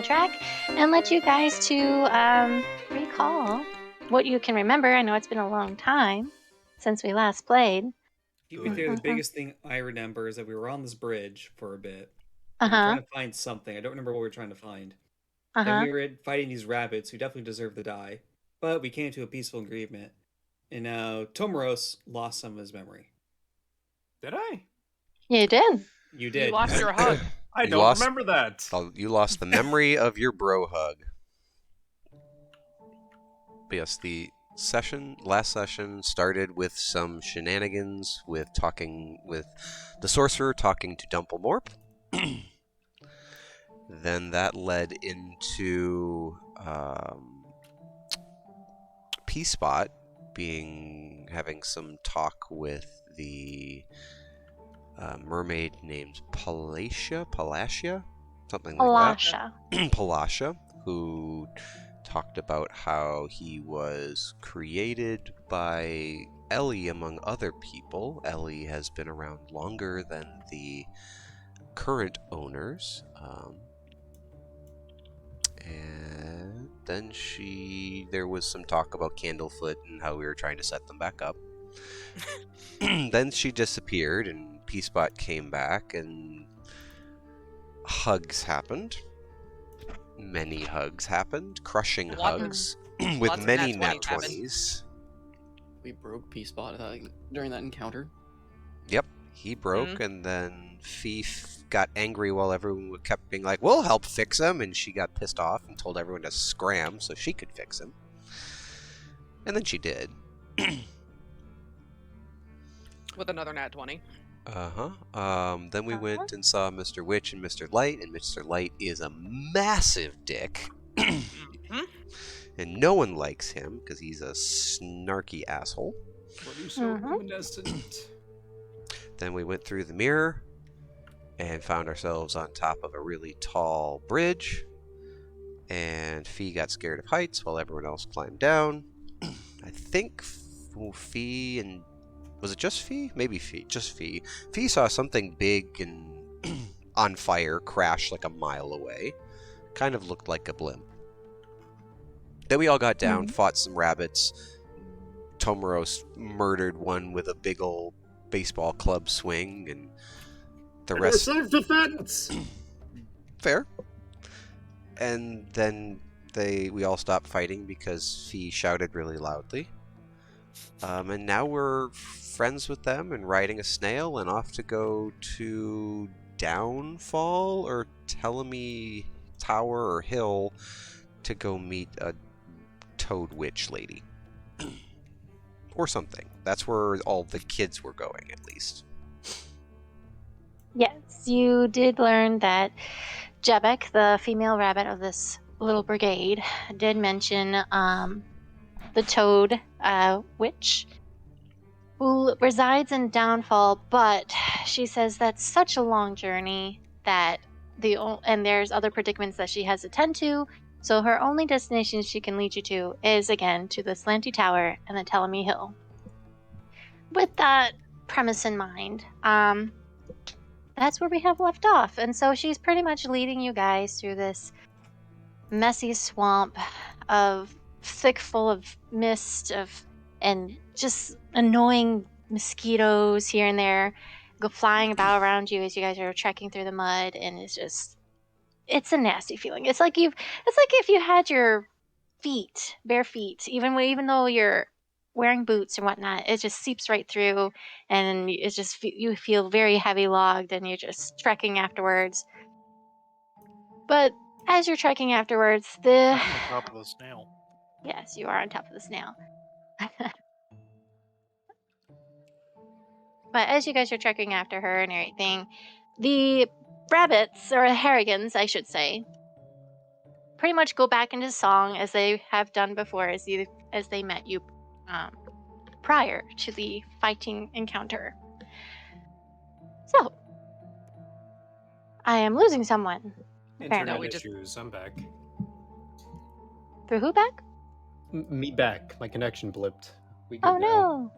the track and let you guys to recall what you can remember. I know it's been a long time since we last played. To be fair, the biggest thing I remember is that we were on this bridge for a bit. We were Uh-huh. trying to find something. I don't remember what we were trying to find. Then Uh-huh. we were fighting these rabbits who definitely deserved to die. But we came to a peaceful agreement. And now Tomoros lost some of his memory. Did I? You did. You You did. lost your hug. I You don't lost- remember that. You lost the memory of your bro hug. But yes, the last session started with some shenanigans with the sorcerer talking to Dumplemorp. Then that led into P-Spot having some talk with the mermaid named Palacia, something like Alasha. that. Palasha, who talked about how he was created by Ellie, among other people. Ellie has been around longer than the current owners. And then there was some talk about Candlefoot and how we were trying to set them back up. Then she disappeared, and P-Spot came back, and hugs happened. Many hugs happened, crushing hugs, with Lots of many nat nat 20s 20s. We broke P-Spot during that encounter. Yep, he broke, and then Fief got angry while everyone kept being like, we'll help fix him, and she got pissed off and told everyone to scram so she could fix him. And then she did. With another nat 20. Then we went and saw Mr. Witch and Mr. Light, and Mr. Light is a massive dick. And no one likes him because he's a snarky asshole. What are you so luminescent? Then we went through the mirror and found ourselves on top of a really tall bridge. And Fee got scared of heights while everyone else climbed down. I think Fee and... Was it just Fee? Maybe Fee. Just Fee. Fee saw something big and on fire crash like a mile away. Kind of looked like a blimp. Then we all got down, fought some rabbits. Tomoros murdered one with a big old baseball club swing, and the rest... Self-defense! Fair. And then we all stopped fighting because Fee shouted really loudly. And now we're friends with them and riding a snail and off to go to Downfall or Telemy Tower or Hill to go meet a toad witch lady. Or something. That's where all the kids were going, at least. Yes, you did learn that Jebek, the female rabbit of this little brigade, did mention the toad witch who resides in Downfall, but she says that's such a long journey that and there's other predicaments that she has to tend to, so her only destination she can lead you to is, again, to the Slanty Tower and the Telemy Hill. With that premise in mind, that's where we have left off, and so she's pretty much leading you guys through this messy swamp of thick full of mist and just annoying mosquitoes here and there go flying about around you as you guys are trekking through the mud, and it's a nasty feeling. It's like if you had your bare feet, even though you're wearing boots and whatnot, it just seeps right through, and it's just you feel very heavy logged, and you're just trekking afterwards. But as you're trekking afterwards, I'm on top of the snail. Yes, you are on top of the snail. But as you guys are trekking after her and everything, the rabbits, or harrigans, I should say, pretty much go back into song as they have done before, as they met you prior to the fighting encounter. So, I am losing someone. Internet No, we just- issues, I'm back. Through who back? Me back. My connection blipped. We good Oh now. no!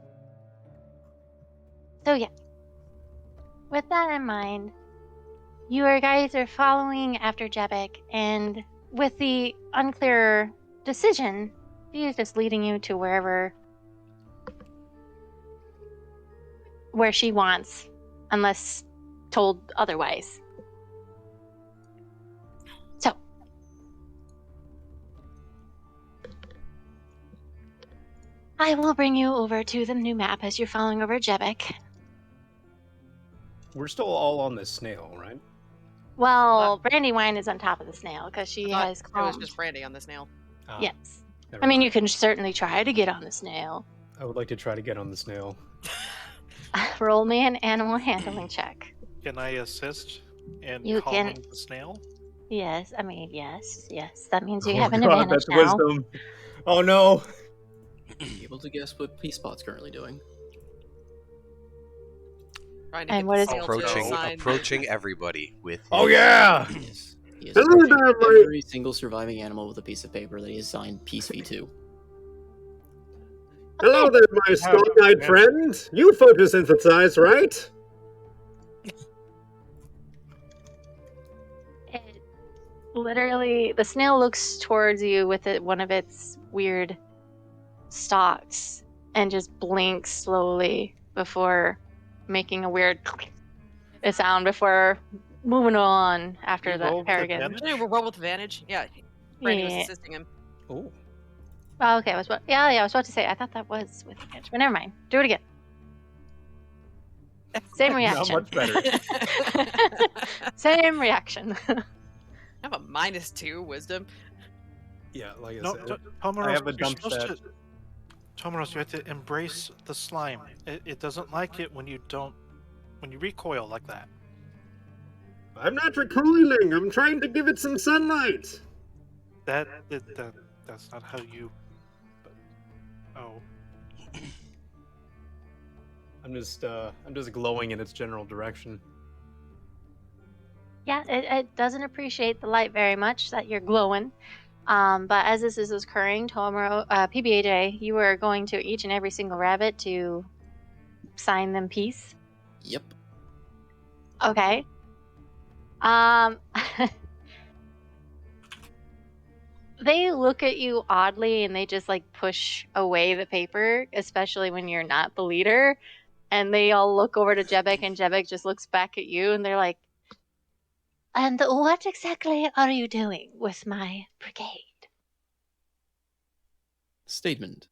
So yeah, with that in mind, you guys are following after Jebek, and with the unclear decision, she is just leading you to where she wants, unless told otherwise. So, I will bring you over to the new map as you're following over Jebek. We're still all on this snail, right? Well, Brandywine is on top of the snail because she I thought has it was calmed. just Brandy on the snail. Ah, Yes. never I mean, mind. you can certainly try to get on the snail. I would like to try to get on the snail. Roll me an animal handling check. Can I assist in You can- calming the snail? Yes, I mean, yes. That means you Oh have an God, advantage that's now. wisdom. Oh no. Able to guess what Peaspot's currently doing. Trying to And get what the is it? snail to assign- Approaching everybody with. Oh his- yeah. Yes. He is Hello approaching there, my- every single surviving animal with a piece of paper that he assigned Peace V2. Hello there, my strong-eyed friend. You photosynthesize, right? It literally, the snail looks towards you with one of its weird stalks and just blinks slowly before making a weird sound before moving on after You the roll with Harrigan. advantage? Yeah, we'll roll with advantage. Yeah, Brandy was Yeah. assisting him. Oh. Oh, okay, I was about to say, I thought that was with advantage, but never mind. Do it again. Same Not reaction. much better. Same reaction. I have a -2 wisdom. Yeah, like I No, said. Tomaros, I have a you're dump supposed stat. Tomaros, you have to embrace the slime. It doesn't like it when you recoil like that. I'm not recoiling. I'm trying to give it some sunlight. That's not how you. Oh, I'm just glowing in its general direction. Yeah, it doesn't appreciate the light very much that you're glowing. But as this is occurring, Tomorrow, PBAJ, you are going to each and every single rabbit to sign them peace. Yep. Okay. They look at you oddly and they just like push away the paper, especially when you're not the leader. And they all look over to Jebek and Jebek just looks back at you and they're like, "And what exactly are you doing with my brigade?" Statement.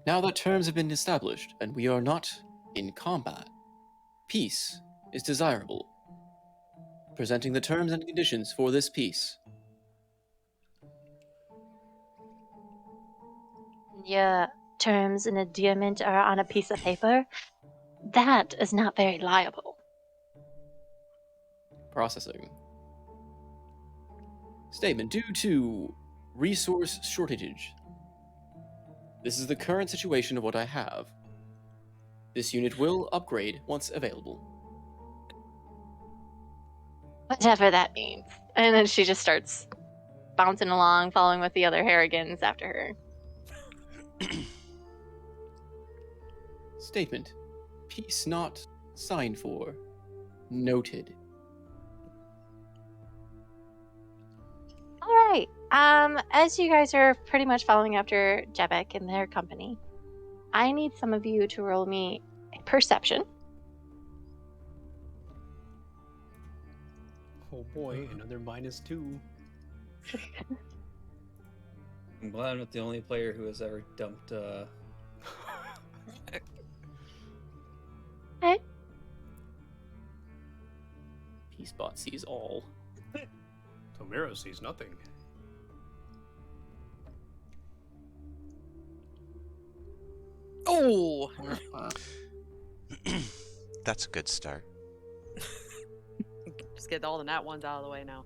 Now that terms have been established and we are not in combat, peace is desirable. Presenting the terms and conditions for this peace. Your terms and endearment are on a piece of paper. That is not very liable. Processing. Statement. Due to resource shortage. This is the current situation of what I have. This unit will upgrade once available. Whatever that means. And then she just starts bouncing along, following with the other Harrigans after her. Statement. Peace not signed for. Noted. All right. As you guys are pretty much following after Jebek and their company, I need some of you to roll me a perception. Oh boy, another -2. I'm glad I'm not the only player who has ever dumped. Okay. Peacebot sees all. Tomiro sees nothing. Oh! That's a good start. Just get all the nat ones out of the way now.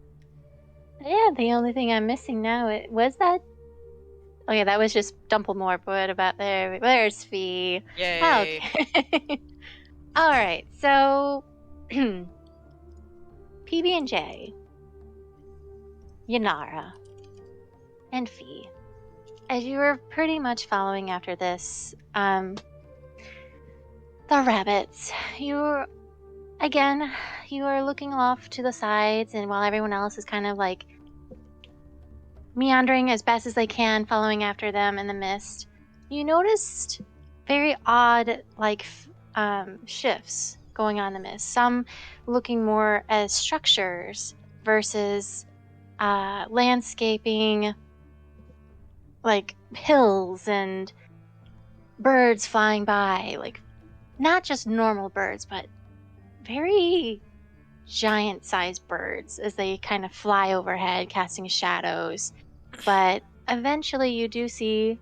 Yeah, the only thing I'm missing now was that. Okay, that was just Dumplemore. But what about there? Where's Fee? Yay! Okay. All right. So, PB&J, Yanara, and Fee, as you were pretty much following after this, the rabbits, you are looking off to the sides, and while everyone else is kind of like meandering as best as they can, following after them in the mist, you noticed very odd, shifts going on in the mist. Some looking more as structures versus landscaping, like hills and birds flying by, like not just normal birds, but very giant sized birds as they kind of fly overhead, casting shadows. But eventually you do see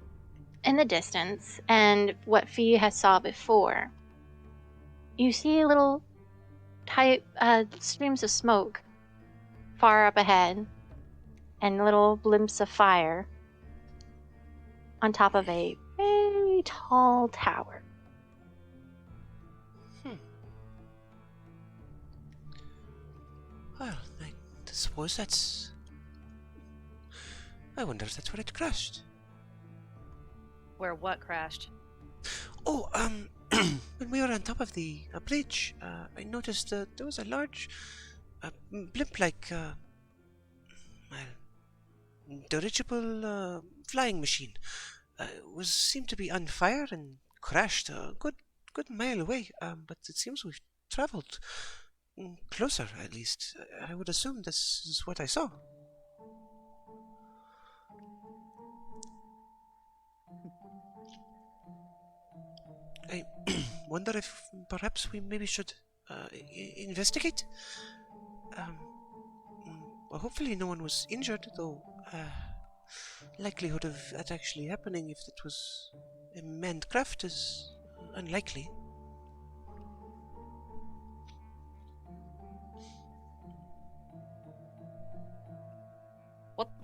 in the distance, and what Fee has saw before, you see little type streams of smoke far up ahead and little blimps of fire on top of a very tall tower. Well, I suppose that's... I wonder if that's where it crashed. Where what crashed? Oh, when we were on top of the bridge, I noticed there was a large blimp-like, dirigible flying machine. Seemed to be on fire and crashed a good mile away. But it seems we've travelled closer, at least. I would assume this is what I saw. I wonder if perhaps we maybe should investigate. Well, hopefully no one was injured, though likelihood of that actually happening if it was a manned craft is unlikely.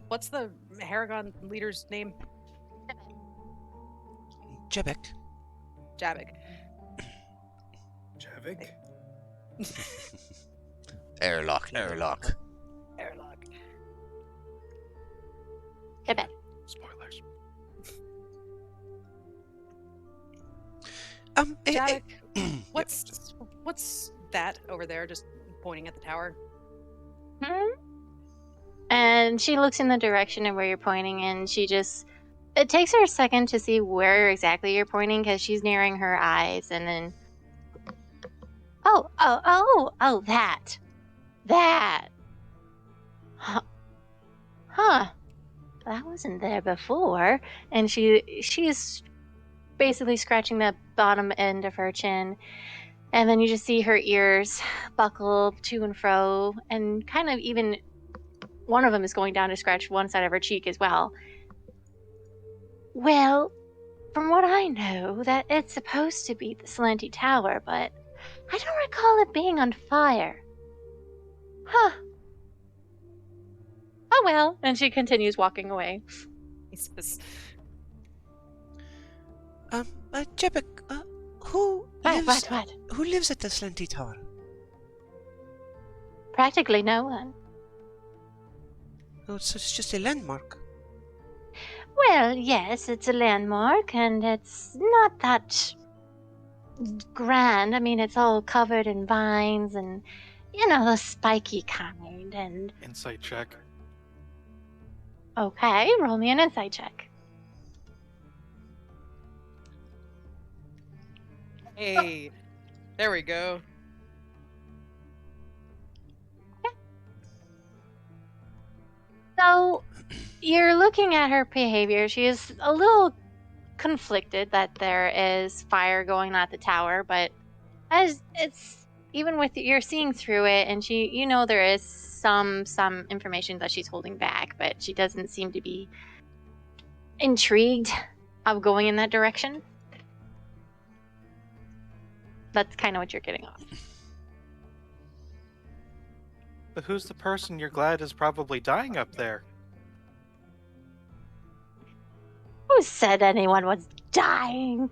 What's the Haragon leader's name? Jebek. Jabik. Javik? Airlock. Airlock. Tibet. Spoilers. Jabik, what's that over there? Just pointing at the tower. And she looks in the direction of where you're pointing, and it takes her a second to see where exactly you're pointing because she's nearing her eyes, and then that huh, that wasn't there before. And she's basically scratching the bottom end of her chin, and then you just see her ears buckle to and fro, and kind of even one of them is going down to scratch one side of her cheek as well. Well, from what I know, that it's supposed to be the Slanty Tower, but I don't recall it being on fire. Huh. Oh well. And she continues walking away. Jebek, who What? lives at the Slanty Tower? Practically no one. Oh, so it's just a landmark. Well, yes, it's a landmark, and it's not that grand. I mean, it's all covered in vines and, the spiky kind, and... Insight check. Okay, roll me an insight check. Hey, there we go. So, you're looking at her behavior. She is a little conflicted that there is fire going on at the tower, but as it's even with you're seeing through it, and she, there is some information that she's holding back, but she doesn't seem to be intrigued of going in that direction. That's kind of what you're getting off. But who's the person you're glad is probably dying up there? Who said anyone was dying?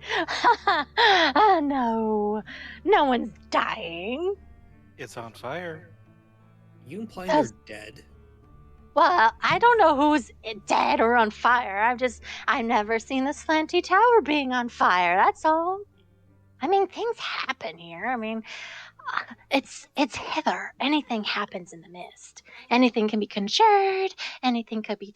No. No one's dying. It's on fire. You implying they're dead? Well, I don't know who's dead or on fire. I've never seen the Slanty Tower being on fire, that's all. I mean, things happen here. I mean, it's Hither. Anything happens in the mist. Anything can be conjured. Anything could be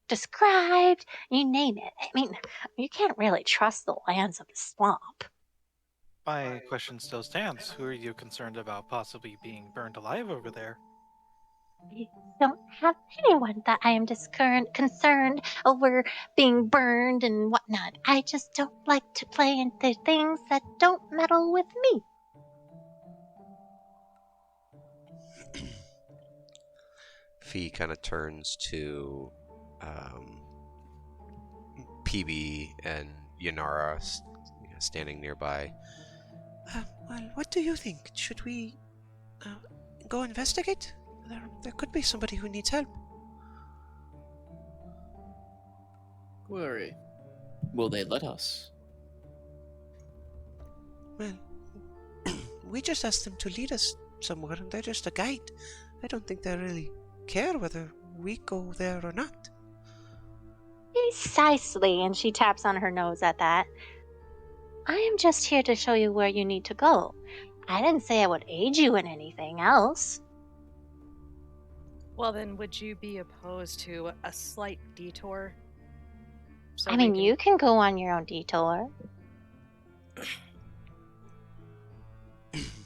described, you name it. I mean, you can't really trust the lands of the swamp. My question still stands. Who are you concerned about possibly being burned alive over there? I don't have anyone that I am concerned over being burned and whatnot. I just don't like to play into things that don't meddle with me. Fee kind of turns to PB and Yanara standing nearby. Well, what do you think? Should we go investigate? There could be somebody who needs help. Query. Will they let us? Well, we just asked them to lead us somewhere, and they're just a guide. I don't think they really care whether we go there or not. Precisely, and she taps on her nose at that. I am just here to show you where you need to go. I didn't say I would aid you in anything else. Well, then, would you be opposed to a slight detour? So I mean, you can go on your own detour.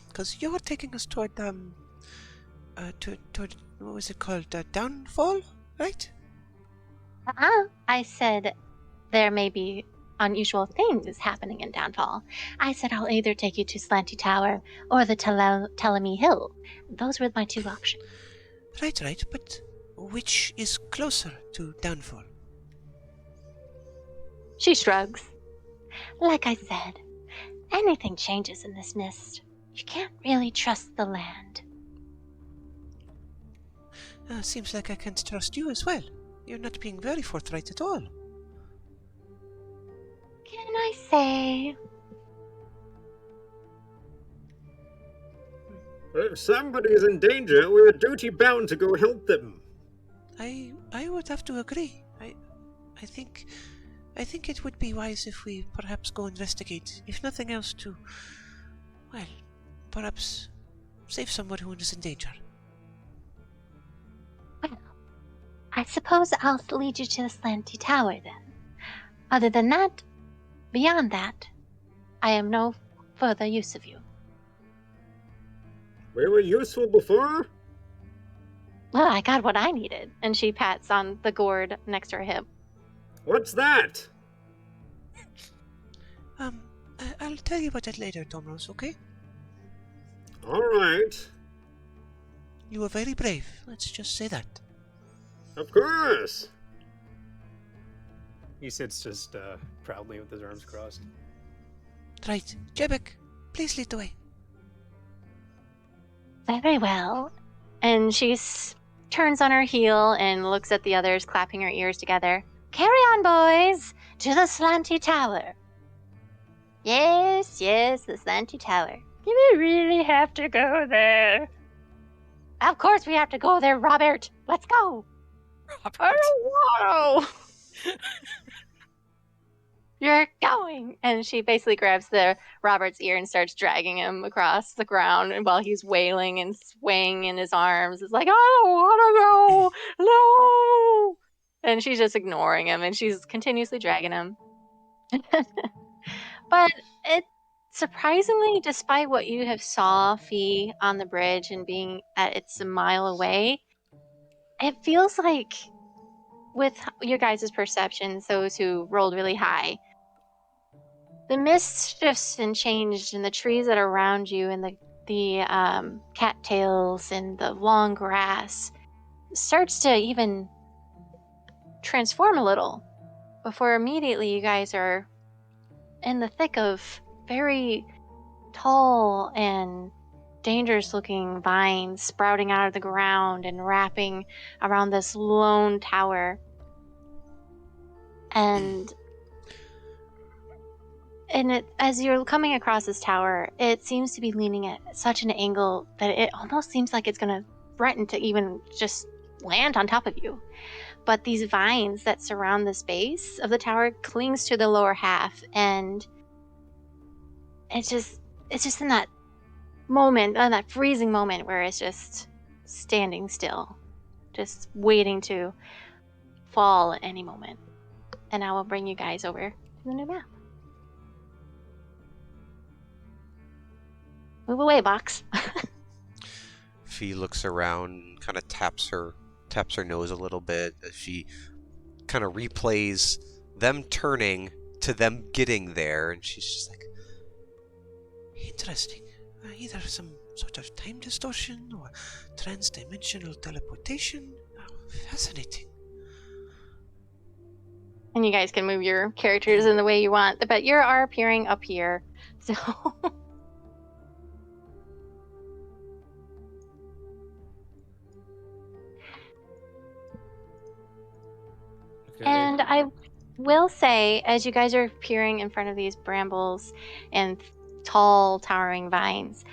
Because you're taking us toward what was it called? Downfall, right? I said there may be unusual things happening in Downfall. I said I'll either take you to Slanty Tower or the Telemy Hill. Those were my two options. Right, but which is closer to Downfall? She shrugs. Like I said, anything changes in this mist. You can't really trust the land. Seems like I can't trust you as well. You're not being very forthright at all. Can I say? If somebody's in danger, we're duty-bound to go help them. I would have to agree. I think it would be wise if we perhaps go investigate, if nothing else to, well, perhaps save someone who is in danger. Well, I suppose I'll lead you to the Slanty Tower then. Other than that, beyond that, I am no further use of you. We were useful before? Well, I got what I needed. And she pats on the gourd next to her hip. What's that? I'll tell you about it later, Tomros, okay? All right. You were very brave, let's just say that. Of course. He sits just proudly with his arms crossed. Right, Jebek, please lead the way. Very well. And she turns on her heel and looks at the others, clapping her ears together. Carry on, boys, to the Slanty Tower. Yes, the Slanty Tower. Do we really have to go there? Of course we have to go there, Robert. Let's go. I don't want to. You're going. And she basically grabs Robert's ear and starts dragging him across the ground, and while he's wailing and swaying in his arms, it's like, I don't want to go. No. And she's just ignoring him, and she's continuously dragging him. But it surprisingly, despite what you have saw Fee on the bridge and being at it's a mile away, it feels like with your guys' perceptions, those who rolled really high, the mist shifts and changed, and the trees that are around you and the cattails and the long grass starts to even transform a little before immediately you guys are in the thick of very tall and dangerous looking vines sprouting out of the ground and wrapping around this lone tower. And as you're coming across this tower, it seems to be leaning at such an angle that it almost seems like it's going to threaten to even just land on top of you. But these vines that surround the base of the tower clings to the lower half, and it's just in that moment, that freezing moment where it's just standing still, just waiting to fall at any moment. And I will bring you guys over to the new map. Move away, box. Fee looks around, kind of taps her nose a little bit as she kind of replays them turning to them getting there, and she's just like, interesting. Either some sort of time distortion or trans-dimensional teleportation. Fascinating. And you guys can move your characters in the way you want, but you are appearing up here, so. Okay. And I will say, as you guys are appearing in front of these brambles and tall, towering vines,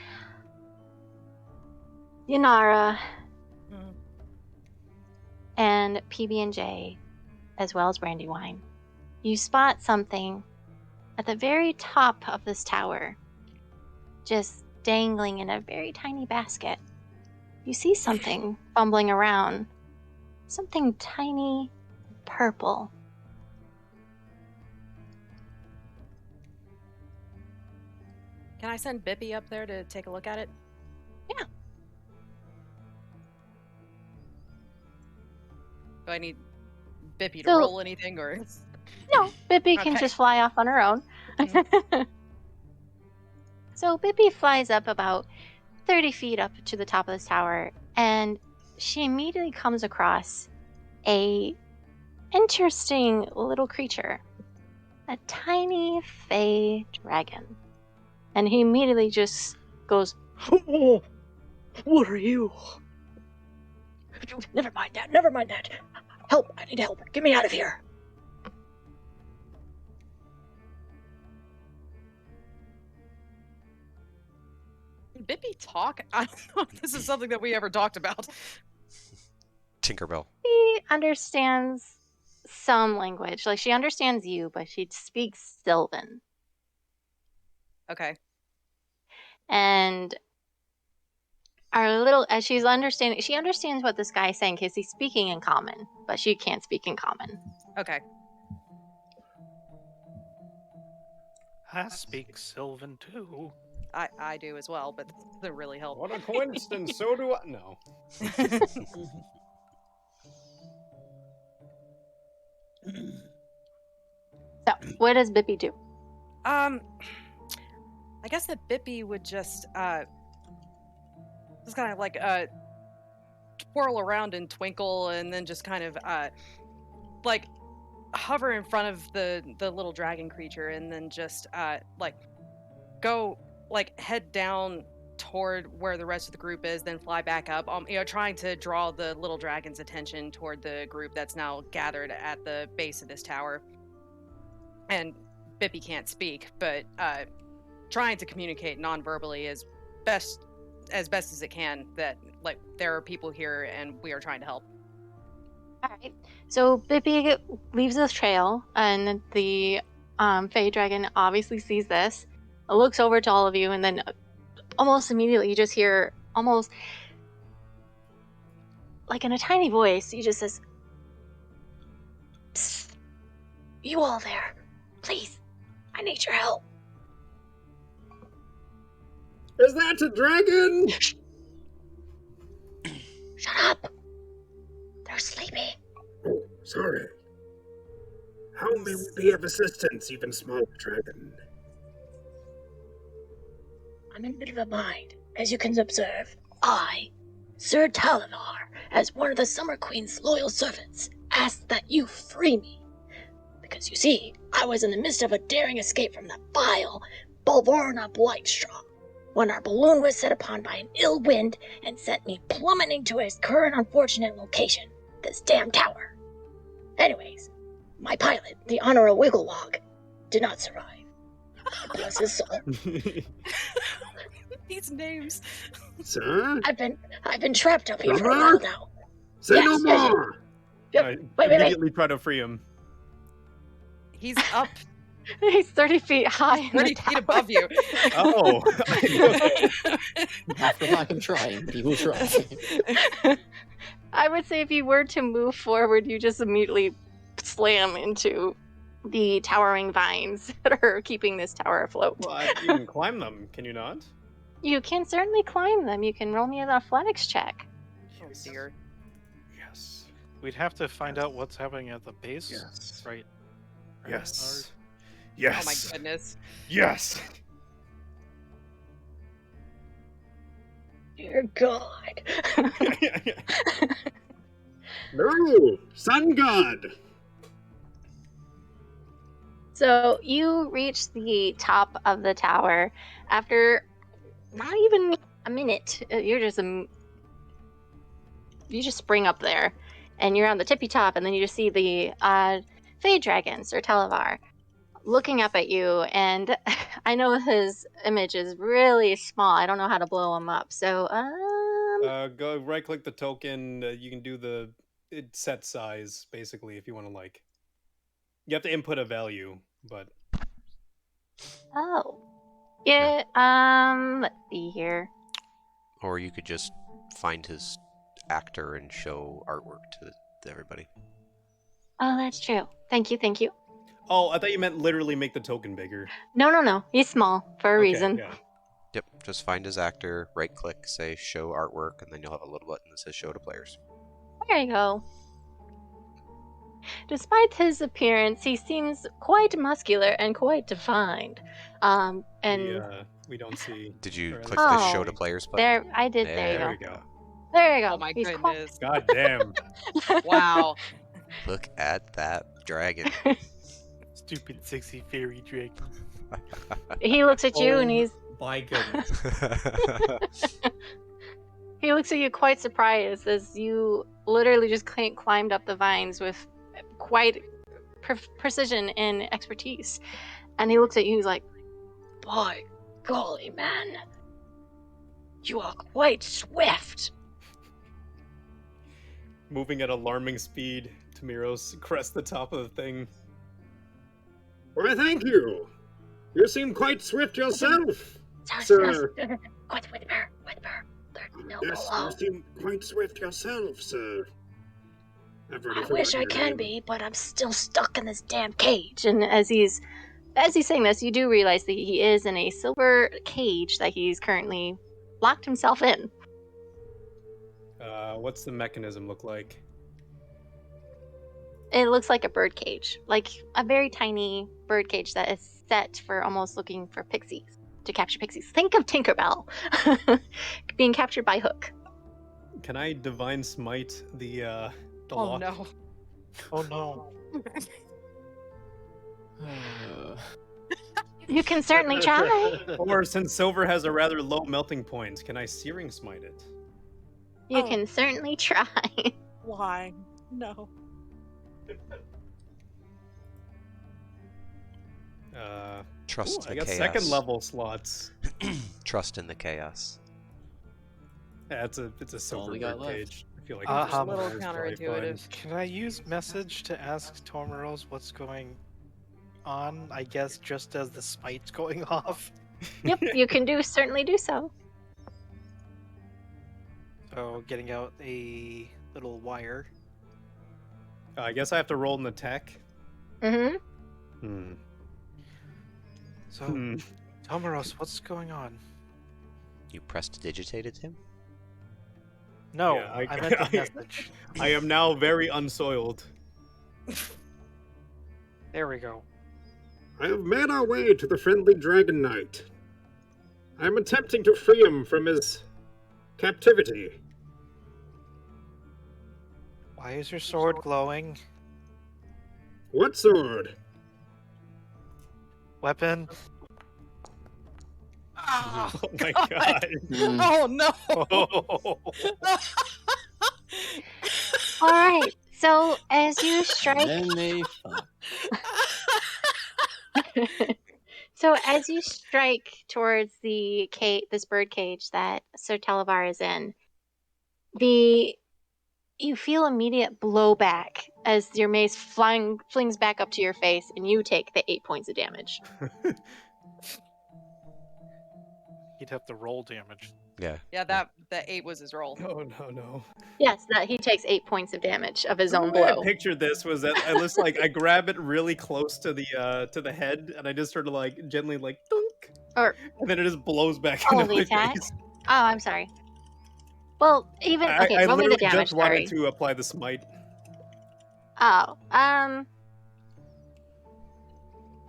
Yanara and PB&J, as well as Brandywine, you spot something at the very top of this tower, just dangling in a very tiny basket. You see something fumbling around, something tiny, purple. Can I send Bippy up there to take a look at it? Yeah. Do I need Bippy to So- roll anything, or? No, Bippy can Okay. just fly off on her own. So Bippy flies up about 30 feet up to the top of this tower, and she immediately comes across a interesting little creature, a tiny fey dragon. And he immediately just goes, Oh, what are you? Never mind that. Never mind that. Help! I need help. Get me out of here. Did Bippy talk? I don't know if this is something that we ever talked about. Tinkerbell. he understands some language. Like, she understands you, but she speaks Sylvan. Okay. And our little, as she's understanding, she understands what this guy is saying because he's speaking in common, but she can't speak in common. Okay. I speak Sylvan too. I do as well, but that doesn't really help. What a coincidence! So do I. No. So, what does Bippy do? I guess that Bippy would just kind of like twirl around and twinkle, and then just kind of like hover in front of the little dragon creature, and then just like go like head down toward where the rest of the group is, then fly back up. Trying to draw the little dragon's attention toward the group that's now gathered at the base of this tower. And Bippy can't speak, but trying to communicate non-verbally as best as it can that like there are people here and we are trying to help. All right. So Bippy leaves the trail, and the Fey Dragon obviously sees this, looks over to all of you, and then almost immediately you just hear, almost like in a tiny voice, he just says, Psst. You all there. Please. I need your help. Is that a dragon? Shut up. They're sleeping. Oh, sorry. How may we be of assistance, even small dragon? I'm in a bit of a bind. As you can observe, I, Sir Talinar, as one of the Summer Queen's loyal servants, ask that you free me. Because you see, I was in the midst of a daring escape from the vile Bulvorna Blightstraw, when our balloon was set upon by an ill wind and sent me plummeting to its current unfortunate location, this damn tower. Anyways, my pilot, the Honorable Wigglewog, did not survive. Bless his soul. These names. Sir? I've been trapped up here for a while now. Say Yes, no yes, more! Wait. Immediately try to free him. He's up he's 30 feet high in 30 the feet tower. above you. Oh. Half the lack of trying, people try. I would say if you were to move forward, you just immediately slam into the towering vines that are keeping this tower afloat. Well, you can climb them, can you not? You can certainly climb them. You can roll me an athletics check. Oh dear. Yes. We'd have to find out what's happening at the base. Yes. Right. Yes. Oh Yes. my goodness. Yes. Dear God. No! Sun God! So you reach the top of the tower after not even a minute. You just spring up there, and you're on the tippy top, and then you just see the Fey Dragon, Sir Televar, looking up at you. And I know his image is really small. I don't know how to blow him up. So Go right-click the token. You can do the set size, basically, if you want to, like... You have to input a value, but... oh yeah. Let's see here. Or you could just find his actor and show artwork to everybody. Oh, that's true. Thank you. Oh, I thought you meant literally make the token bigger. No. He's small for a reason. Yeah. Yep, just find his actor, right-click, say show artwork, and then you'll have a little button that says show to players. There you go. Despite his appearance, he seems quite muscular and quite defined. And We don't see... Did you or at click least- the Oh, show to players button? there, I did. There you There go. we go. There you go. Oh my He's goodness. God damn. Wow. Look at that dragon. Stupid sexy fairy dragon. He looks at you and he's My goodness. he looks at you quite surprised as you literally just climbed up the vines with quite precision and expertise. And he looks at you. He's like, By golly, man. You are quite swift. Moving at alarming speed, Tamiros crests the top of the thing. Why, thank you. You seem quite swift yourself. Sir. Quite whither. No, Yes, below. you seem quite swift yourself, sir. I've already I wish I forgotten your can name. be, but I'm still stuck in this damn cage. and as he's saying this, you do realize that he is in a silver cage that he's currently locked himself in. What's the mechanism look like? It looks like a bird cage, like a very tiny bird cage that is set for almost looking for pixies, to capture pixies. Think of Tinkerbell being captured by Hook. Can I divine smite the Oh lock? no. Oh no. You can certainly try. Or since silver has a rather low melting point, can I searing smite it? You Oh. can certainly try. Why? No. Trust I the got chaos. second level slots. Trust in the chaos. Yeah, it's a all silver we got bird left. cage. I feel like Uh, it's a little is probably counterintuitive. fine. Can I use message to ask Tormoros what's going on? I guess just as the smite's going off. Yep, you can certainly do so. So getting out a little wire. I guess I have to roll an attack. Mm-hmm. So Hmm. Tomoros, what's going on? You prestidigitated him? No, Yeah, I meant the message. I am now very unsoiled. There we go. I have made our way to the friendly Dragon Knight. I am attempting to free him from his captivity. Why is your sword glowing? What sword? Weapon? Oh, Oh my god. Oh no. Oh. All right. So as you strike, Then they fuck. towards the this bird cage that Sir Televar is in, you feel immediate blowback as your mace flings back up to your face, and you take the 8 points of damage. You'd have to roll damage. Yeah. Yeah, that the 8 was his roll. No. Yes, that he takes 8 points of damage of his The own way I blow. pictured this was that I just I grab it really close to the head, and I just sort of gently dunk, Or and then it just blows back oh, into the my attack. face. Oh, I'm sorry. Well, even okay. I Roll me the literally damage. just wanted Sorry. to apply the smite. Oh,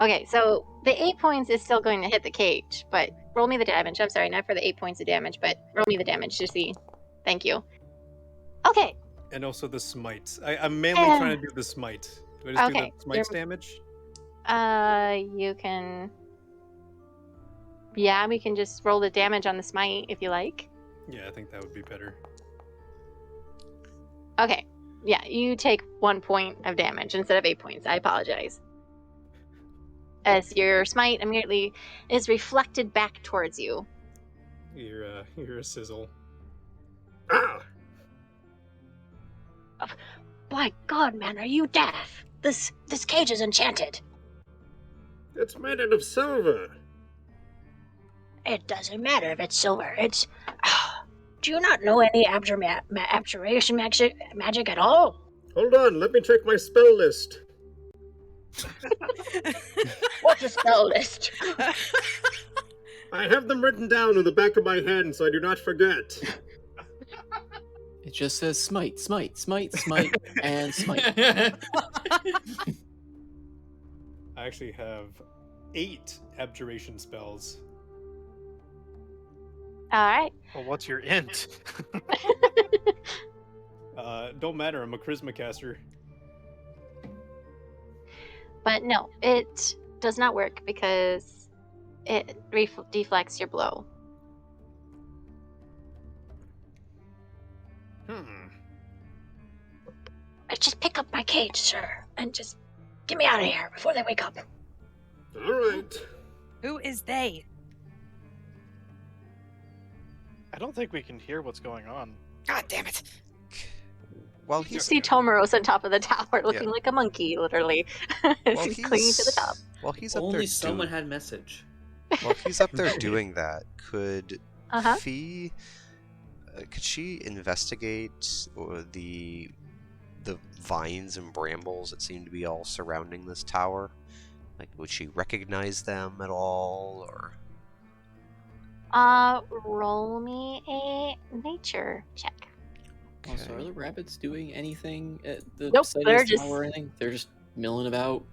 okay, so the 8 points is still going to hit the cage, but roll me the damage. I'm sorry, not for the 8 points of damage, but roll me the damage to see. Thank you. Okay. And also the smite. I'm mainly trying to do the smite. Do I just Okay, do the smite's damage? You can. Yeah, we can just roll the damage on the smite if you like. Yeah, I think that would be better. Okay. Yeah, you take 1 point of damage instead of 8 points. I apologize. As your smite immediately is reflected back towards you. You're a sizzle. Ah! My God, man, are you deaf? This cage is enchanted. It's made out of silver. It doesn't matter if it's silver. It's. Do you not know any abjuration magic at all? Hold on, let me check my spell list. What's a spell list? I have them written down on the back of my hand so I do not forget. It just says smite, smite, smite, smite, and smite. I actually have 8 abjuration spells. All right. Well, what's your int? Don't matter, I'm a charisma caster. But no, it does not work because it deflects your blow. Just pick up my cage, sir, and just get me out of here before they wake up. All right. Who is they? I don't think we can hear what's going on. God damn it! Well, You he's see Tomoros on top of the tower looking like a monkey, literally. well, He's clinging to the top. While he's up Only there someone had message. while he's up there doing that, could Uh-huh. Fee could she investigate the vines and brambles that seem to be all surrounding this tower? Like, would she recognize them at all, or? Roll me a nature check. Also, are the rabbits doing anything at the Nope, site they're of this just- tower or anything? They're just milling about.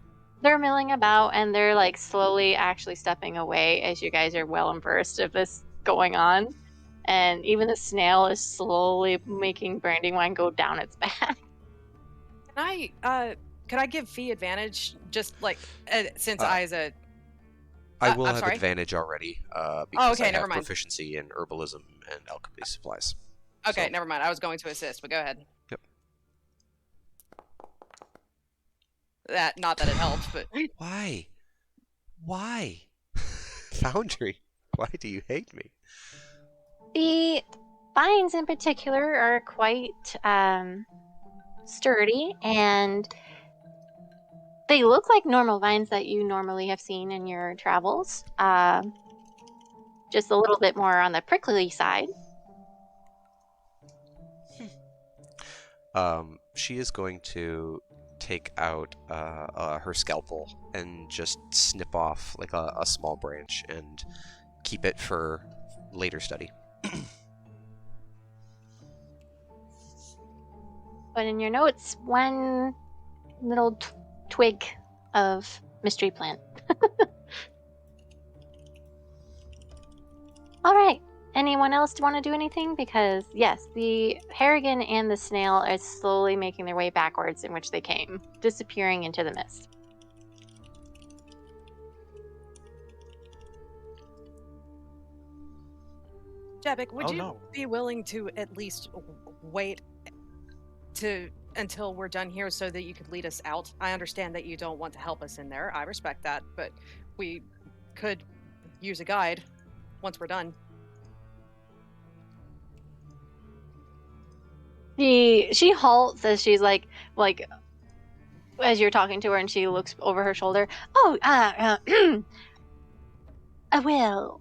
They're milling about and they're like slowly actually stepping away as you guys are well immersed of this going on. And even the snail is slowly making Brandywine go down its back. Could I give Fee advantage? Just since Isa. I will I'm have sorry? advantage already because okay, I never have mind. proficiency in herbalism and alchemy supplies. Okay, So- never mind. I was going to assist, but go ahead. Yep. Not that it helps, but Why? Foundry, why do you hate me? The vines in particular are quite sturdy and they look like normal vines that you normally have seen in your travels. Just a little bit more on the prickly side. She is going to take out her scalpel and just snip off like a small branch and keep it for later study. But in your notes, one little twig of mystery plant. All right. Anyone else want to do anything? Because yes, the Harrigan and the snail are slowly making their way backwards in which they came, disappearing into the mist. Jebek, would Oh, you no. be willing to at least wait until we're done here so that you could lead us out? I understand that you don't want to help us in there. I respect that, but we could use a guide once we're done. She halts as she's like as you're talking to her, and she looks over her shoulder. Oh, well,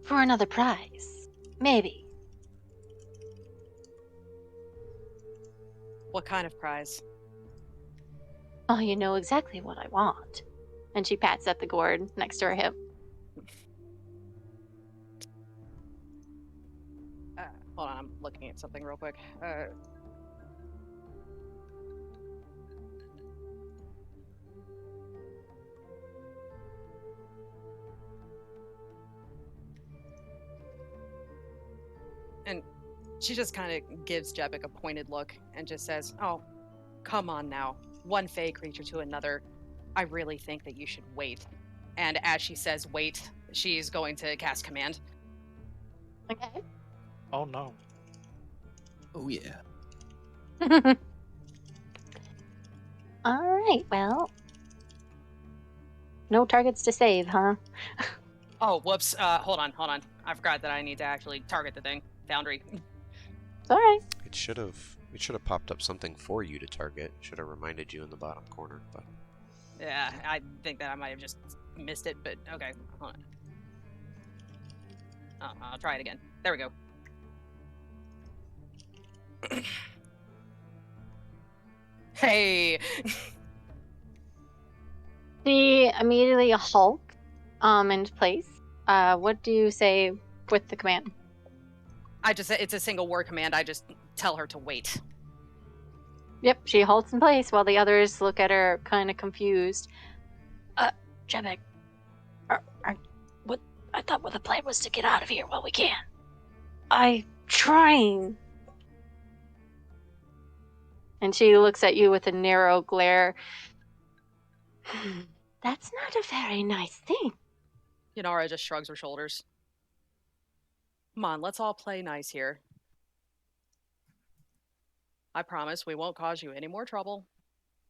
For another prize. Maybe. What kind of prize? Oh, you know exactly what I want. And she pats at the gourd next to her hip. Hold on, I'm looking at something real quick. And she just kind of gives Jebek a pointed look and just says, "Oh, come on now. One fey creature to another. I really think that you should wait." And as she says wait, she's going to cast command. Okay. Oh no. Oh yeah. Alright, well. No targets to save, huh? Oh, whoops. Hold on. I forgot that I need to actually target the thing. Foundry. It's alright. It should have popped up something for you to target. Should have reminded you in the bottom corner, but Yeah, I think that I might have just missed it, but okay. Hold on. Oh, I'll try it again. There we go. Hey! She immediately hulks into place. What do you say with the command? It's a single word command. I just tell her to wait. Yep, she halts in place while the others look at her kind of confused. Jebek, what? I thought the plan was to get out of here while we can. I'm trying. And she looks at you with a narrow glare. That's not a very nice thing. Yanara just shrugs her shoulders. Come on, let's all play nice here. I promise we won't cause you any more trouble.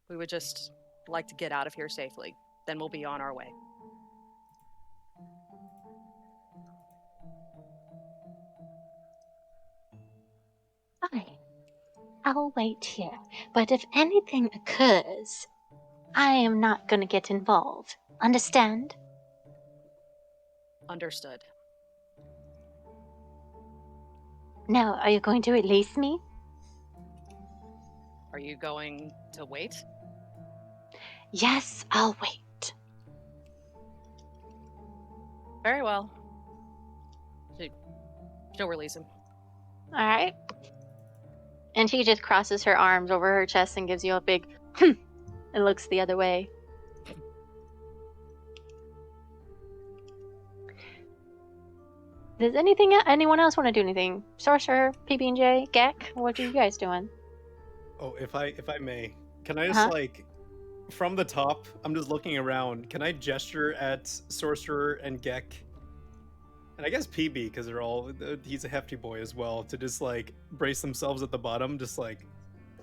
We would just like to get out of here safely. Then we'll be on our way. Fine. I'll wait here. But if anything occurs, I am not going to get involved. Understand? Understood. Now, are you going to release me? Are you going to wait? Yes, I'll wait. Very well. She'll release him. All right. And she just crosses her arms over her chest and gives you a big and looks the other way. Does anyone else want to do anything? Sorcerer, PB&J, Gek, what are you guys doing? Oh, if I may, can I just like from the top? I'm just looking around. Can I gesture at Sorcerer and Gek, and I guess PB because he's a hefty boy as well, to just like brace themselves at the bottom, just like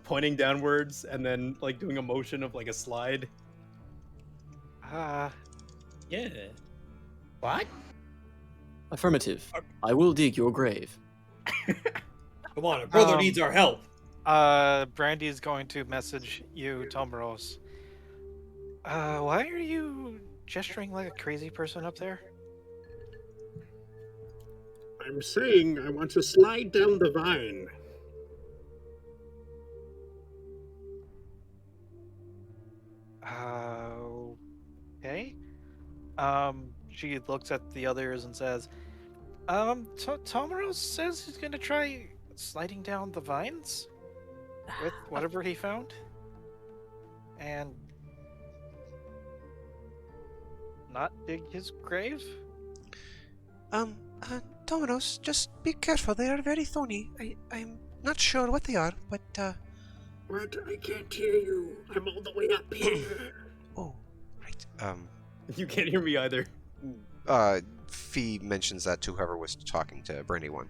pointing downwards and then like doing a motion of like a slide. Yeah. What? Affirmative. I will dig your grave. Come on, our brother needs our help. Brandy's going to message you, Tomaros. Why are you gesturing like a crazy person up there? I'm saying I want to slide down the vine. Okay. She looks at the others and says, Tomaros says he's gonna try sliding down the vines with whatever he found. And not dig his grave? Dominos, just be careful. They are very thorny. I'm not sure what they are, but, What? I can't hear you. I'm all the way up here. Oh, right. You can't hear me either. Fee mentions that to whoever was talking to Brandy One.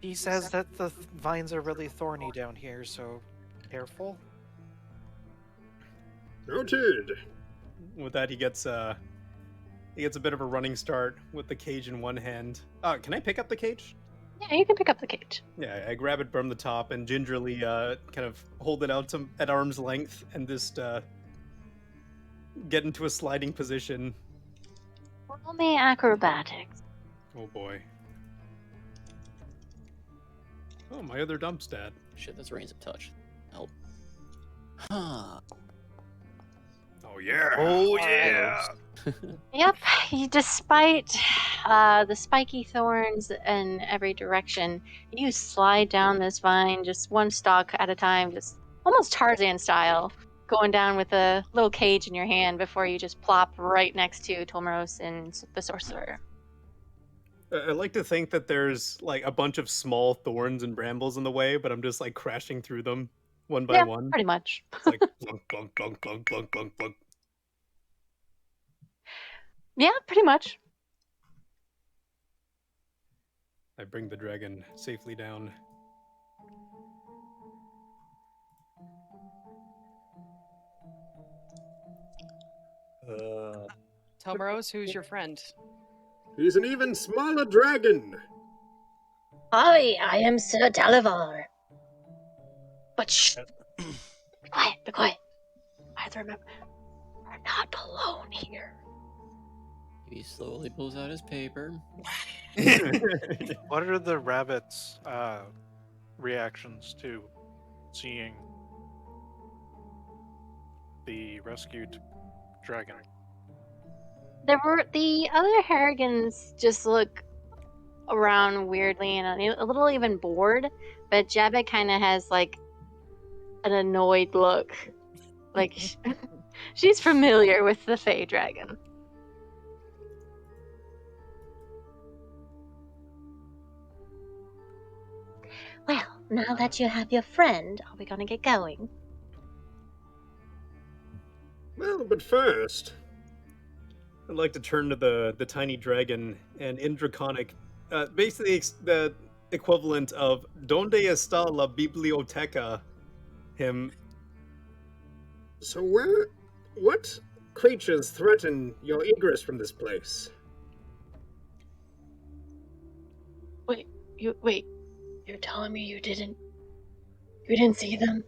He says that the vines are really thorny down here, so careful. Noted. With that, he gets a bit of a running start with the cage in one hand. Can I pick up the cage? Yeah, you can pick up the cage. Yeah, I grab it from the top and gingerly kind of hold it out at arm's length and just get into a sliding position. Roll me acrobatics. Oh boy. Oh, my other dump stat. Shit, that's range of touch. Help. Huh. Oh yeah. Oh yeah. Yep, despite the spiky thorns in every direction, you slide down this vine just one stalk at a time, just almost Tarzan style, going down with a little cage in your hand before you just plop right next to Tolmeros and the sorcerer. I like to think that there's like a bunch of small thorns and brambles in the way, but I'm just like crashing through them one by Yeah, one. pretty much. It's like plunk, plunk, plunk, plunk, plunk, plunk, plunk. Yeah, pretty much. I bring the dragon safely down. Tomaros, who's your friend? He's an even smaller dragon. Hi, I am Sir Dalavar. But shh! Be quiet, be quiet. I have to remember, we're not alone here. He slowly pulls out his paper. What are the rabbits' reactions to seeing the rescued dragon? The other Harrigans just look around weirdly and a little even bored, but Jabba kind of has like an annoyed look. Like she's familiar with the Fey dragon. Well, now that you have your friend, are we gonna get going? Well, but first, I'd like to turn to the tiny dragon and in Draconic, basically the equivalent of "Donde está la biblioteca?" Him. so what creatures threaten your egress from this place? Wait, you're telling me you didn't see them?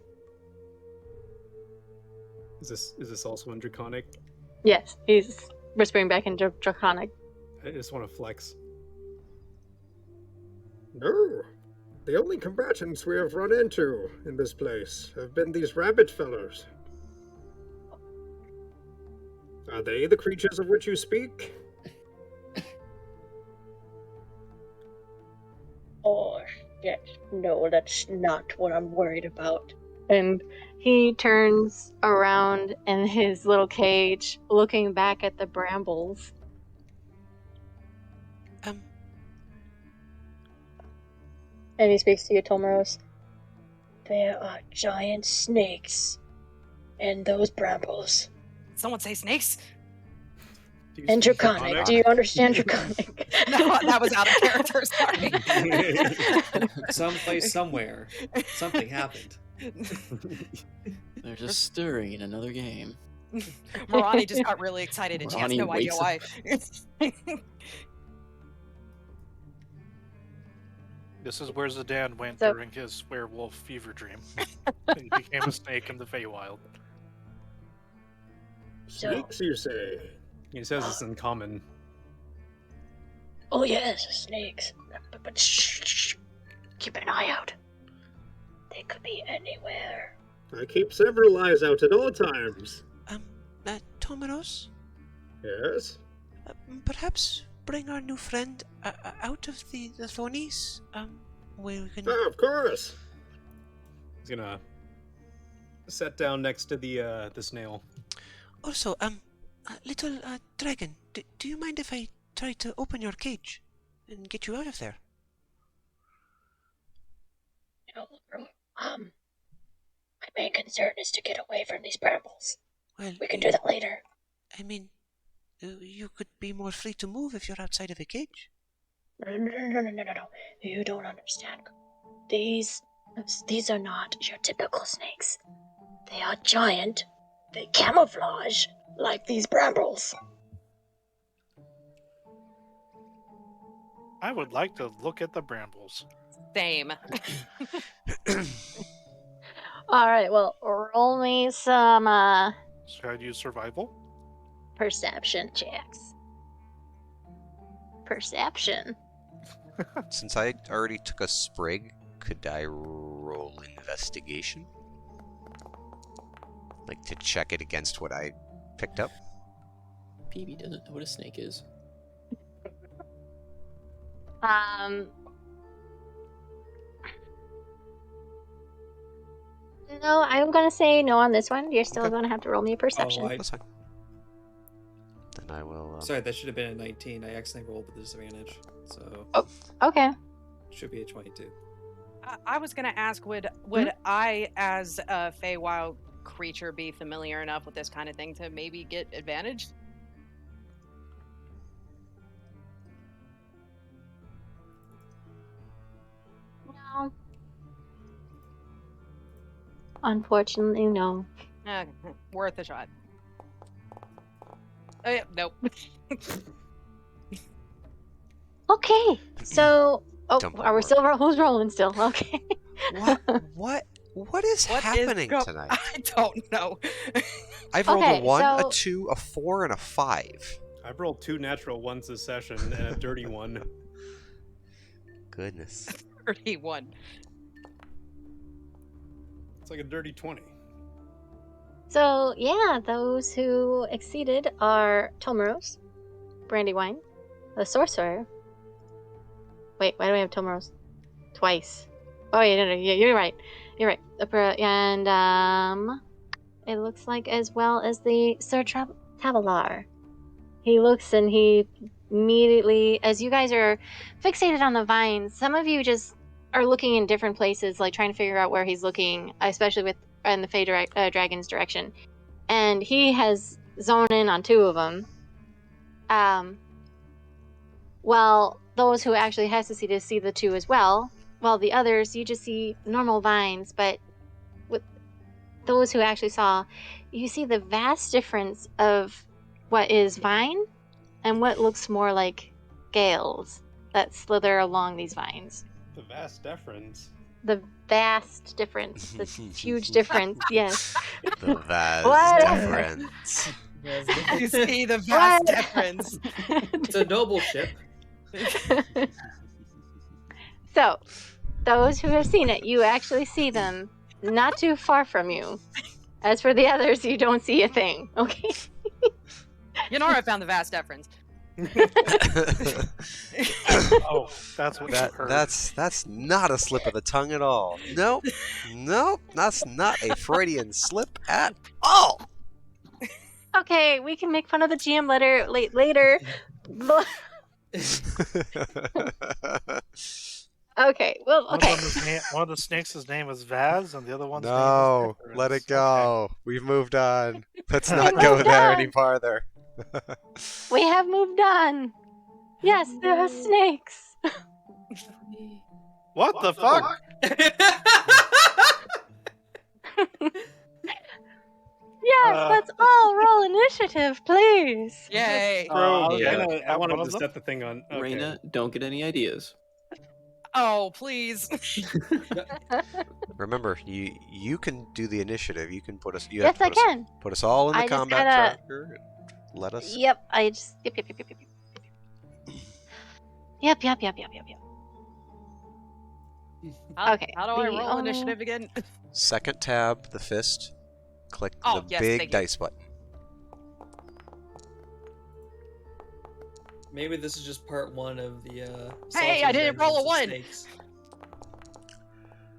Is this also in Draconic? Yes, he's whispering back into Draconic. I just want to flex. No. The only combatants we have run into in this place have been these rabbit fellows. Are they the creatures of which you speak? Oh, shit. No, that's not what I'm worried about. And he turns around in his little cage, looking back at the brambles. And he speaks to you, Tolmeros. There are giant snakes in those brambles. Someone say snakes? Do you And speak Draconic. Do you understand Draconic? No, that was out of character. Sorry. Someplace, somewhere, something happened. They're just stirring in another game. Marani just got really excited and she has Marani no idea wakes why. This is where Zidane went So- during his werewolf fever dream. He became a snake in the Feywild. Snakes, you say? He says it's in common. Oh, yes, snakes. But shh. Keep an eye out. They could be anywhere. I keep several eyes out at all times. Tomaros, Yes? perhaps bring our new friend out of the thornies, where we can... Oh, of course. He's gonna sit down next to the snail. Also, little dragon, do you mind if I try to open your cage and get you out of there? No, my main concern is to get away from these brambles. Well, We can do that later. I mean, you could be more free to move if you're outside of a cage. No. You don't understand. These are not your typical snakes. They are giant. They camouflage like these brambles. I would like to look at the brambles. Same. All right, well, roll me some Should I use survival? perception checks. perception. Since I already took a sprig, could I roll investigation? Like to check it against what I picked up? PB doesn't know what a snake is. No, I'm gonna say no on this one. You're still Okay. gonna have to roll me a perception. That's fine. Then I will. Sorry, that should have been a 19. I accidentally rolled with disadvantage, so Okay. should be a 22. I was gonna ask, would I, as a Feywild creature, be familiar enough with this kind of thing to maybe get advantage? No. Unfortunately, no. Worth a shot. Nope. Okay, so Don't are we worry. still? Who's rolling still? Okay. What is happening tonight? I don't know. I've rolled Okay, a 1, so- a 2, a 4, and a 5. I've rolled 2 natural ones this session and a dirty one. Goodness. 31. It's like a dirty 20. So yeah, those who exceeded are Tomaros, Brandywine, the Sorcerer. Wait, why do we have Tomaros twice? Oh yeah, no, you're right. You're right. And it looks like as well as the Sir Tavalar. He looks and he immediately, as you guys are fixated on the vines, some of you just are looking in different places, like trying to figure out where he's looking, especially in the Fey Dragon's direction. And he has zoned in on 2 of them. While those who actually has to see the 2 as well. While the others, you just see normal vines, but with those who actually saw, you see the vast difference of what is vine and what looks more like gales that slither along these vines. The vast difference. The vast difference. The huge difference, yes. The vast What? difference. You see the vast difference. It's a noble ship. So, those who have seen it, you actually see them not too far from you. As for the others, you don't see a thing, okay? You know where I found the vast difference. Oh, that's what you heard. That's not a slip of the tongue at all. Nope. That's not a Freudian slip at all. Okay, we can make fun of the GM letter later. Okay, well, okay. One of the snakes' name is Vaz, and the other one's No, name is Icarus. let it Okay. go. We've moved on. Let's not moved go there on. any farther. We have moved on. Yes, there are snakes. What the fuck? Yes, let's all roll initiative, please. Yay. I Yeah. wanted One of to them? set the thing on. Okay. Reina, don't get any ideas. Oh, please. Remember, you can do the initiative. You can put us. You Yes, have I to put us, can. put us all in the I just combat gotta- tracker. And let us. Yep, I just yep. Okay, How do I the roll only- initiative again? Second tab, the fist. Click Oh, the yes, big thank you. dice button. Maybe this is just part 1 of the. Hey, I didn't roll a 1. Snakes.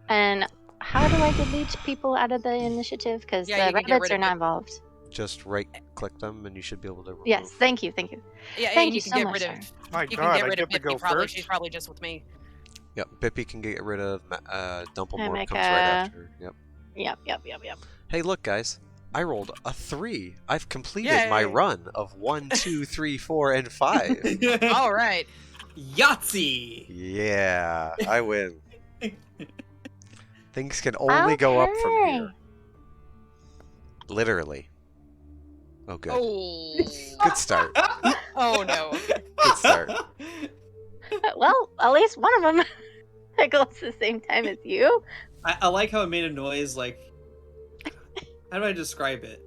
And how do I delete people out of the initiative? Because Yeah, the you can get rabbits rid are of not it. involved. Just right click them, and you should be able to remove. Yes, thank you. Yeah, Thank and you can so get much, rid sir. of. My You can God, get I rid of get to go Bippy. Probably first. she's probably just with me. Yep, Bippy can get rid of Dumplemore make comes right after. Yep. Yep. Hey, look, guys. I rolled a 3. I've completed my Yay. run of 1, 2, 3, 4, and 5. All right. Yahtzee! Yeah, I win. Things can only go up from Okay. here. Literally. Oh, good. Oh. Good start. Oh no. Good start. Well, at least one of them goes the same time as you. I like how it made a noise like. How do I describe it?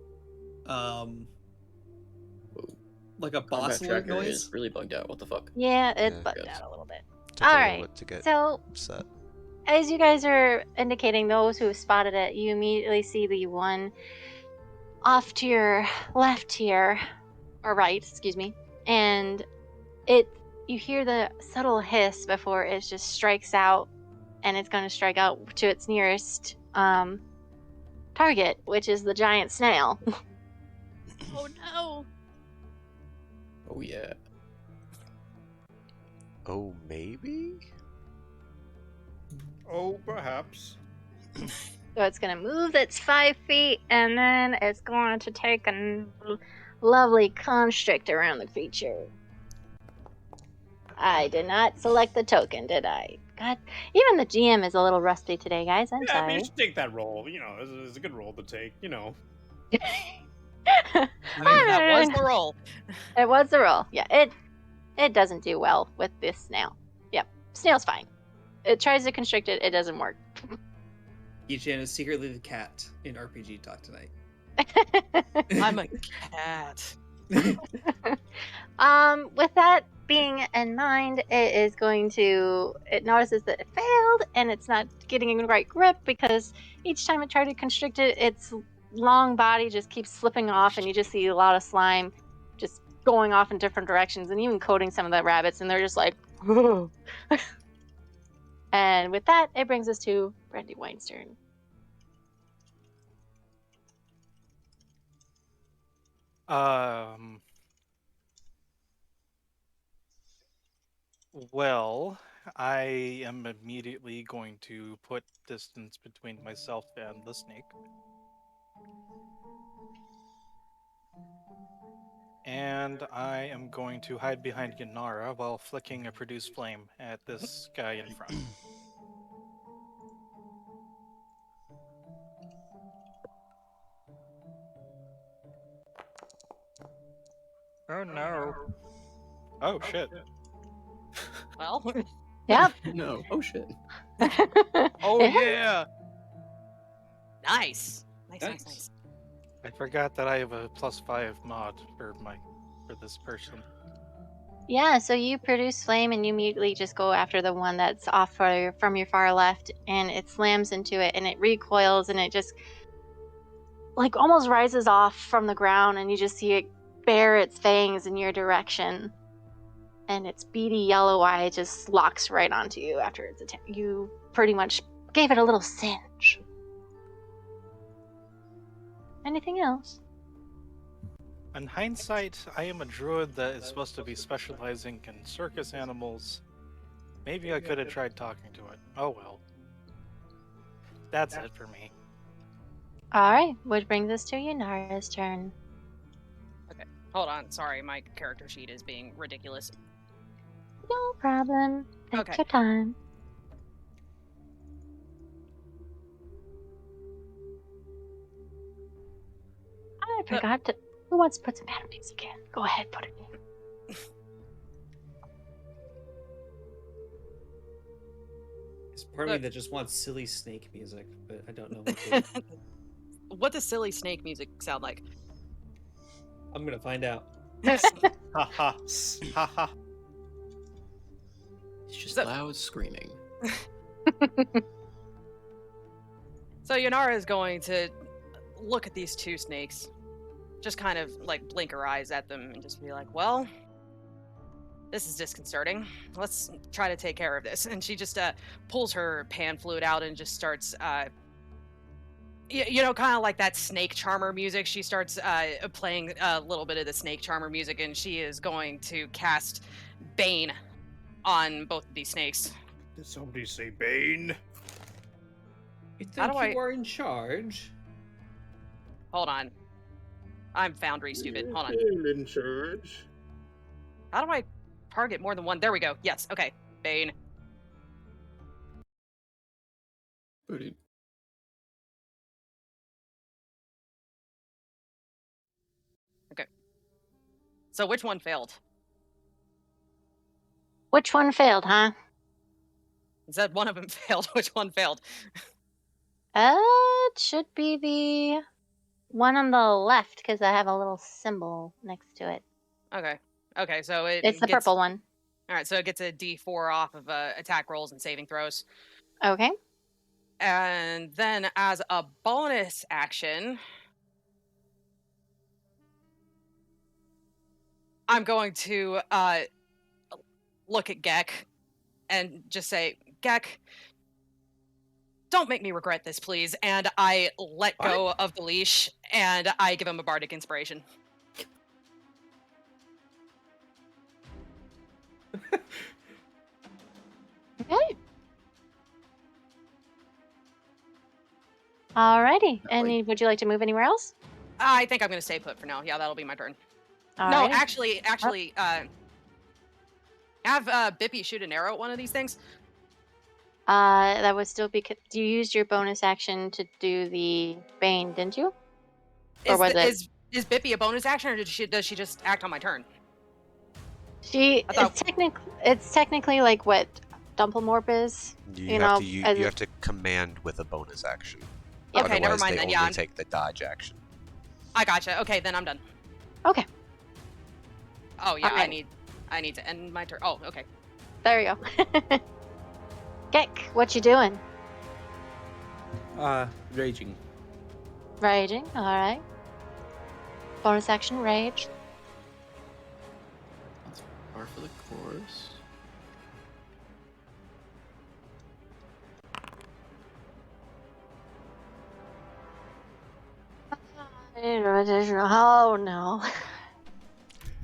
like a Combat boss alert tracker noise. is really bugged out. What the fuck? Yeah, it's Yeah. bugged Yes. out a little bit. Took a All little right. bit to get So set. as you guys are indicating those who have spotted it, you immediately see the one off to your left here, or right, excuse me, and you hear the subtle hiss before it just strikes out, and it's going to strike out to its nearest target, which is the giant snail. Oh no! Oh yeah. Oh, maybe? Oh, perhaps. So it's going to move its 5 feet, and then it's going to take a lovely constrict around the creature. I did not select the token, did I? God, even the GM is a little rusty today, guys. I'm Yeah, I mean, sorry. you should take that roll. You know, it's a good roll to take. You know. I mean, that was the roll. It was the roll. Yeah, it doesn't do well with this snail. Yep, snail's fine. It tries to constrict it, it doesn't work. Ichan is secretly the cat in RPG talk tonight. I'm a cat. With that being in mind, it notices that it failed and it's not getting the right grip because each time it tried to constrict it, its long body just keeps slipping off, and you just see a lot of slime just going off in different directions and even coating some of the rabbits, and they're just like, "Whoa." And with that, it brings us to Brandywine's turn. Well, I am immediately going to put distance between myself and the snake. And I am going to hide behind Yanara while flicking a produce flame at this guy in front. Oh no. Oh shit. Well, Yep. No. Oh shit. oh It hit. yeah. Nice. Nice. I forgot that I have a +5 mod for this person. Yeah, so you produce flame and you immediately just go after the one that's off from your far left, and it slams into it and it recoils and it just like almost rises off from the ground, and you just see it bare its fangs in your direction, and its beady yellow eye just locks right onto you after its attack. You pretty much gave it a little singe. Anything else? In hindsight, I am a druid that is supposed to be specializing in circus animals. Maybe I could have tried talking to it. Oh well. That's it for me. Alright, which brings us to Yanara's turn. Okay, hold on. Sorry, my character sheet is being ridiculous. No problem. Take Okay. your time. I forgot to. Who wants to put some battle music in? Go ahead, put it in. It's part of me that just wants silly snake music, but I don't know what to do. What does silly snake music sound like? I'm gonna find out. Haha. Haha. It's just So- loud screaming. So Yanara is going to look at these two snakes, just kind of like blink her eyes at them and just be like, well, this is disconcerting. Let's try to take care of this. And she just pulls her pan flute out and just starts, you know, kind of like that snake charmer music. She starts playing a little bit of the snake charmer music, and she is going to cast Bane on both of these snakes. Did somebody say Bane? You How think do you are in charge? Hold on. I'm Foundry stupid. Hold on. I'm in charge. How do I target more than one? There we go. Yes. Okay. Bane. Booted. So which one failed? Which one failed, huh? It said one of them failed. Which one failed? It should be the one on the left because I have a little symbol next to it. Okay, so It's the purple one. All right, so it gets a D4 off of attack rolls and saving throws. Okay. And then as a bonus action, I'm going to look at Gek and just say, Gek, don't make me regret this, please. And I let go of the leash and I give him a bardic inspiration. Okay. Alrighty. And would you like to move anywhere else? I think I'm going to stay put for now. Yeah, that'll be my turn. Alrighty. No, actually, have Bippy shoot an arrow at one of these things. That would still be. You used your bonus action to do the Bane, didn't you? Or was it? Is Bippy a bonus action, or does she just act on my turn? It's technically like what Dumplemorp is. You have to command with a bonus action. Okay, never Otherwise, mind they then. only Yeah, take the dodge action. I gotcha. Okay, then I'm done. Okay. Oh yeah, Alright. I need to end my turn. Oh, okay. There you go. Gek, what you doing? Raging. Raging. All right. Bonus action, rage. That's par for the course. Oh no.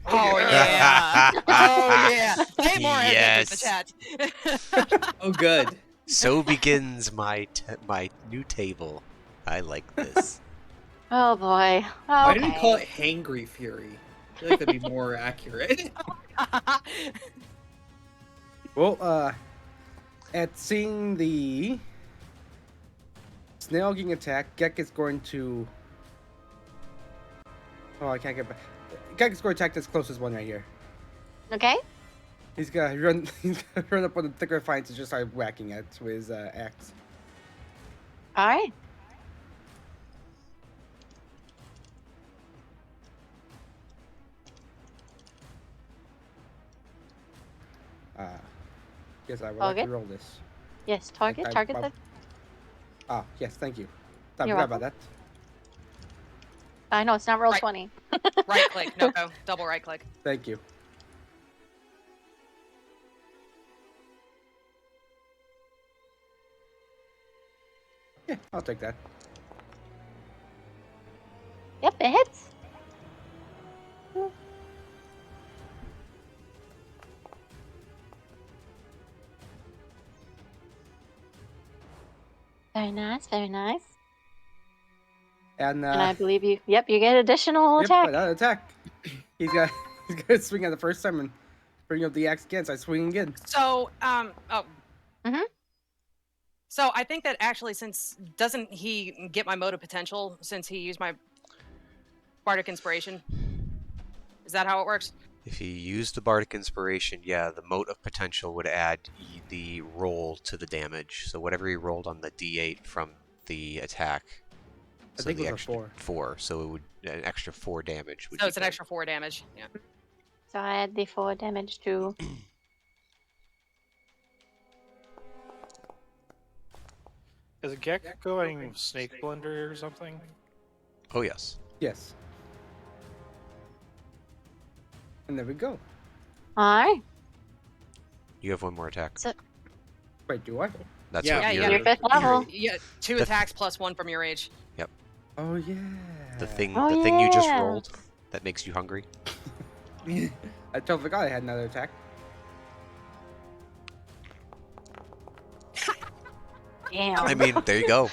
Oh yeah. Oh yeah. Hey, more Yes. in the chat. Oh, good. So begins my new table. I like this. Oh boy. Why didn't we call Okay. it Hangry Fury? I feel like that'd be more accurate. Well, at seeing the snail getting attacked, Gek is going to. Oh, I can't get back. Gek is going to attack this closest one right here. Okay. He's gonna run. He's gonna run up on the thicker fights and just start whacking it with his axe. All right. Yes, I would like Okay. to roll this. Yes. Target. Target that. Ah, yes, thank you. I You're forgot about that. I know it's not roll Right. 20. Right click. No, double right click. Thank you. Yeah, I'll take that. Yep, it hits. Very nice. Very nice. And And I believe you. Yep, you get additional yep, attack. another attack. He's gonna swing at the first time and bring up the axe again. So I swing again. So, Mhm. So I think that actually, since doesn't he get my mode of potential since he used my bardic inspiration? Is that how it works? If you use the bardic inspiration, yeah, the mote of potential would add the roll to the damage. So whatever he rolled on the d8 from the attack. I So think the it was a extra 4. 4, so it would an extra 4 damage. Would So be it's an done. extra 4 damage. Yeah. So I add the 4 damage to. Is Gek going snake blender or something? Oh yes. Yes. And there we go. All right. You have one more attack. So Wait, do I? That's Yeah, what yeah, you're, yeah. your 5th level. Yeah, 2 The- attacks plus 1 from your age. Oh yeah. the thing Oh, the thing you just yeah. rolled that makes you hungry. I totally forgot I had another attack. Damn. I mean, there you go.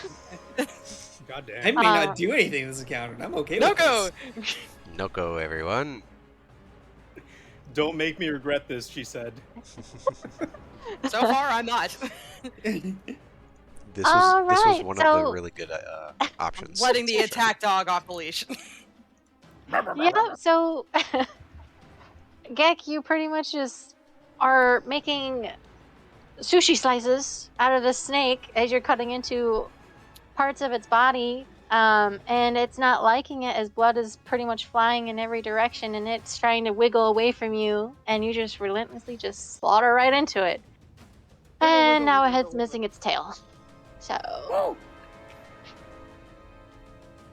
God damn. I may not do anything this encounter, and I'm okay No with go. this. No go, everyone. Don't make me regret this, she said. So far, I'm not. This was Alright, one of the so- really good options. Letting the attack dog off the leash. Yeah, so Gek, you pretty much just are making sushi slices out of the snake as you're cutting into parts of its body and it's not liking it as blood is pretty much flying in every direction, and it's trying to wiggle away from you, and you just relentlessly just slaughter right into it. And now it's missing its tail. So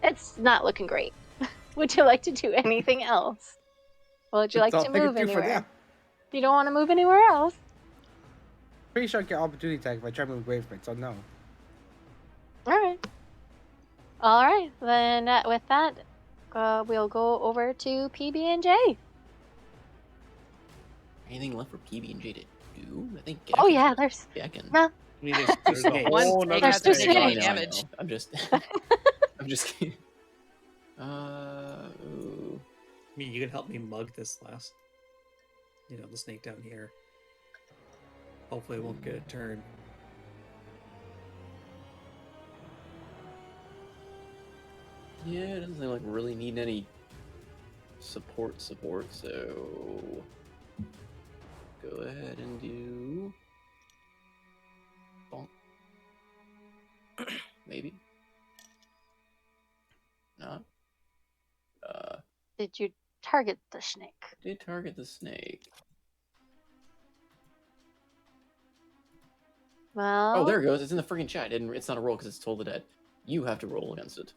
it's not looking great. Would you like to do anything else? Would you like That's to all I can move do for anywhere? now. You don't want to move anywhere else? Pretty sure I get opportunity attack if I try to move Gravesmith, so no. Alright. Alright, then with that, we'll go over to PB&J. Anything left for PB&J to do? I think. Oh yeah, there's... Geckin. No. I mean, there's a snakes. whole One nother snake hasn't There's taken two any snakes. damage. I'm just... I'm just kidding. Ooh. I mean, you can help me mug this last. The snake down here. Hopefully, it won't get a turn. Yeah, it doesn't seem like we're really needing any support, so go ahead and do bonk. Maybe. Not. Did you target the snake? Did target the snake. Well... Oh, there it goes. It's in the freaking chat. It's not a roll because it's Toll the Dead. You have to roll against it.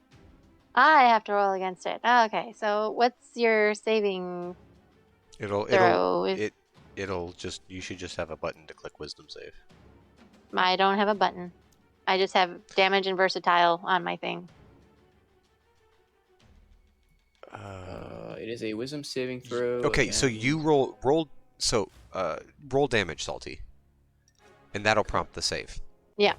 I have to roll against it. Okay, so what's your saving throw? You should just have a button to click wisdom save. I don't have a button. I just have damage and versatile on my thing. It is a wisdom saving throw. Okay, so and- you roll damage, Salty. And that'll prompt the save. Yeah.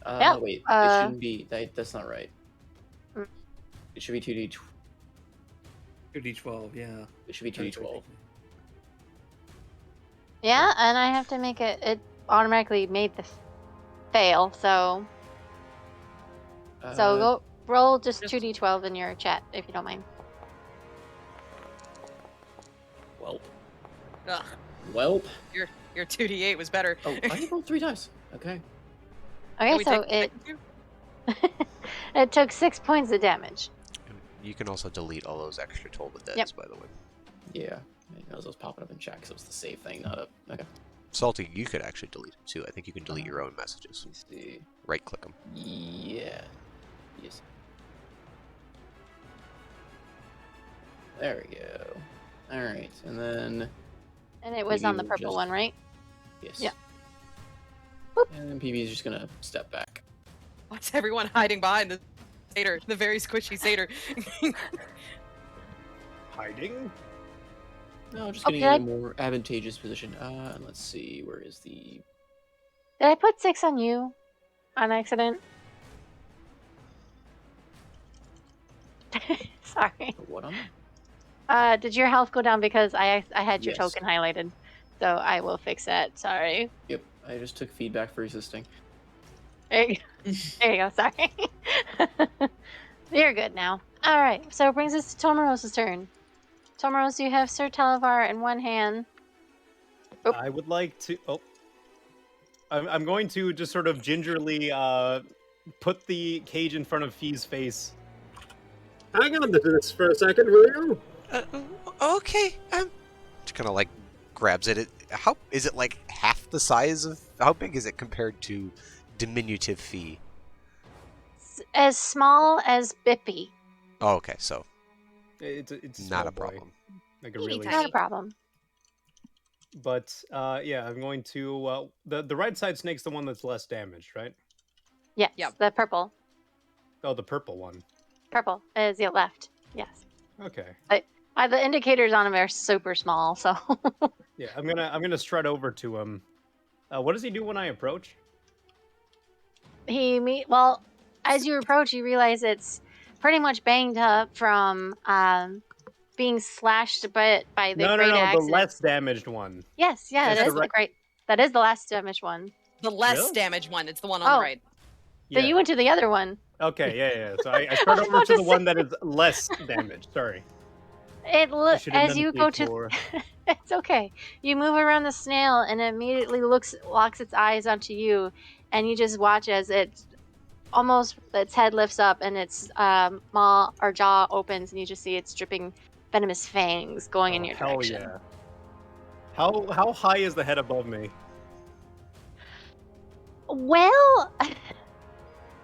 Yeah, Wait, it shouldn't be. That's not right. Mm. It should be 2d. 2d12, yeah. It should be 2d12. Yeah, and I have to make it. It automatically made the fail, so go roll just 2d12 in your chat if you don't mind. Welp. Ugh, Welp. your 2d8 was better. Oh, I rolled 3 dice. Okay. Okay, Can we so take the second two? it took 6 points of damage. You can also delete all those extra Toll the Deads, Yep. by the way. Yeah. I was popping up in chat because it was the save thing, not a. Okay. Salty, you could actually delete them too. I think you can delete your own messages. Let's see. Right click them. Yeah. Yes. There we go. All right, and then And it was Maybe on the we'll purple just- one, right? yes. Yeah. And then PB is just gonna step back. What's everyone hiding behind the satyr, the very squishy satyr? Hiding? No, just Oh, getting did I- in a more advantageous position. And let's see, where is the? Did I put 6 on you on accident? Sorry. What on? It? Did your health go down because I had your Yes. token highlighted? So I will fix that. Sorry. Yep, I just took feedback for resisting. There you go. There you go. Sorry. You're good now. All right. So it brings us to Tomaros' turn. Tomaros, you have Sir Talavar in one hand. Oh. I would like to. Oh, I'm going to just sort of gingerly put the cage in front of Fee's face. Hang on to this for a second, will you? Okay. Just kind of like grabs it. How is it like half the size of? How big is it compared to diminutive Fee? As small as Bippy. Oh, okay. So It's not small a boy. problem. Like a Teeny really. tiny. Not a problem. But yeah, I'm going to the right side snake's the one that's less damaged, right? Yes. Yep. The purple. Oh, the purple one. Purple is your left. Yes. Okay. The indicators on him are super small, so. Yeah, I'm gonna strut over to him. What does he do when I approach? Well, as you approach, you realize it's pretty much banged up from being slashed by the No, great the accident. less damaged one. Yes, yeah, That's it the is the right- great. That is the last damaged one. The less Really? damaged one. It's the one on Oh. the right. So you went to the other one. Okay, yeah. So I start over about to to the one that is less damaged. Sorry. As you go to, it's okay. You move around the snail and it immediately locks its eyes onto you, and you just watch as its head lifts up and its maw or jaw opens, and you just see its dripping venomous fangs going in your direction. Yeah. How high is the head above me? Well,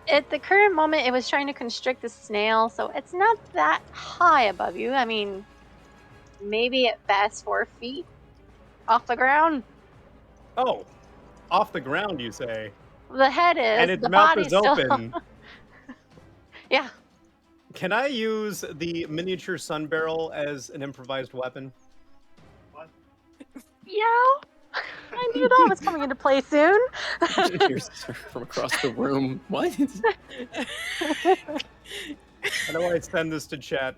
at the current moment, it was trying to constrict the snail, so it's not that high above you. I mean, maybe at best 4 feet off the ground. Oh, off the ground, you say? The head is. And its the mouth body's is open. Still... Yeah. Can I use the miniature sun barrel as an improvised weapon? Yeah. I knew that was coming into play soon. From across the room. What? How do I send this to chat?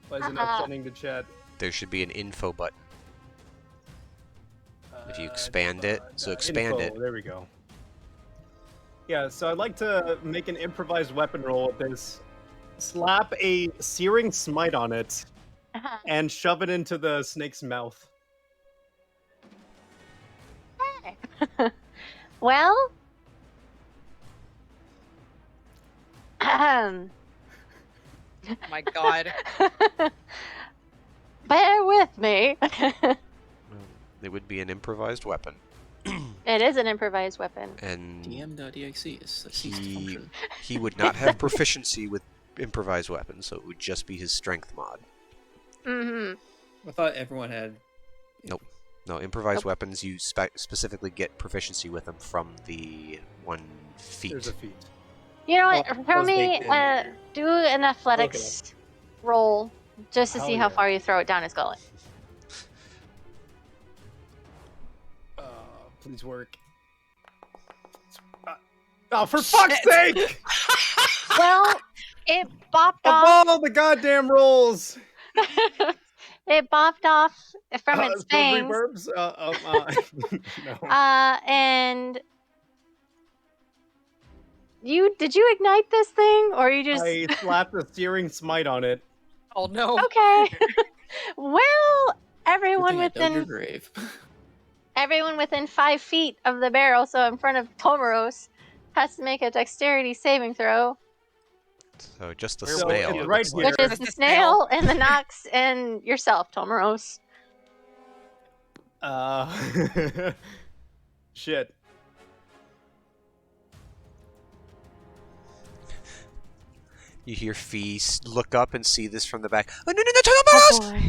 Why is it not sending to chat? There should be an info button. If you expand it, so expand info, it. There we go. Yeah, so I'd like to make an improvised weapon roll with this. Slap a searing smite on it, and shove it into the snake's mouth. Okay. Well, Oh my god. bear with me. It would be an improvised weapon. It is an improvised weapon. And DM.exe is a ceased function. he would not have proficiency with improvised weapons, so it would just be his strength mod. Mm-hmm. I thought everyone had. No, improvised weapons, you specifically get proficiency with them from the 1 feat. There's a feat. You know what? Well, For me, baked in. do an athletics roll just to Hell see how yeah. far you throw it down his gullet. Please work. Oh, for fuck's sake! Well, it bopped Of off. all the goddamn rolls! It bopped off from its Silvery fangs. burbs? No. And did you ignite this thing, or you just? I slapped a searing smite on it. Oh no. Okay. Well, Good everyone thing I dug your within grave. everyone within 5 feet of the barrel, so in front of Tomoros, has to make a dexterity saving throw, So just the So snail. it's it right looks here. like. which is Just the the snail and the Nox and yourself, Tomoros. Shit. You hear Fee look up and see this from the back. Oh, no, Tomoros! boy.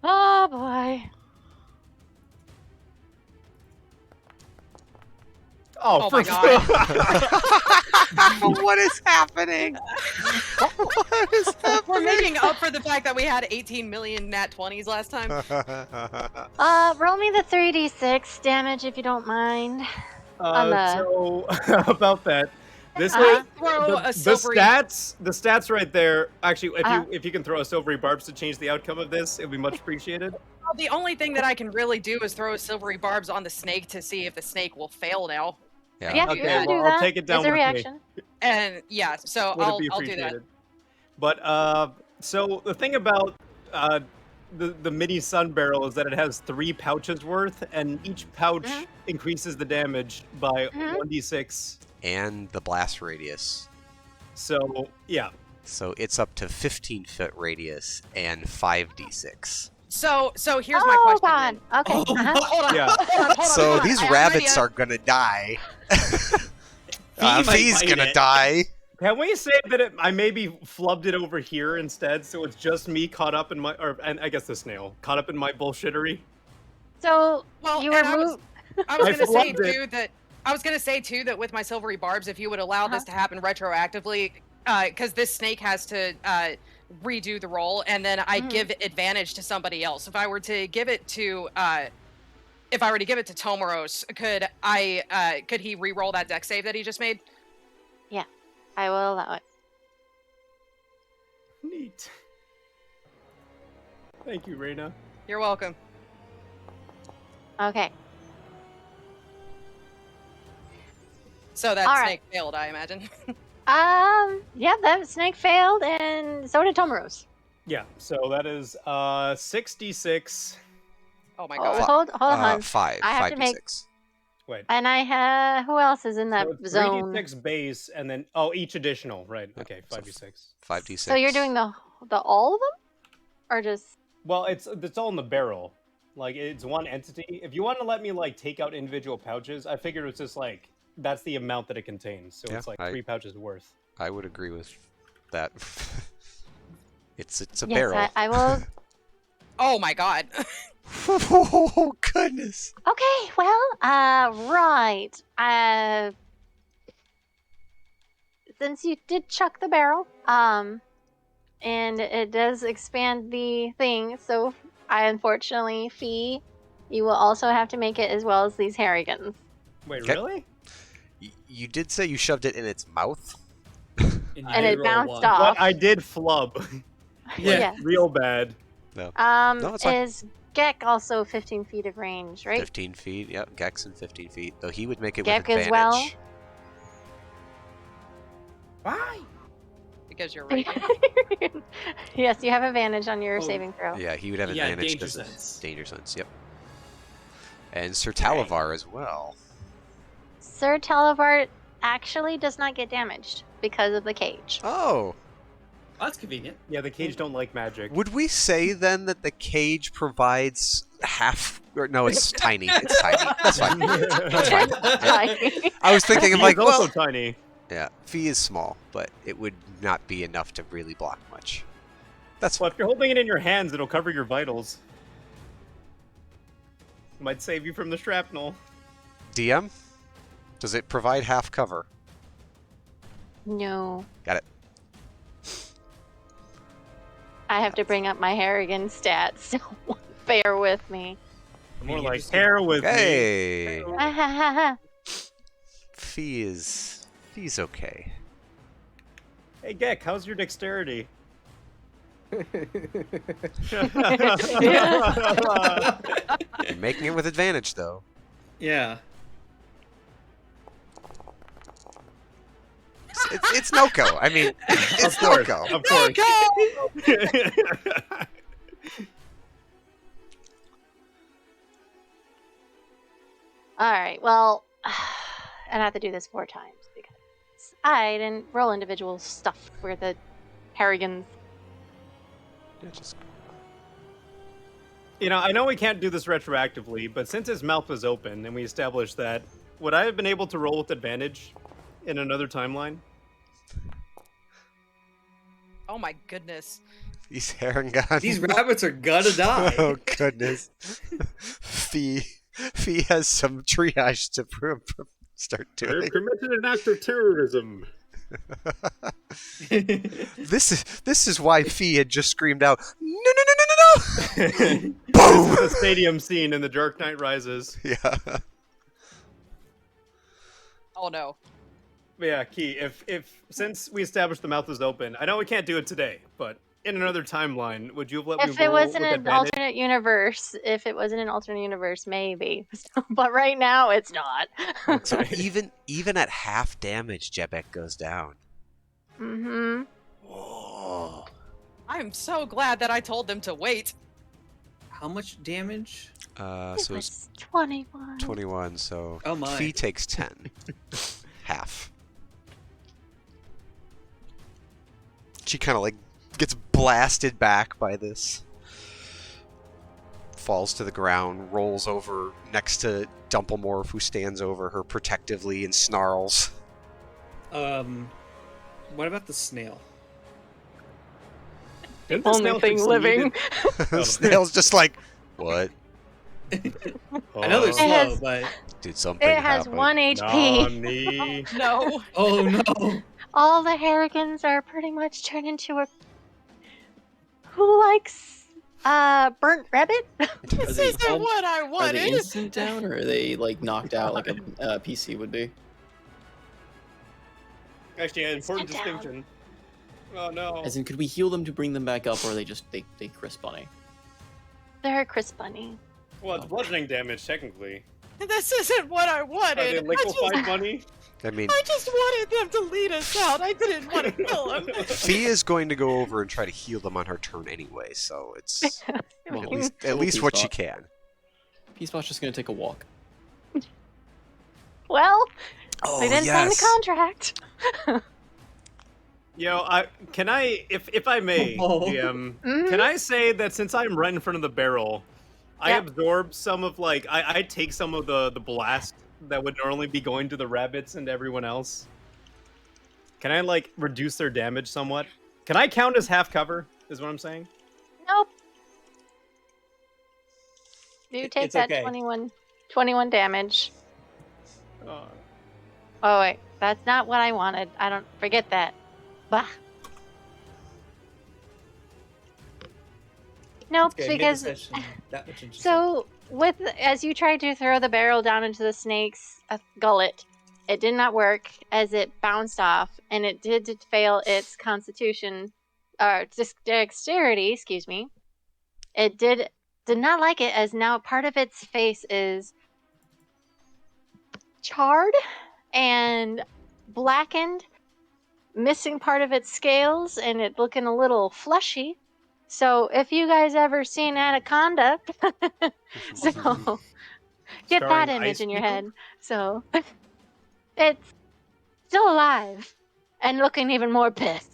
Oh boy. Oh, my God. What is happening? What is happening? We're making up for the fact that we had 18 million nat 20s last time. Roll me the 3d6 damage if you don't mind. So about that, this Uh-huh. Throw a the silvery. stats right there. Actually, Uh-huh. if you can throw a silvery barbs to change the outcome of this, it would be much appreciated. Well, the only thing that I can really do is throw a silvery barbs on the snake to see if the snake will fail now. Yeah, Okay, you can do well, that. I'll take it down As a with me. reaction. And yeah, so Would I'll it be do that. appreciated? But so the thing about the mini sun barrel is that it has 3 pouches worth, and each pouch Mhm. increases the damage by Mhm. 1d6. And the blast radius. So yeah, So it's up to 15-foot radius and 5d6. So here's my question. God. then. Okay. Oh, Uh-huh. Hold on. Yeah. Hold on. So these I have an rabbits idea. are gonna die. might Fee's bite gonna it. die. can we say that I maybe flubbed it over here instead, so it's just me caught up in my, and I guess the snail caught up in my bullshittery. So Well, you and were moved. I was I gonna say flubbed it. too that with my silvery barbs, if you would allow this to happen retroactively, because this snake has to redo the roll, and then I give advantage to somebody else. If I were to give it to Tomoros, could he re-roll that dex save that he just made? I will allow it. Neat. Thank you, Reina. You're welcome. Okay. So that All snake failed, I imagine. Yeah, that snake failed, and so did Tomoros. Yeah, so that is 66. Oh my Oh, god. hold on. Five. I have to 5d6. Wait. And I have who else is in that So it's zone? 3d6 base, and then each additional, right? Yeah, Okay, so 5d6. 5d6. So you're doing the all of them, or just? Well, it's all in the barrel. Like it's one entity. If you want to let me like take out individual pouches, I figured it's just like that's the amount that it contains. So Yeah, it's like 3 pouches worth. I would agree with that. it's a Yes, barrel. I will. Oh my god. Oh goodness. Okay, well, right. Since you did chuck the barrel, and it does expand the thing, so I unfortunately, Fee, you will also have to make it as well as these Harrigans. Wait, Okay. really? You did say you shoved it in its mouth? And it bounced off. But I did flub. Yeah. Real bad. No. Um, No, it's fine. is Gek also 15 feet of range, right? 15 feet. Yep, Gex in 15 feet. Though he would make it Gek with as advantage. well? Why? Because you're right. Yes, you have advantage on your Oh, saving throw. Yeah, he would have Yeah, advantage danger because of sense. danger sense. Yep. And Sir Talavar as well. Sir Talavar actually does not get damaged because of the cage. Oh. That's convenient. Yeah, the cage don't like magic. Would we say then that the cage provides half? Or no, it's tiny. It's tiny. That's fine. That's fine. Tiny. I was thinking, I'm He's like, also well, tiny. yeah, Fee is small, but it would not be enough to really block much. That's Well, fine. if you're holding it in your hands, it'll cover your vitals. Might save you from the shrapnel. DM, does it provide half cover? No. Got it. I have to bring up my Harrigan stats, so bear with me. More you like just- hair with me. Hey, Ah, Fee's okay. Hey, Gek, how's your dexterity? You're making it with advantage though. Yeah. It's Noko. I mean, it's Of course, Noko. of course. all right, well, and I have to do this 4 times because I didn't roll individual stuff for the Harrigans. Yeah, just You know, I know we can't do this retroactively, but since his mouth was open and we established that, would I have been able to roll with advantage in another timeline? Oh my goodness. these Harengon. These rabbits are gonna die. Oh goodness. Fee has some triage to start I have doing. committed an act of terrorism. This is why Fee had just screamed out, no! This is Boom! the stadium scene in The Dark Knight Rises. Yeah. Oh no. But yeah, Key, if since we established the mouth was open, I know we can't do it today, but in another timeline, would you have let me If it roll was in with an advantage? alternate universe, maybe. But right now, it's not. So even at half damage, Jebek goes down. Mm-hmm. Whoa. I'm so glad that I told them to wait. How much damage? So It it's was 21. 21, so Oh my. Fee takes 10. Half. She kind of like gets blasted back by this. Falls to the ground, rolls over next to Dumplemorph, who stands over her protectively and snarls. What about the snail? Didn't the Only snail thing succeed living. in- Snail's just like, what? I know they're Oh, slow, has- but Did something It has happen? 1 HP. Nani. No. oh no! All the Harrigans are pretty much turned into a. Who likes burnt rabbit? This they isn't all- what I Are they wanted. instant down, or are they like knocked out like a PC would be? Actually, an important Sit down. distinction. Oh no. As in, could we heal them to bring them back up, or are they just they crisp bunny? They're a Chris Bunny. Well, it's bludgeoning damage, technically. This isn't what I Are wanted. they I just- liquefied money? I mean, I just wanted them to lead us out. I didn't want to kill them. Fee is going to go over and try to heal them on her turn anyway, so it's Well, at least what she can. Peacebot's just gonna take a walk. Well, Oh, we didn't sign the contract. Can I, if I may, GM, can I say that since I'm right in front of the barrel, I absorb some of I take some of the blast that would normally be going to the rabbits and everyone else. Can I reduce their damage somewhat? Can I count as half cover? Is what I'm saying. Nope. You take It's that okay. 21 damage. Oh wait, that's not what I wanted. I don't forget that. Bah. Nope, Okay, because mid-session, that much interesting. so as you tried to throw the barrel down into the snake's gullet, it did not work as it bounced off, and it did fail its constitution, dexterity. Excuse me. It did not like it, as now part of its face is charred and blackened, missing part of its scales, and it looking a little fleshy. So if you guys ever seen Anaconda, so get that image in your head. So it's still alive and looking even more pissed.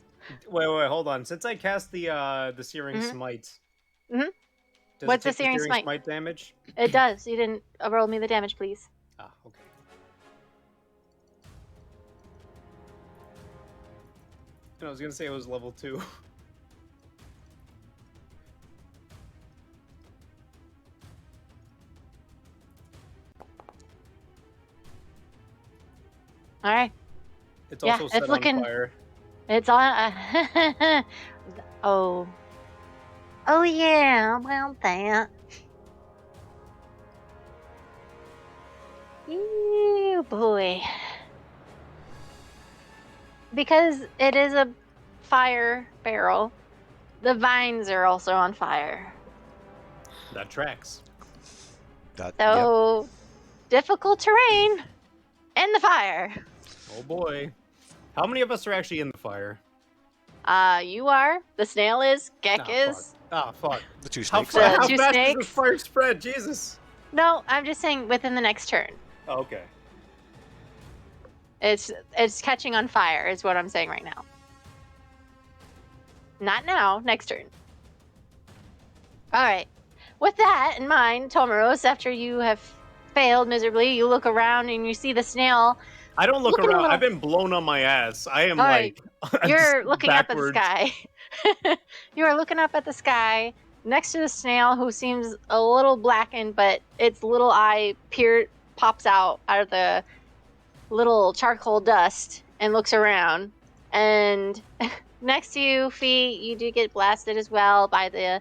Wait, hold on. Since I cast the Searing Smite, Mhm. does What's it the take Searing Searing Smite? damage? It does. You didn't roll me the damage, please. Ah, okay. I was gonna say it was level 2. All right. It's also set it's looking. on fire. It's on. Oh yeah. Well, that. Ew, boy. Because it is a fire barrel, the vines are also on fire. That tracks. So, difficult terrain in the fire. Oh boy. How many of us are actually in the fire? You are. The snail is. Gek is. Fuck. The two How snakes. fast two does snakes? this fire spread? Jesus. No, I'm just saying within the next turn. Oh, okay. It's catching on fire is what I'm saying right now. Not now, next turn. Alright. With that in mind, Tomoros, after you have failed miserably, you look around and you see the snail. I don't look looking a around. little- I've been blown on my ass. I am Alright. I'm You're just looking backwards. up at the sky. You are looking up at the sky next to the snail, who seems a little blackened, but its little eye pops out of the little charcoal dust and looks around. And next to you, Fee, you do get blasted as well by the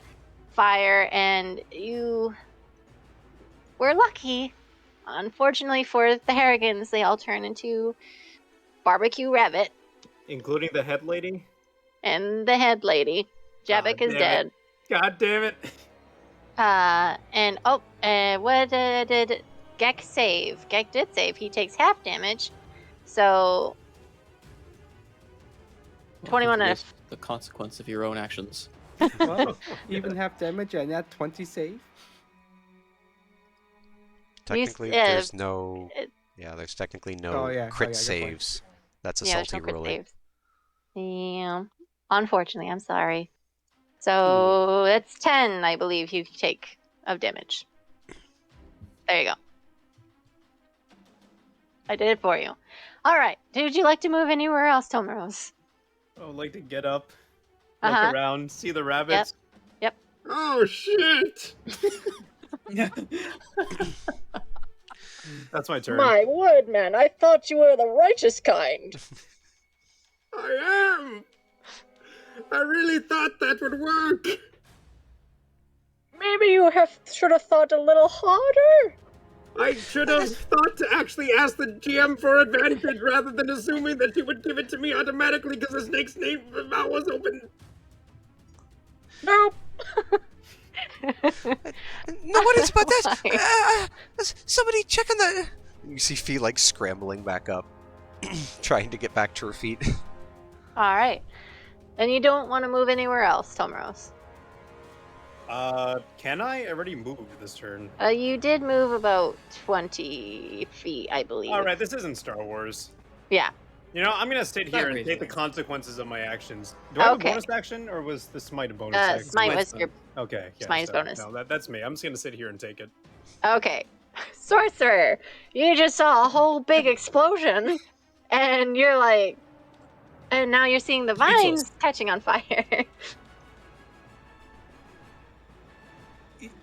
fire, and you were lucky. Unfortunately for the Harrigans, they all turn into barbecue rabbit. Including the head lady? And the head lady. Jabek is dead. God damn it. What did Gek save? Gek did save. He takes half damage. So 21 and The consequence of your own actions. Well, even half damage and that 20 save. Technically, there's no. There's technically no crit saves. That's a salty ruling. Yeah, unfortunately, I'm sorry. So that's 10, I believe, you take of damage. There you go. I did it for you. All right. Would you like to move anywhere else, Tomoros? I would like to get up, look around, see the rabbits. Yep. Oh, shit! That's my turn. My word, man, I thought you were the righteous kind. I am! I really thought that would work! Maybe you should have thought a little harder. I should have thought to actually ask the GM for advantage rather than assuming that he would give it to me automatically because the snake's mouth was open. Nope. No, what is about that? Somebody checking the. You see Fee scrambling back up. trying to get back to her feet. All right. And you don't want to move anywhere else, Tomaros. Can I already move this turn? You did move about 20 feet, I believe. All right, this isn't Star Wars. Yeah. You know, I'm gonna sit here and crazy. take the consequences of my actions. Do I have Okay. a bonus action, or was the smite a bonus action? Smite was your Okay, yeah, smite is bonus. No, that's me. I'm just gonna sit here and take it. Okay. Sorcerer, you just saw a whole big explosion, and you're like, and now you're seeing the vines Speechless. catching on fire.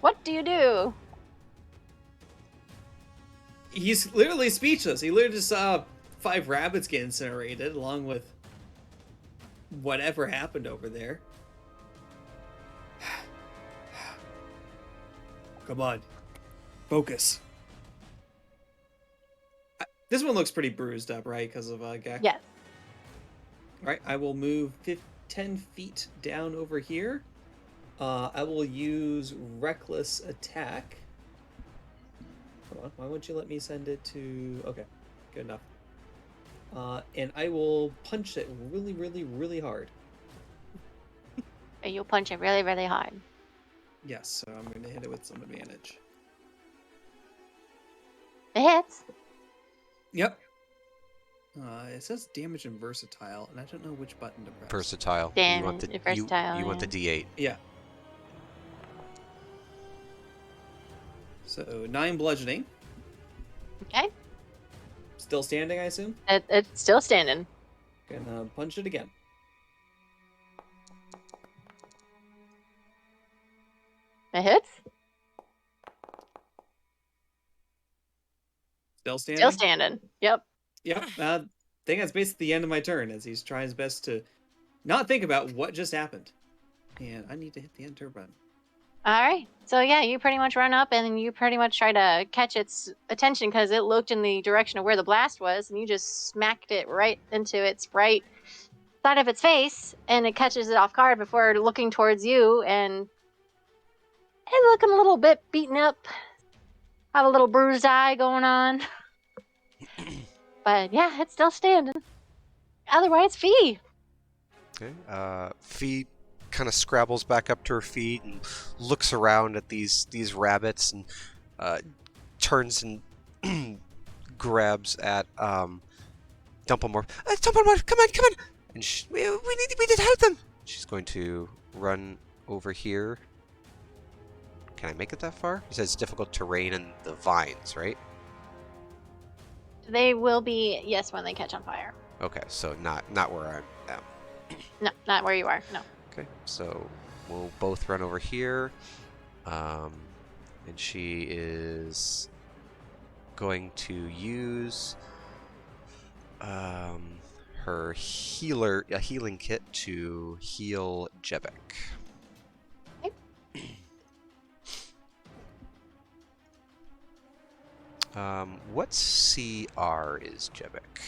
What do you do? He's literally speechless. He literally just saw 5 rabbits get incinerated, along with whatever happened over there. Come on. Focus. This one looks pretty bruised up, right? Because of Gek? Yes. Alright, I will move 10 feet down over here. I will use Reckless Attack. Hold on, why won't you let me send it to... Okay, good enough. And I will punch it really, really, really hard. And you'll punch it really, really hard. Yes, so I'm going to hit it with some advantage. It hits. Yep. It says damage and versatile, and I don't know which button to press. Versatile. Damn, you want the versatile, you want the D8. Yeah. So 9 bludgeoning. Okay. Still standing, I assume? It's still standing. Gonna punch it again. It hits. Still standing? Still standing. Yep. Yep. I think that's basically the end of my turn, as he's trying his best to not think about what just happened. And I need to hit the enter button. All right. So yeah, you pretty much run up and you pretty much try to catch its attention because it looked in the direction of where the blast was, and you just smacked it right into its right side of its face, and it catches it off guard before looking towards you, and it's looking a little bit beaten up. Have a little bruised eye going on. But yeah, it's still standing. Otherwise, Fee. Okay. Fee kind of scrabbles back up to her feet and looks around at these rabbits and turns and grabs at Dumplemore. Dumplemore, come on! And we need to help them. She's going to run over here. Can I make it that far? It says it's difficult terrain and the vines, right? They will be, yes, when they catch on fire. Okay, so not where I am. No, not where you are. No. Okay, so we'll both run over here. And she is going to use her healing kit to heal Jebek. What CR is Jebek?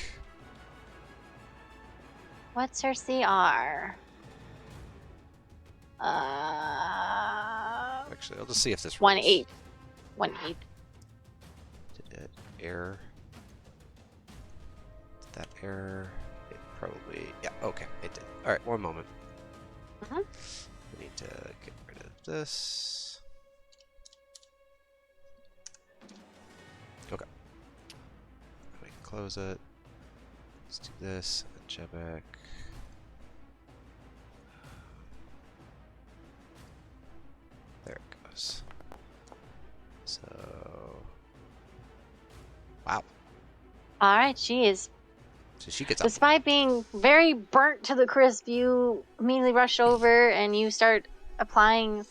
What's her CR? Actually, I'll just see if this 1-8. 1-8. Did it error? Did that error? It probably... Yeah, okay, it did. Alright, one moment. Mhm. We need to get rid of this. Okay. We can close it. Let's do this. Jebek. There it goes. So... Wow. Alright, she is. So she gets up. Despite being very burnt to the crisp, you immediately rush over and you start applying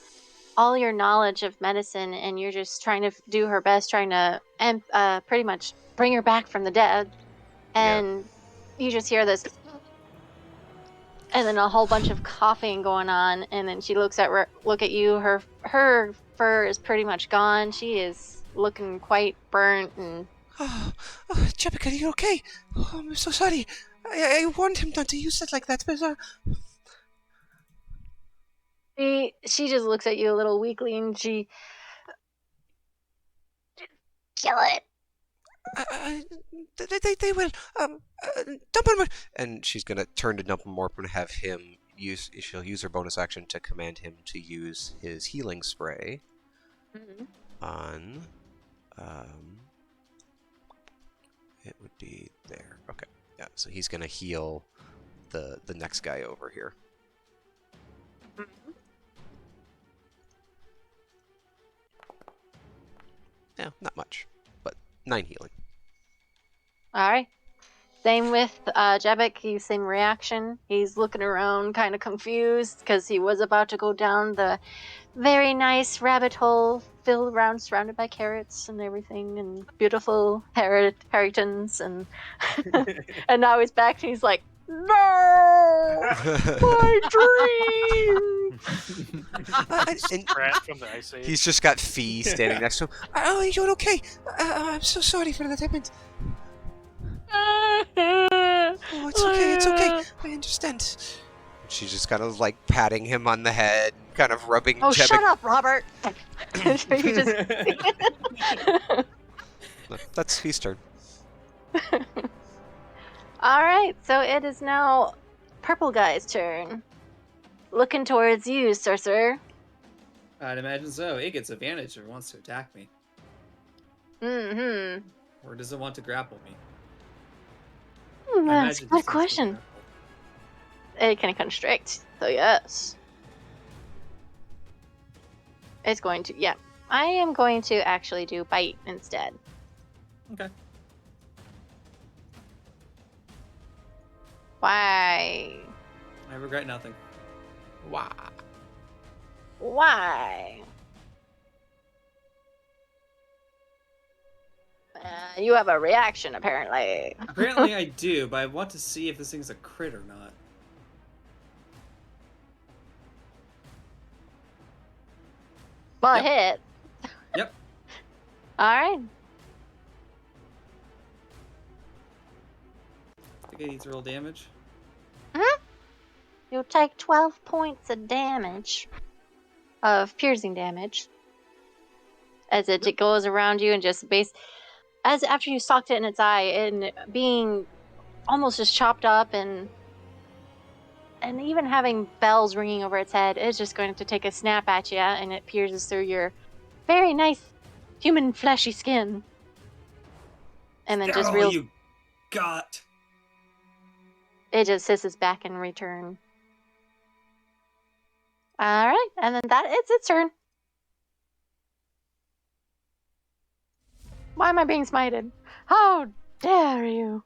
all your knowledge of medicine, and you're just trying to do her best, trying to pretty much bring her back from the dead. And you just hear this, and then a whole bunch of coughing going on, and then she look at you. Her fur is pretty much gone. She is looking quite burnt and... Jebek, are you okay? Oh, I'm so sorry. I warned him not to use it like that, but She just looks at you a little weakly, and she... Kill it. They will. Dumbledore. And she's gonna turn to Dumbledore and have him use. She'll use her bonus action to command him to use his healing spray on. It would be there. Okay. Yeah. So he's gonna heal the next guy over here. Yeah, not much, but 9 healing. All right. Same with Jebek. Same reaction. He's looking around, kind of confused because he was about to go down the very nice rabbit hole filled around, surrounded by carrots and everything, and beautiful Harringtons, and and now he's back and he's like, "No, my dream!" And from the Ice Age. he's just got Fee standing next to him. Oh, you're okay. I'm so sorry for that happened. Oh, it's okay. It's okay. I understand. She's just kind of like patting him on the head, kind of rubbing. Oh, Jebek. shut up, Robert! You just... That's Fee's turn. All right, so it is now Purple Guy's turn. Looking towards you, Sorcerer. I'd imagine so. It gets advantage if it wants to attack me. Mm-hmm. Or does it want to grapple me? That's a good question. It can constrict, so yes. It's going to, yeah. I am going to actually do bite instead. Okay. Why? I regret nothing. Wow. Why? You have a reaction, apparently. Apparently I do, but I want to see if this thing's a crit or not. Well, Yep. hit. Yep. All right. I think I need to roll damage. You'll take 12 points of damage. Of piercing damage. As it goes around you and just as after you socked it in its eye and being almost just chopped up and even having bells ringing over its head, it's just going to take a snap at you, and it pierces through your very nice human fleshy skin. And then just reels. You got. It just hisses back in return. All right, and then it's its turn. Why am I being smited? How dare you?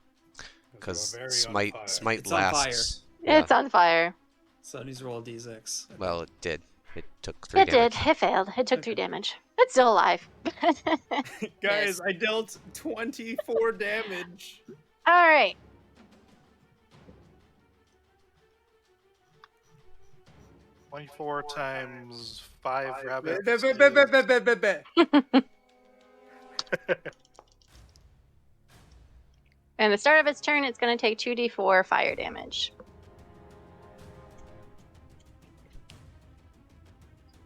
Because You are very smite on fire. smite It's on lasts. Yeah. It's on fire. So it needs to roll a d6. Well, it did. It took 3 It damage. did. It failed. It took 3 Okay. damage. It's still alive. Guys, I dealt 24 damage. All right. $24 times 5 rabbits. And the start of its turn, it's going to take 2d4 fire damage.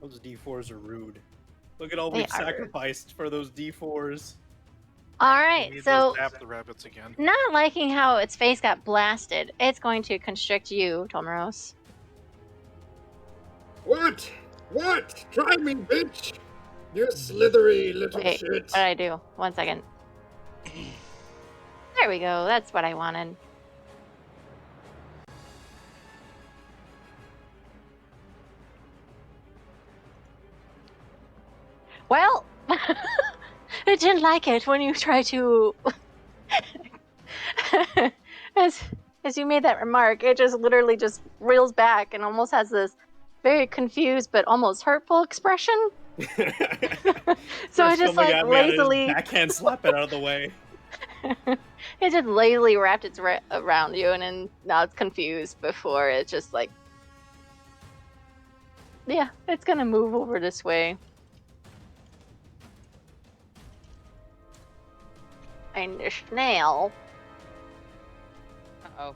Those D4s are rude. Look at all They we've are. sacrificed for those D4s. All We right, need so to zap the rabbits again. not liking how its face got blasted, it's going to constrict you, Tomaros. What? What? Try me, bitch! You slithery little Wait, shit. what did I do? 1 second. There we go. That's what I wanted. Well, it didn't like it when you try to... as you made that remark, it just literally just reels back and almost has this very confused but almost hurtful expression. So it just like lazily... backhand slap it out of the way. It just lazily wrapped its around you, and then now it's confused before it's just like... Yeah, it's gonna move over this way. And the snail... Uh-oh.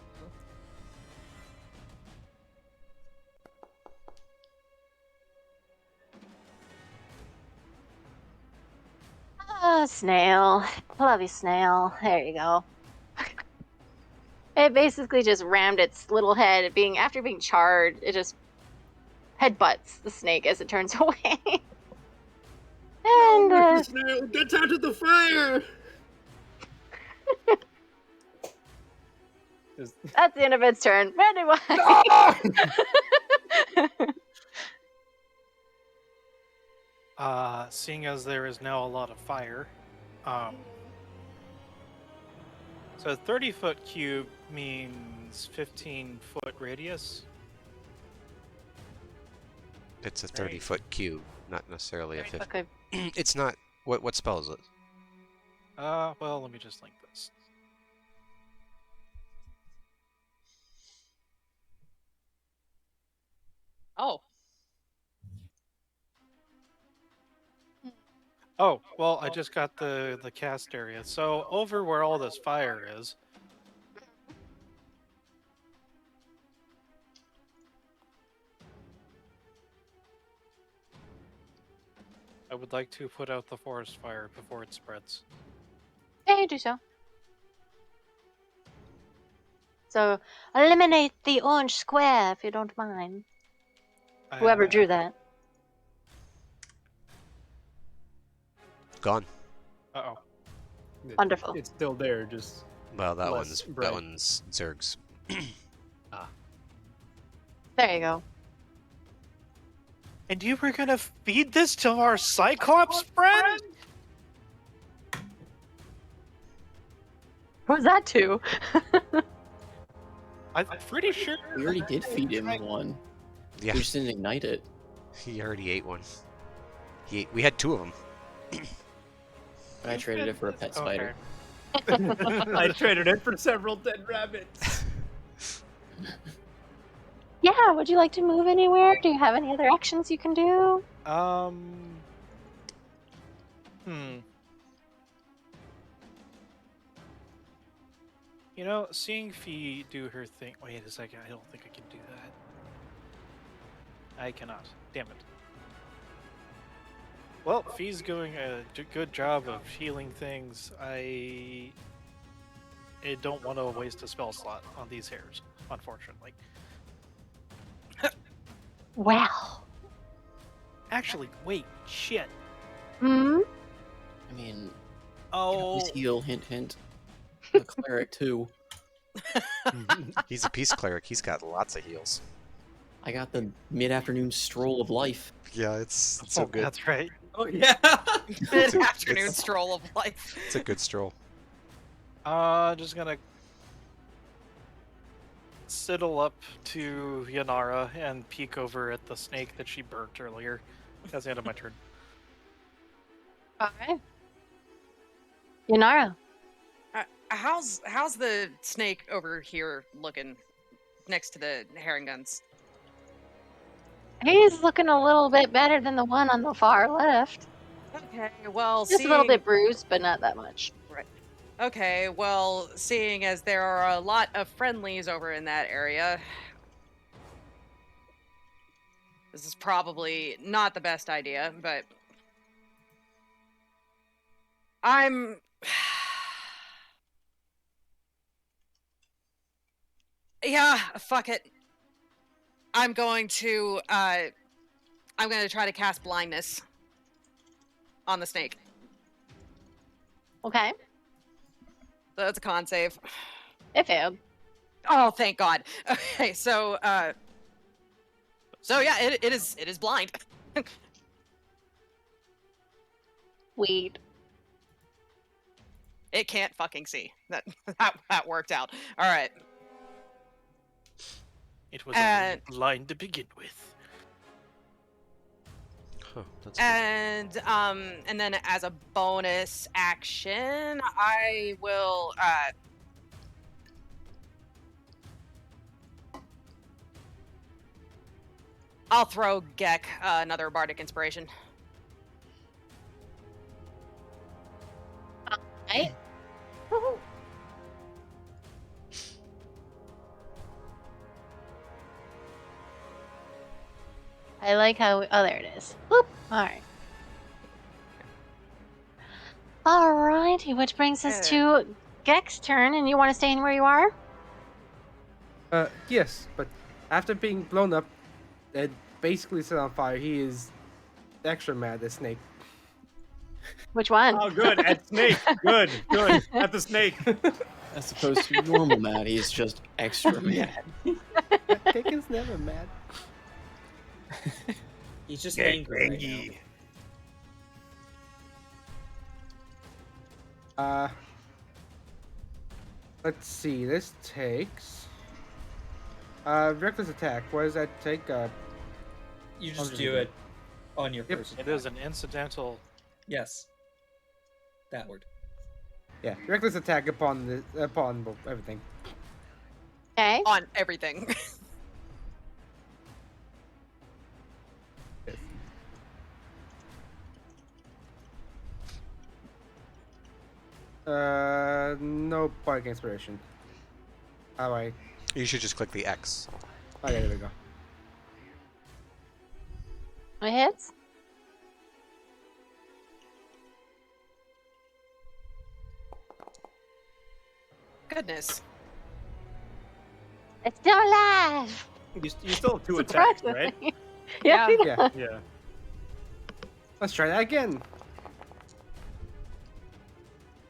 Snail. love you, snail. There you go. It basically just rammed its little head. After being charred, it just headbutts the snake as it turns away. And No, Mr. Snail, get out of the fire! that's the end of its turn. Anyway. Seeing as there is now a lot of fire, so a 30-foot cube means 15-foot radius. It's a 30-foot cube, not necessarily a 50. Okay. It's not. What spell is it? Well, let me just link this. Oh. Oh, well, I just got the cast area. So over where all this fire is, I would like to put out the forest fire before it spreads. Yeah, you do so. So, eliminate the orange square if you don't mind. Whoever drew that. Gone. Uh-oh. Wonderful. It's still there, just Well, that less bright. one's Zerg's. There you go. And you were gonna feed this to our Cyclops friend? What was that to? I'm pretty sure. We already did feed him one. Yeah, We just didn't ignite it. he already ate one. We had 2 of them. I traded it for a pet spider. I traded it for several dead rabbits. Yeah, would you like to move anywhere? Do you have any other actions you can do? You know, seeing Fee do her thing. Wait a second, I don't think I can do that. I cannot. Damn it. Well, Fee's doing a good job of healing things. I don't want to waste a spell slot on these hairs, unfortunately. Wow. Actually, wait, shit. Hmm? I mean, Oh, his heal, hint, hint. The cleric, too. He's a peace cleric. He's got lots of heals. I got the mid-afternoon stroll of life. Yeah, it's so good. That's right. Oh, yeah! Mid-afternoon stroll of life. It's a good stroll. Just gonna sidle up to Yanara and peek over at the snake that she burnt earlier. That's the end of my turn. Alright. Yanara. How's the snake over here looking next to the herring guns? He's looking a little bit better than the one on the far left. Okay, well, Just a little bit bruised, but not that much. Right. Okay, well, seeing as there are a lot of friendlies over in that area, this is probably not the best idea, but I'm... Yeah, fuck it. I'm going to try to cast blindness on the snake. Okay. So that's a con save. It failed. Oh, thank God. Okay, so yeah, it is blind. Weed. It can't fucking see. That worked out. All right. It was only blind to begin with. Huh, that's good. And then as a bonus action, I will I'll throw Gek another bardic inspiration. Right? Woohoo. I like how... Oh, there it is. Whoop. Alright. Alrighty, which brings us to Gek's turn, and you want to stay in where you are? Yes, but after being blown up and basically set on fire, he is extra mad at Snake. Which one? Oh, good. At Snake. Good. At the Snake. As opposed to normal mad, he's just extra mad. Kick is never mad. He's just angry right now. Let's see. This takes reckless attack. What does that take? You just do it on your first It is an incidental. Yes. That word. Yeah, reckless attack upon everything. Okay. On everything. No bardic inspiration. Alright. You should just click the X. Okay, there we go. It hits. Goodness. It's still alive. You still have 2 attacks, right? Surprisingly. Yeah. Yeah. Yeah. Let's try that again.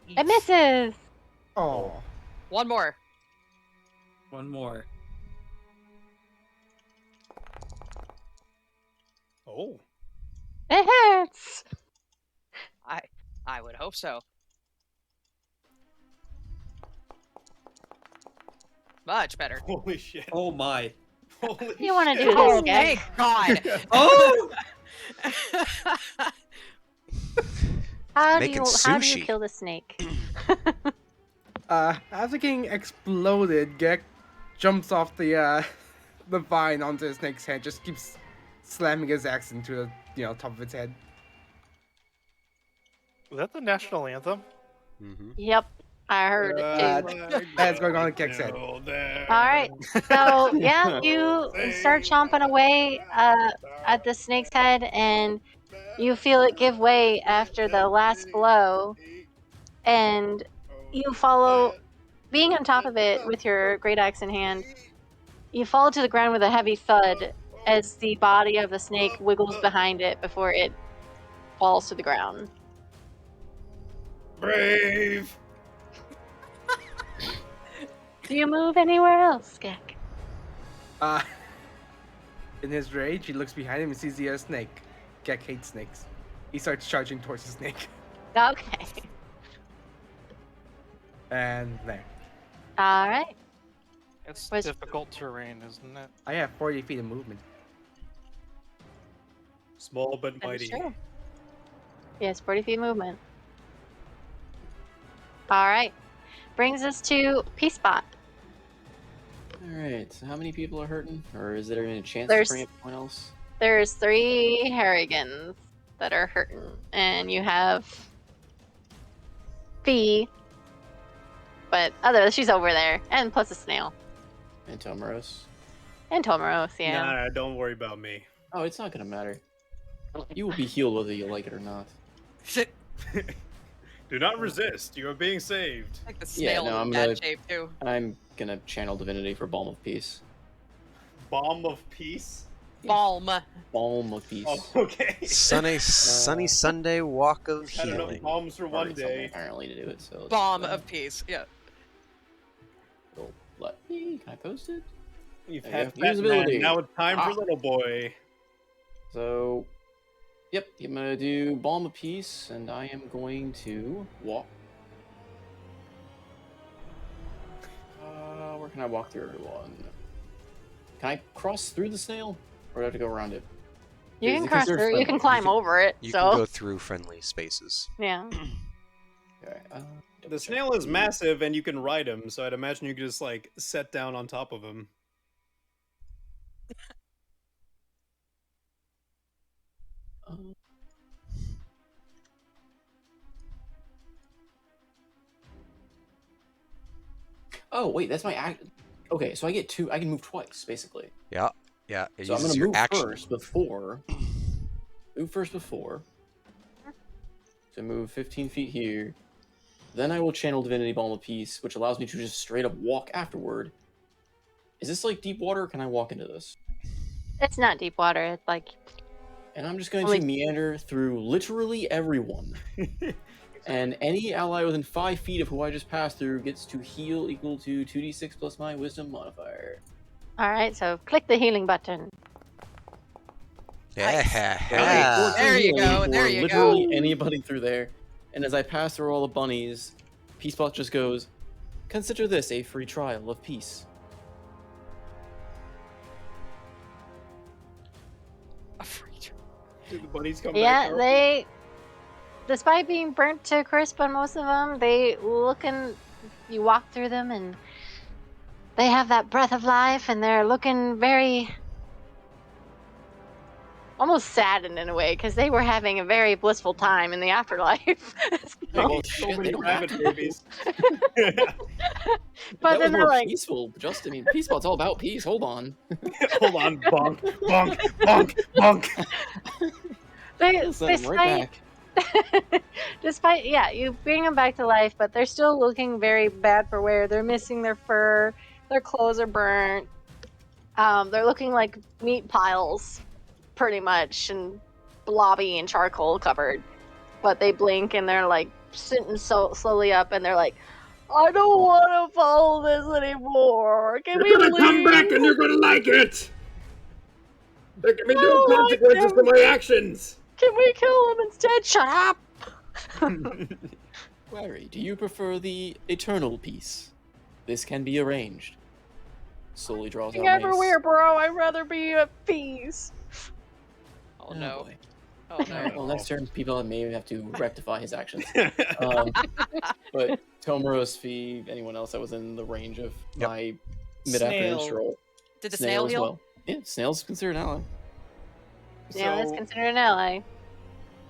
It misses. Oh. One more. One more. Oh. It hits. I would hope so. Much better. Holy shit. Oh my. Holy You want to shit. do Oh, this, thank Gek? God. Oh! How do Making you sushi. kill the snake? After getting exploded, Gek jumps off the vine onto the snake's head, just keeps slamming his axe into the top of its head. Was that the national anthem? Mm-hmm. Yep, I heard it too. That's going on in Gek's head. All right, so yeah, you start chomping away at the snake's head, and you feel it give way after the last blow, and you follow, being on top of it with your great axe in hand, you fall to the ground with a heavy thud as the body of the snake wiggles behind it before it falls to the ground. Brave. Do you move anywhere else, Gek? In his rage, he looks behind him and sees the snake. Gek hates snakes. He starts charging towards the snake. Okay. And there. All right. It's Where's- difficult terrain, isn't it? I have 40 feet of movement. Small but That is mighty. true. Yes, 40 feet movement. All right. Brings us to Peace Spot. Alright, so how many people are hurting? Or is there any chance There's- to bring up anyone else? There's 3 Harrigans that are hurting, and you have Fee, but she's over there, and plus a snail. And Tomaros? And Tomaros, yeah. Nah, don't worry about me. Oh, it's not gonna matter. You will be healed whether you like it or not. Shit. Do not resist. You are being saved. Like the Yeah, snail no, in I'm bad gonna- shape too. I'm gonna channel Divinity for Balm of Peace. Balm of peace. Balm. Balm of Peace. Oh, okay. Sunny Sunday walk of I don't know. healing. Bombs for one Already told me day. apparently to do it, so let's Balm do that. of peace. Yeah. Well, let me. Can I post it? You've There had you go. Fat Usability. Man. Now it's time Ah. for Little Boy. So, yep, I'm gonna do Balm of Peace, and I am going to walk. Where can I walk through everyone? Can I cross through the snail, or do I have to go around it? You Is can it cross considered through. You friendly? can climb over it. You so can go through friendly spaces. yeah. Okay, double The check snail is the- massive, and you can ride him. So I'd imagine you could just like set down on top of him. Oh wait, that's my act. Okay, so I get 2. I can move twice, basically. Yeah, yeah. It So I'm uses gonna your move action. first before. Move first before. to move 15 feet here. Then I will channel Divinity Balm of Peace, which allows me to just straight up walk afterward. Is this like deep water, or can I walk into this? It's not deep water. It's like... And I'm just going to meander through literally everyone. And any ally within 5 feet of who I just passed through gets to heal equal to 2d6 plus my wisdom modifier. Alright, so click the healing button. Yeah. There you go. There you go. Literally anybody through there. And as I pass through all the bunnies, Peacebot just goes, "Consider this a free trial of peace." A free trial. Did the bunnies come Yeah, back? they... Despite being burnt to a crisp on most of them, they looking... You walk through them and they have that breath of life and they're looking very... almost saddened in a way, because they were having a very blissful time in the afterlife. Oh, So shit, many they don't rabbit have to. babies. But that then was they're more like... peaceful. Just, I mean, Peacebot's all about peace. Hold on. Hold on, bonk, bonk, bonk, bonk. They, Send them right back. despite, yeah, you bring them back to life, but they're still looking very bad for wear. They're missing their fur, their clothes are burnt. They're looking like meat piles, pretty much, and blobby and charcoal covered. But they blink and they're like sitting so slowly up, and they're like, "I don't want to follow this anymore. Can we You're gonna leave? come back and you're gonna like it. There can be no I like consequences them. to my actions. Can we kill them instead? Shut up!" Query, do you prefer the eternal peace? This can be arranged. Slowly draws out mace. Everywhere, bro. I'd rather be at peace. Oh no. Boy. Oh Alright, no. well, next turn, people may have to rectify his actions. But Tomaros, Fee, anyone else that was in the range of Yep. my mid-afternoon Snail. stroll. Did the snail as heal? well. Yeah, snail's considered an ally. Yeah, that's So considered an ally.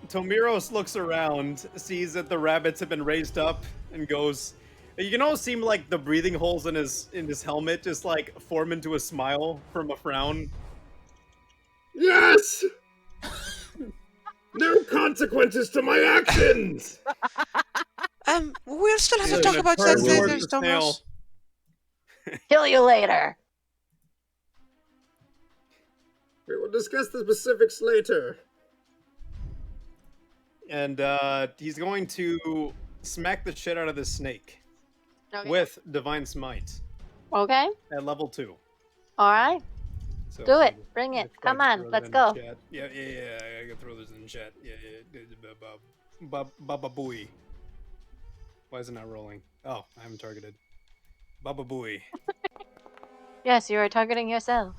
Tomiros looks around, sees that the rabbits have been raised up, and goes. You can almost seem like the breathing holes in his helmet just like form into a smile from a frown. Yes. No consequences to my actions. We'll still have to He's talk gonna about turn that towards later, the snail. Thomas. Kill you later. We will discuss the specifics later. And he's going to smack the shit out of this snake Okay. with Divine Smite Okay. at level 2. All right. So Do it. Bring it. let's Come throw on. that Let's in go. chat. Yeah. I can throw this in chat. Yeah. Baba Booey. Why is it not rolling? Oh, I haven't targeted. Baba Booey. Yes, you are targeting yourself.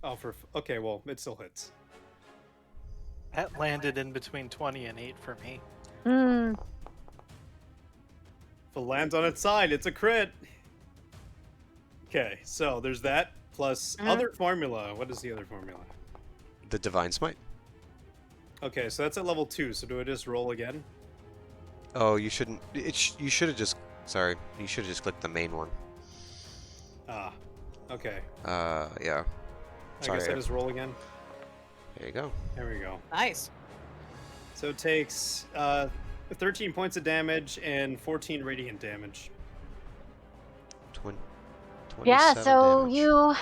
Oh, okay. Well, it still hits. That landed in between 20 and 8 for me. Hmm. If it lands on its side, it's a crit. Okay, so there's that plus other formula. What is the other formula? The Divine Smite. Okay, so that's at level 2. So do I just roll again? Oh, you shouldn't. You should have just. Sorry, you should have just clicked the main one. Ah, okay. Yeah. I guess I Sorry. just roll again. There you go. There we go. Nice. So it takes 13 points of damage and 14 radiant damage. 20. Yeah, 27 so damage. you,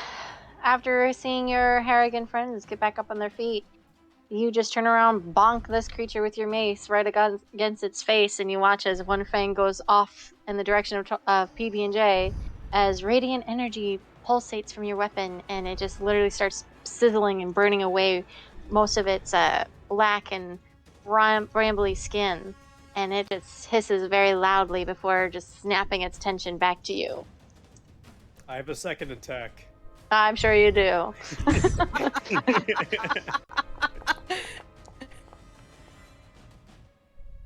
after seeing your Harrigan friends get back up on their feet, you just turn around, bonk this creature with your mace right against its face, and you watch as one fang goes off in the direction of PB&J as radiant energy pulsates from your weapon, and it just literally starts sizzling and burning away most of its black and brambly skin, and it just hisses very loudly before just snapping its tension back to you. I have a second attack. I'm sure you do.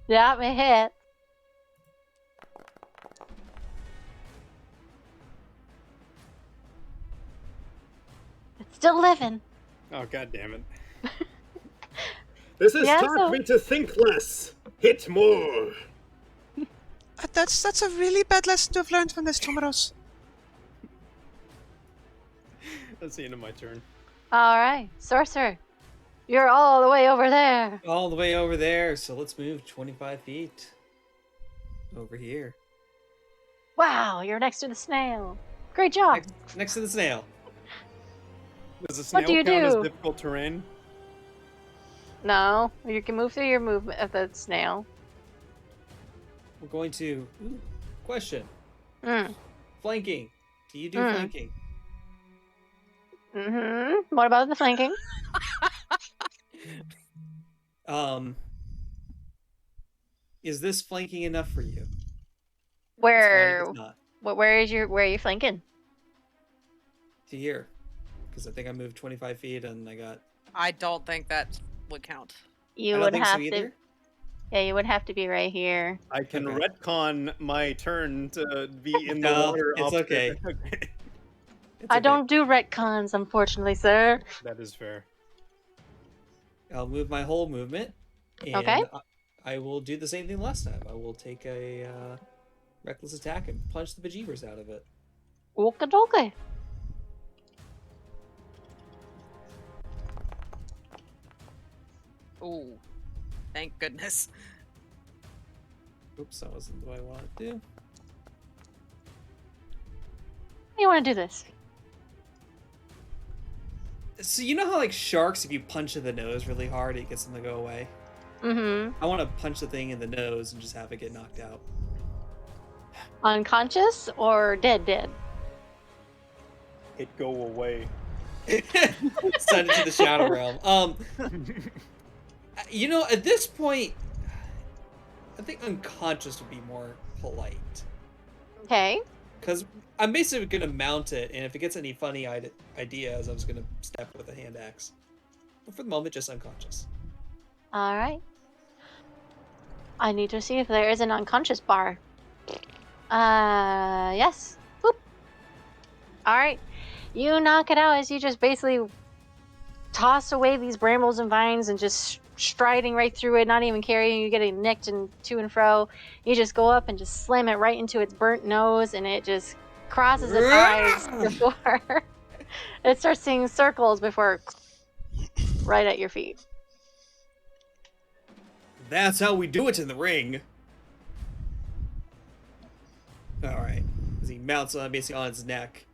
Yeah, it hit. It's still living. Oh, god damn it. This has Yeah, taught so- me to think less, hit more. That's a really bad lesson to have learned from this, Tomaros. That's the end of my turn. All right, sorcerer. You're all the way over there. All the way over there. So let's move 25 feet over here. Wow, you're next to the snail. Great job. Next to the snail. Does the snail What do you count as do? difficult terrain? No, you can move through your movement of the snail. We're going to... Ooh, question. Mm. Flanking. Do you do Mm. flanking? Mm-hmm. What about the flanking? Is this flanking enough for you? Where? It's not. Where are you flanking? To here. Because I think I moved 25 feet and I got... I don't think that would count. You I would don't think have so to. either. Yeah, you would have to be right here. I can Okay. retcon my turn to be in the No, water. it's opposite. okay. It's I okay. don't do retcons, unfortunately, sir. That is fair. I'll move my whole movement. And Okay. I will do the same thing last time. I will take a reckless attack and punch the bejeebers out of it. Okie-dokie. Ooh, thank goodness. Oops, that wasn't what I wanted to do. How do you want to do this? So you know how like sharks, if you punch in the nose really hard, it gets them to go away? Mm-hmm. I want to punch the thing in the nose and just have it get knocked out. Unconscious or dead? It go away. Send it to the Shadow Realm. You know, at this point, I think unconscious would be more polite. Okay. Because I'm basically going to mount it, and if it gets any funny ideas, I was going to step with a hand axe. But for the moment, just unconscious. All right. I need to see if there is an unconscious bar. Yes. Boop. All right. You knock it out as you just basically toss away these brambles and vines and just striding right through it, not even carrying, you getting nicked and to and fro. You just go up and just slam it right into its burnt nose, and it just crosses its eyes before it starts seeing circles before right at your feet. That's how we do it in the ring. Alright. As he mounts on basically on its neck.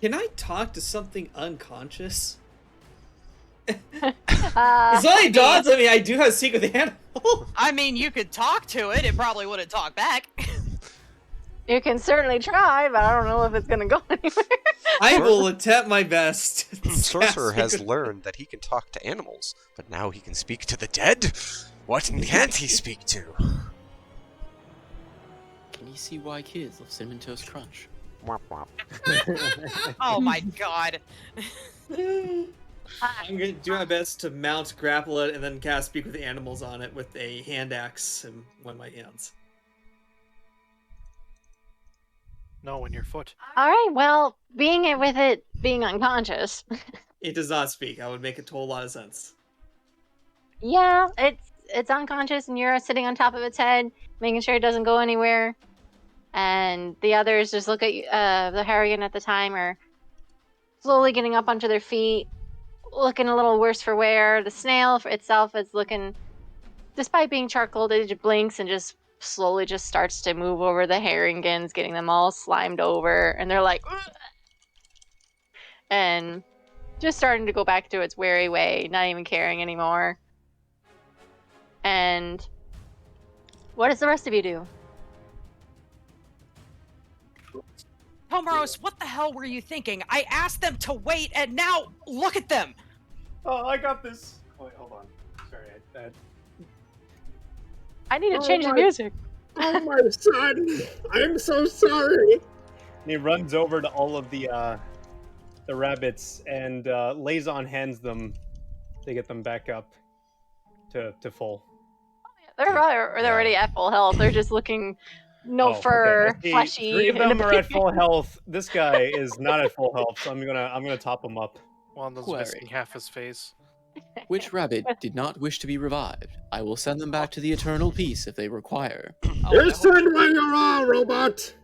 Can I talk to something unconscious? It's only dogs. I mean, I do have speak with the animal. I mean, you could talk to it. It probably wouldn't talk back. You can certainly try, but I don't know if it's gonna go anywhere. I will attempt my best. Sorcerer has learned that he can talk to animals, but now he can speak to the dead? What can't he speak to? Can you see why kids love Cinnamon Toast Crunch? Womp womp. Oh my god. I'm going to do my best to mount, grapple it, and then cast Speak with the Animals on it with a hand axe in one of my hands. No, in your foot. All right, well, being unconscious. It does not speak. I would make a total lot of sense. Yeah, it's unconscious, and you're sitting on top of its head, making sure it doesn't go anywhere. And the others just look at you, the Harrigan at the time are slowly getting up onto their feet, looking a little worse for wear. The snail itself is looking, despite being charcoaled, it just blinks and just slowly just starts to move over the Harringans, getting them all slimed over, and they're like, ugh! And just starting to go back to its wary way, not even caring anymore. And what does the rest of you do? Tomaros, what the hell were you thinking? I asked them to wait, and now look at them. Oh, I got this. Wait, hold on. Sorry, I need to change the music. Oh my son! I'm so sorry. And he runs over to all of the rabbits and lays on hands them to get them back up to full. They're already at full health. They're just looking no fur, Okay. fleshy. 3 of them are at full health. This guy is not at full health, so I'm gonna top him up. One that's Query. missing half his face. Which rabbit did not wish to be revived? I will send them back to the eternal peace if they require. You're send where you are, robot.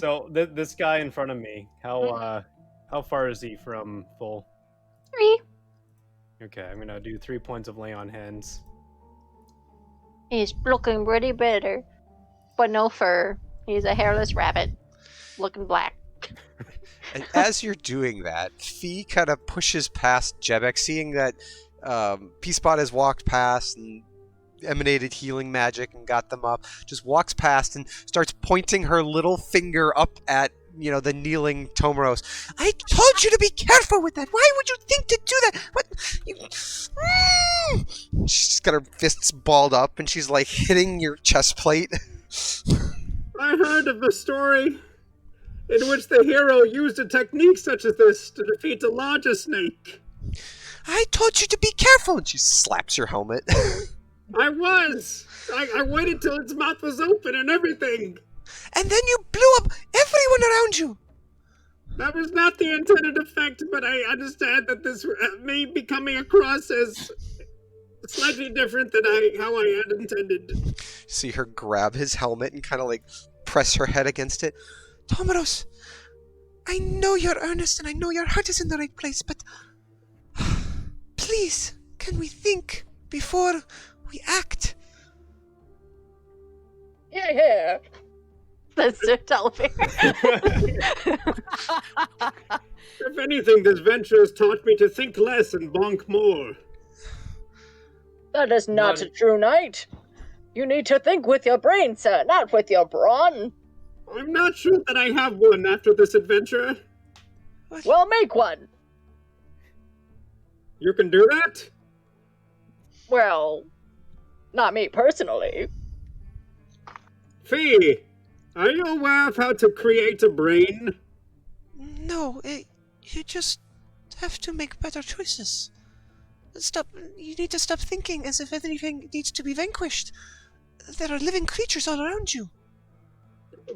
So this guy in front of me, how far is he from full? 3. Okay, I'm gonna do 3 points of lay on hands. He's looking pretty bitter, but no fur. He's a hairless rabbit, looking black. And as you're doing that, Fee kind of pushes past Jebek, seeing that Peacepot has walked past and emanated healing magic and got them up, just walks past and starts pointing her little finger up at, the kneeling Tomaros. I told you to be careful with that. Why would you think to do that? What? She's got her fists balled up and she's like hitting your chest plate. I heard of the story in which the hero used a technique such as this to defeat a larger snake. I told you to be careful. And she slaps your helmet. I was. I waited till its mouth was open and everything. And then you blew up everyone around you. That was not the intended effect, but I understand that this may be coming across as slightly different than how I had intended. See her grab his helmet and kind of like press her head against it. Tomaros, I know you're earnest and I know your heart is in the right place, but please, can we think before we act? Yeah. That's Sir Talbot. If anything, this venture has taught me to think less and bonk more. That is not a true knight. You need to think with your brain, sir, not with your brawn. I'm not sure that I have one after this adventure. Well, make one. You can do that? Well, not me personally. Fee, are you aware of how to create a brain? No, you just have to make better choices. You need to stop thinking as if everything needs to be vanquished. There are living creatures all around you.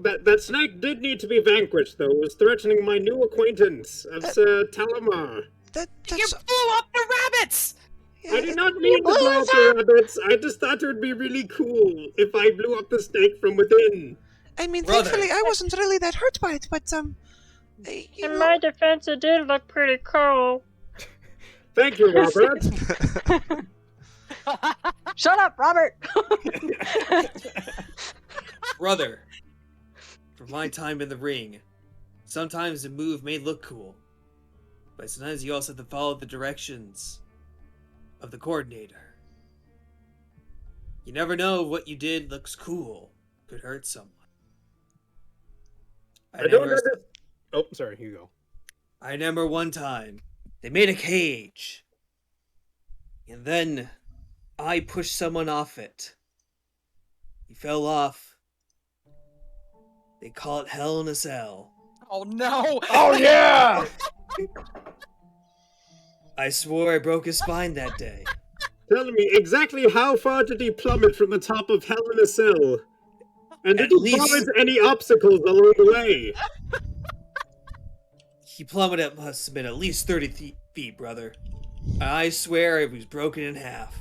That snake did need to be vanquished, though. It was threatening my new acquaintance of Sir Talamar. You blew up the rabbits! I did not mean to blow up the rabbits. I just thought it would be really cool if I blew up the snake from within. I mean, thankfully, I wasn't really that hurt by it, but, In my defense, it did look pretty cool. Thank you, Robert. Shut up, Robert! Brother, from my time in the ring, sometimes a move may look cool, but sometimes you also have to follow the directions of the coordinator. You never know if what you did looks cool could hurt someone. Oh, sorry, you go. I remember one time, they made a cage, and then I pushed someone off it. He fell off. They call it Hell in a Cell. Oh no! Oh yeah! I swore I broke his spine that day. Tell me, exactly how far did he plummet from the top of Hell in a Cell? And did he fall into any obstacles along the way? He plummeted, must have been at least 30 feet, brother. I swear it was broken in half.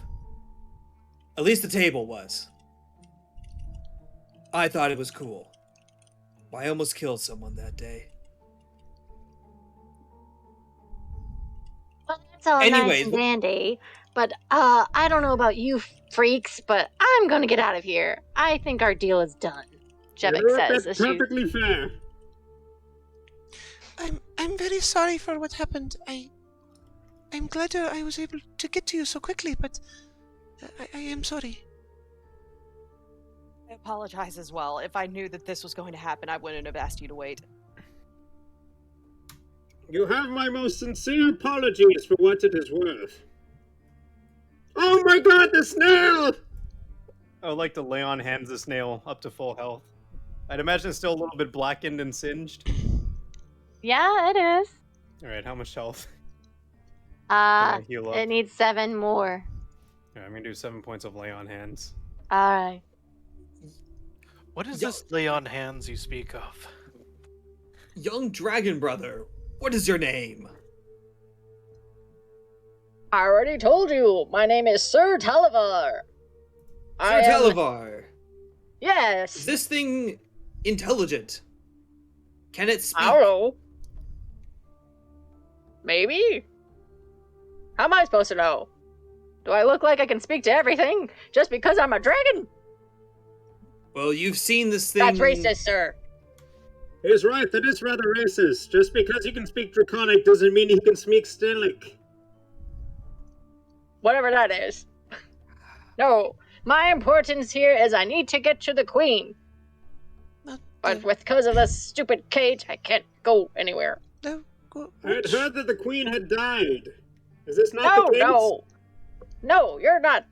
At least the table was. I thought it was cool. I almost killed someone that day. Well, that's all nice and dandy, but I don't know about you freaks, but I'm gonna get out of here. I think our deal is done. Jebek says. That's perfectly fair. I'm very sorry for what happened. I'm glad I was able to get to you so quickly, but I am sorry. I apologize as well. If I knew that this was going to happen, I wouldn't have asked you to wait. You have my most sincere apologies for what it is worth. Oh my god, the snail! I would like to lay on hands the snail up to full health. I'd imagine it's still a little bit blackened and singed. Yeah, it is. Alright, how much health? Can I heal up? It needs 7 more. I'm gonna do 7 points of lay on hands. Alright. What is this lay on hands you speak of? Young dragon brother, what is your name? I already told you. My name is Sir Talavar. Sir Talavar. Yes. Is this thing intelligent? Can it speak? I don't know. Maybe? How am I supposed to know? Do I look like I can speak to everything just because I'm a dragon? Well, you've seen this thing. That's racist, sir. He's right, that is rather racist. Just because he can speak Draconic doesn't mean he can speak Stylic. Whatever that is. No, my importance here is I need to get to the queen. But because of this stupid cage, I can't go anywhere. I had heard that the queen had died. Is this not the case? No, you're not.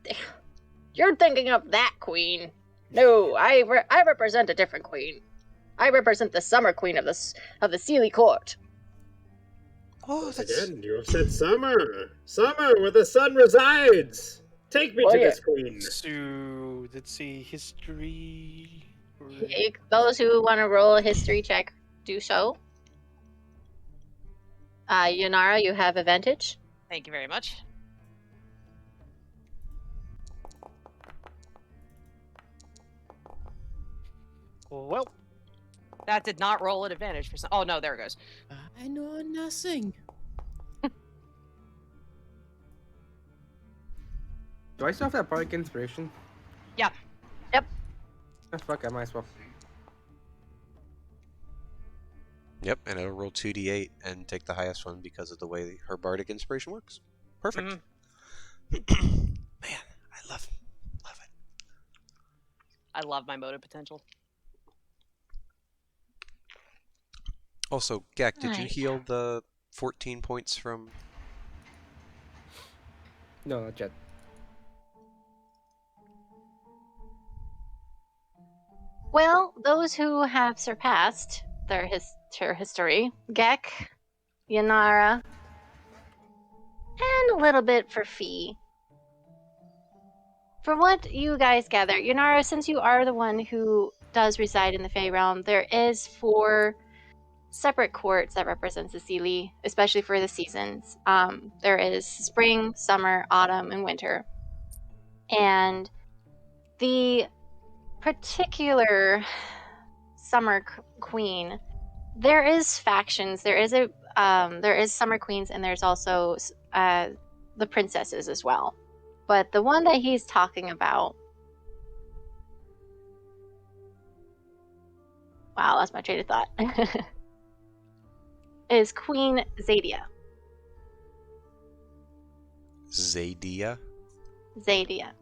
You're thinking of that queen. No, I represent a different queen. I represent the summer queen of the Sealy court. Oh, again, you have said summer. Summer, where the sun resides. Take me to this queen. So, let's see, history. Those who want to roll a history check, do so. Yanara, you have advantage. Thank you very much. Well, that did not roll an advantage for some. Oh no, there it goes. I know nothing. Do I still have that bardic inspiration? Yeah. Yep. Oh, fuck, I might as well. Yep, and it'll roll 2d8 and take the highest one because of the way her bardic inspiration works. Perfect. Man, I love it. I love my motive potential. Also, Gak, did you heal the 14 points from... No, not yet. Well, those who have surpassed their history, Gek, Yanara, and a little bit for Fee. From what you guys gather, Yanara, since you are the one who does reside in the Fey realm, there is 4 separate courts that represents the Sealy, especially for the seasons. There is spring, summer, autumn, and winter. And the particular summer queen, there is factions. There is summer queens, and there's also the princesses as well. But the one that he's talking about, wow, that's my train of thought, is Queen Zadia. Zadia? Zadia.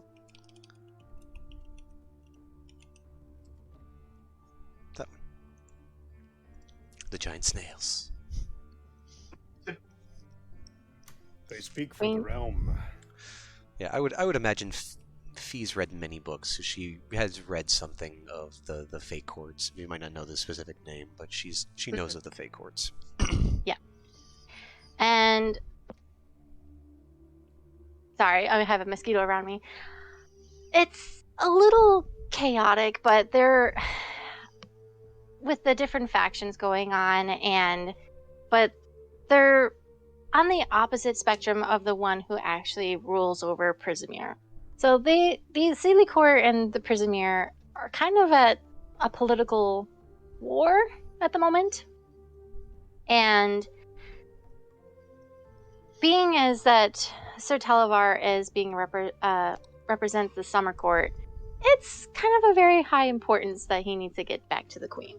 That one. The giant snails. They speak for the realm. Yeah, I would imagine Fee's read many books, so she has read something of the Fey courts. You might not know the specific name, but she knows of the Fey courts. Yeah. And sorry, I have a mosquito around me. It's a little chaotic, but they're with the different factions going on, but they're on the opposite spectrum of the one who actually rules over Prismere. So the Sealy Court and the Prismere are kind of at a political war at the moment. And being as that Sir Televar is being represents the Summer Court, it's kind of a very high importance that he needs to get back to the Queen.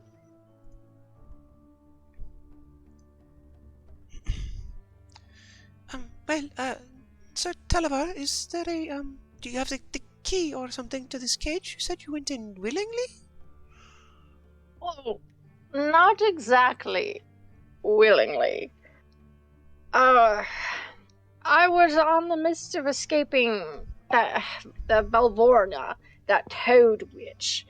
Sir Televar, is there a, do you have the key or something to this cage? You said you went in willingly? Oh, not exactly willingly. I was on the midst of escaping the Valvorna, that toad witch,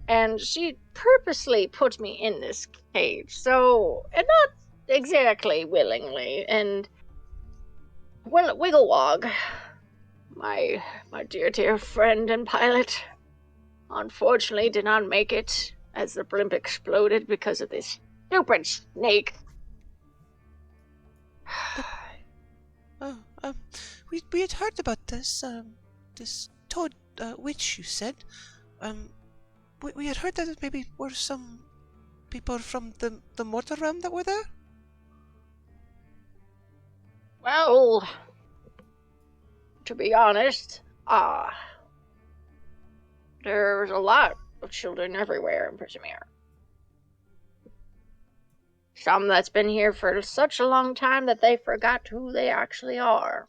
and she purposely put me in this cage, so, and not exactly willingly, and Wigglewog, my dear friend and pilot, unfortunately did not make it as the blimp exploded because of this stupid snake. We had heard about this, this toad witch, you said. We had heard that there maybe were some people from the mortal realm that were there? Well, to be honest, there's a lot of children everywhere in Prismere. Some that's been here for such a long time that they forgot who they actually are.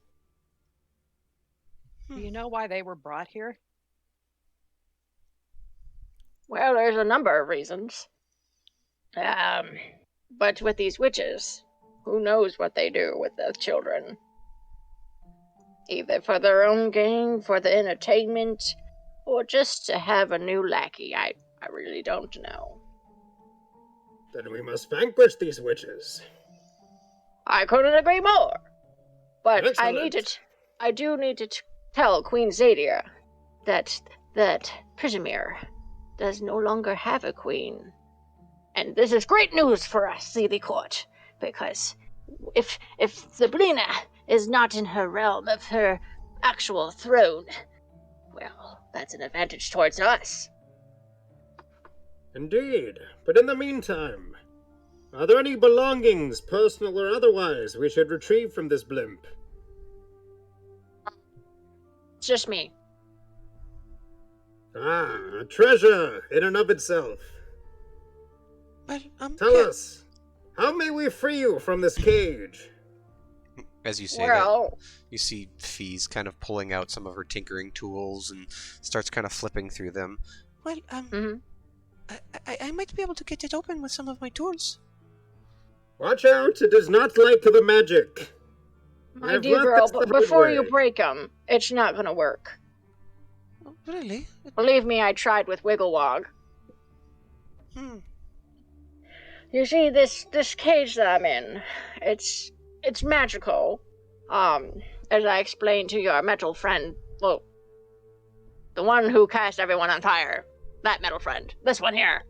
Do you know why they were brought here? Well, there's a number of reasons. But with these witches, who knows what they do with the children? Either for their own gain, for the entertainment, or just to have a new lackey. I really don't know. Then we must vanquish these witches. I couldn't agree more. But Excellent. I do need to tell Queen Zadia that Prismere does no longer have a queen. And this is great news for us, Sealy Court, because if Sabrina is not in her realm of her actual throne, well, that's an advantage towards us. Indeed. But in the meantime, are there any belongings, personal or otherwise, we should retrieve from this blimp? It's just me. Ah, a treasure in and of itself. Well, Tell us, how may we free you from this cage? As you say Well, that, you see Fee's kind of pulling out some of her tinkering tools and starts kind of flipping through them. Well, I might be able to get it open with some of my tools. Watch out, it is not like the magic. my dear girl, but before you break them, it's not gonna work. Oh, really? Believe me, I tried with Wigglewog. You see, this cage that I'm in, it's magical. As I explained to your metal friend, well, the one who cast everyone on fire, that metal friend, this one here.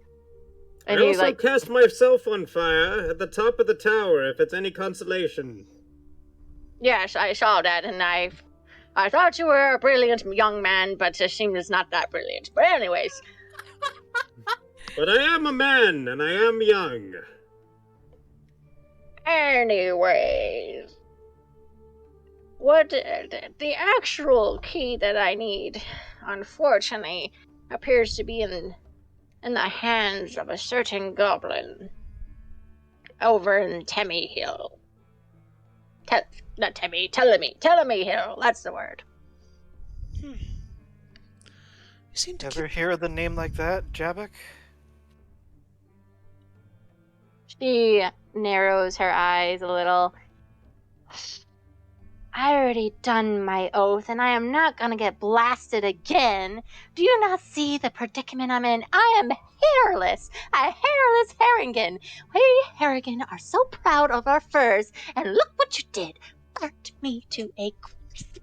And I also cast myself on fire at the top of the tower, if it's any consolation. Yes, I saw that, and I thought you were a brilliant young man, but it seems not that brilliant. But anyways. But I am a man, and I am young. Anyways. What the actual key that I need, unfortunately, appears to be in the hands of a certain goblin over in Temmie Hill. Tellamy Hill, that's the word. You seem to Ever hear the name like that, Jabek? She narrows her eyes a little. I already done my oath, and I am not gonna get blasted again. Do you not see the predicament I'm in? I am hairless, a hairless Harrigan. We Harrigan are so proud of our furs, and look what you did. Burnt me to a crisp.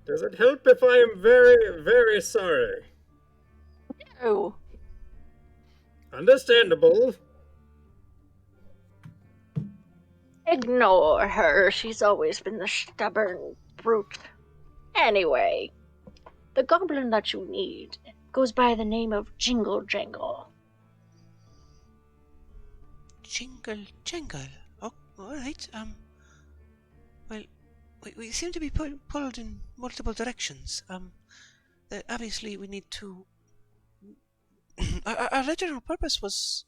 Does it help if I am very, very sorry? No. Understandable. Ignore her. She's always been the stubborn brute. Anyway, the goblin that you need goes by the name of Jingle Jangle. Jingle Jangle. Oh, all right. Well, we seem to be pulled in multiple directions. Obviously, we need to. Our original purpose was,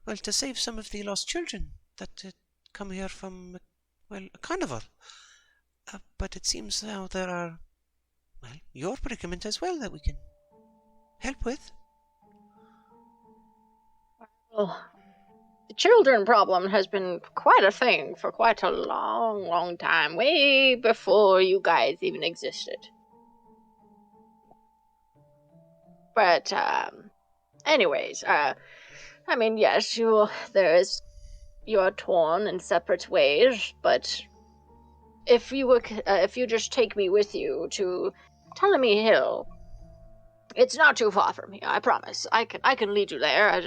well, to save some of the lost children that come here from, well, a carnival. But it seems now there are, well, your predicament as well that we can help with. Well, the children problem has been quite a thing for quite a long, long time, way before you guys even existed. But, anyways, I mean, yes, you are torn in separate ways, but if you just take me with you to Ptolemy Hill, it's not too far from here, I promise. I can lead you there.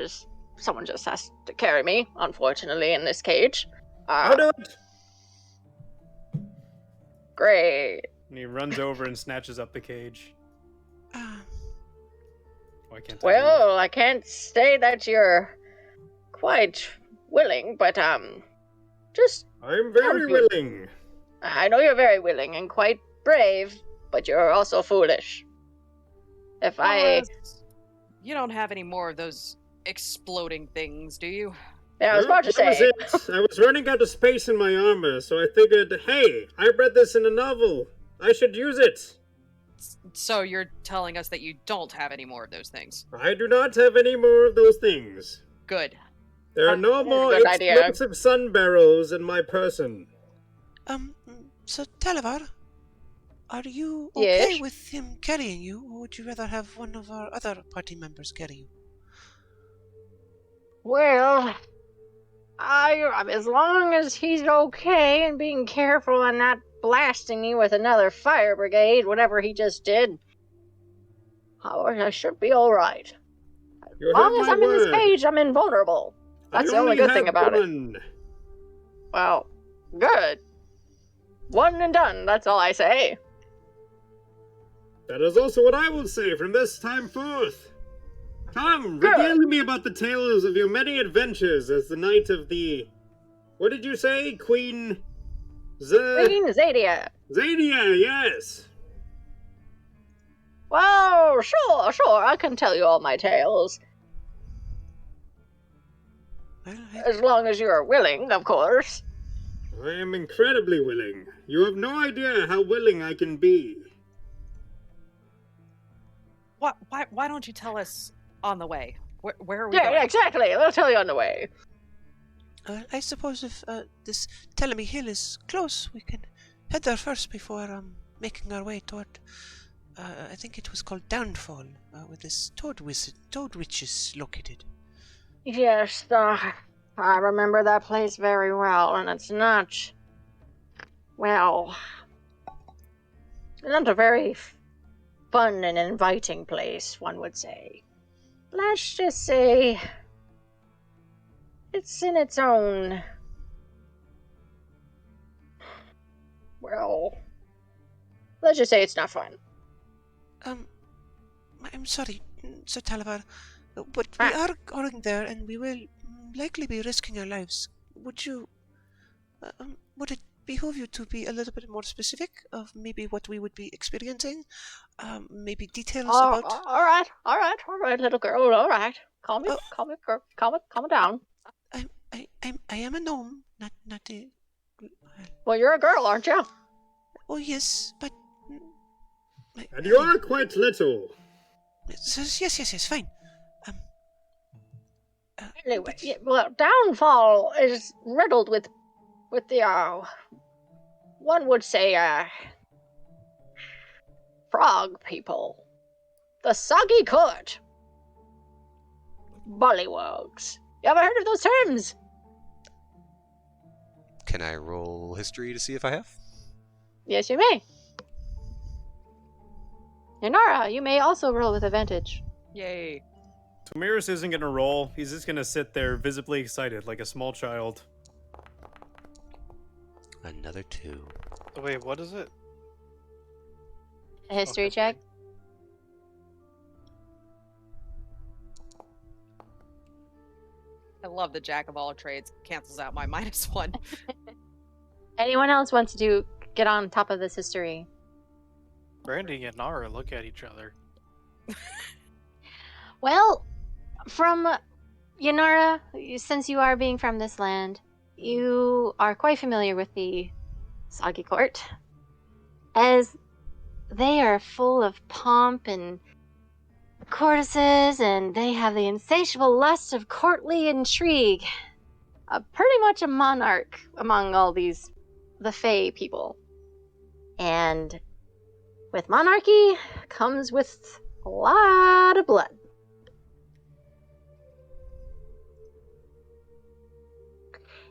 Someone just has to carry me, unfortunately, in this cage. I'll do it. Great. And he runs over and snatches up the cage. Uh, Why can't Well, I can't say that you're quite willing, but just I'm very willing. I know you're very willing and quite brave, but you're also foolish. You don't have any more of those exploding things, do you? Yeah, I was about to say. That was it. I was running out of space in my armor, so I figured, hey, I read this in a novel. I should use it. So you're telling us that you don't have any more of those things? I do not have any more of those things. Good. There are no more explosive sun barrels in my person. So Talavar, are you okay with him carrying you, or would you rather have one of our other party members carry you? Well, as long as he's okay and being careful and not blasting me with another fire brigade, whatever he just did, I should be alright. As long as I'm in this cage, I'm invulnerable. That's the only good thing about it. Well, good. One and done, that's all I say. That is also what I will say from this time forth. Come, regale me about the tales of your many adventures as the knight of the... What did you say? Queen Zadia. Zadia, yes. Well, sure, I can tell you all my tales. As long as you're willing, of course. I am incredibly willing. You have no idea how willing I can be. Why don't you tell us on the way? Where are we going? Yeah, exactly. I'll tell you on the way. I suppose if this Telemy Hill is close, we can head there first before making our way toward... I think it was called Downfall, where this Toad Witch is located. Yes, I remember that place very well, and it's not... Well... not a very fun and inviting place, one would say. Let's just say... it's in its own... well... let's just say it's not fun. I'm sorry, Sir Talavar, but we are going there and we will likely be risking our lives. Would it behoove you to be a little bit more specific of maybe what we would be experiencing? Maybe details about... All right, little girl, all right. Calm it down. I am a gnome, not a... Well, you're a girl, aren't you? Oh, yes, but... And you are quite little. Yes, fine. Anyway, well, Downfall is riddled with the, one would say, frog people. The Soggy Court. Bullywugs. You ever heard of those terms? Can I roll history to see if I have? Yes, you may. Yanara, you may also roll with advantage. Yay. Tomiris isn't going to roll. He's just going to sit there visibly excited like a small child. Another 2. Wait, what is it? A history check. I love the jack of all trades. Cancels out my -1. Anyone else wants to get on top of this history? Brandy and Nara look at each other. Well, from Yanara, since you are being from this land, you are quite familiar with the Soggy Court, as they are full of pomp and courtesans, and they have the insatiable lust of courtly intrigue. Pretty much a monarch among all the Fae people. And with monarchy comes with a lot of blood.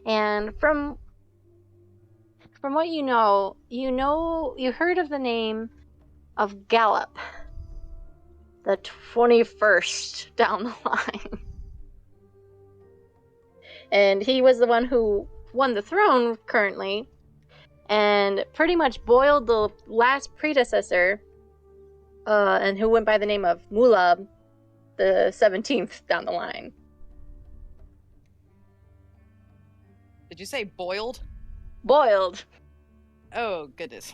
And from what you heard of the name of Gallop, the 21st down the line. And he was the one who won the throne currently, and pretty much boiled the last predecessor, and who went by the name of Mulab, the 17th down the line. Did you say boiled? Boiled. Oh, goodness.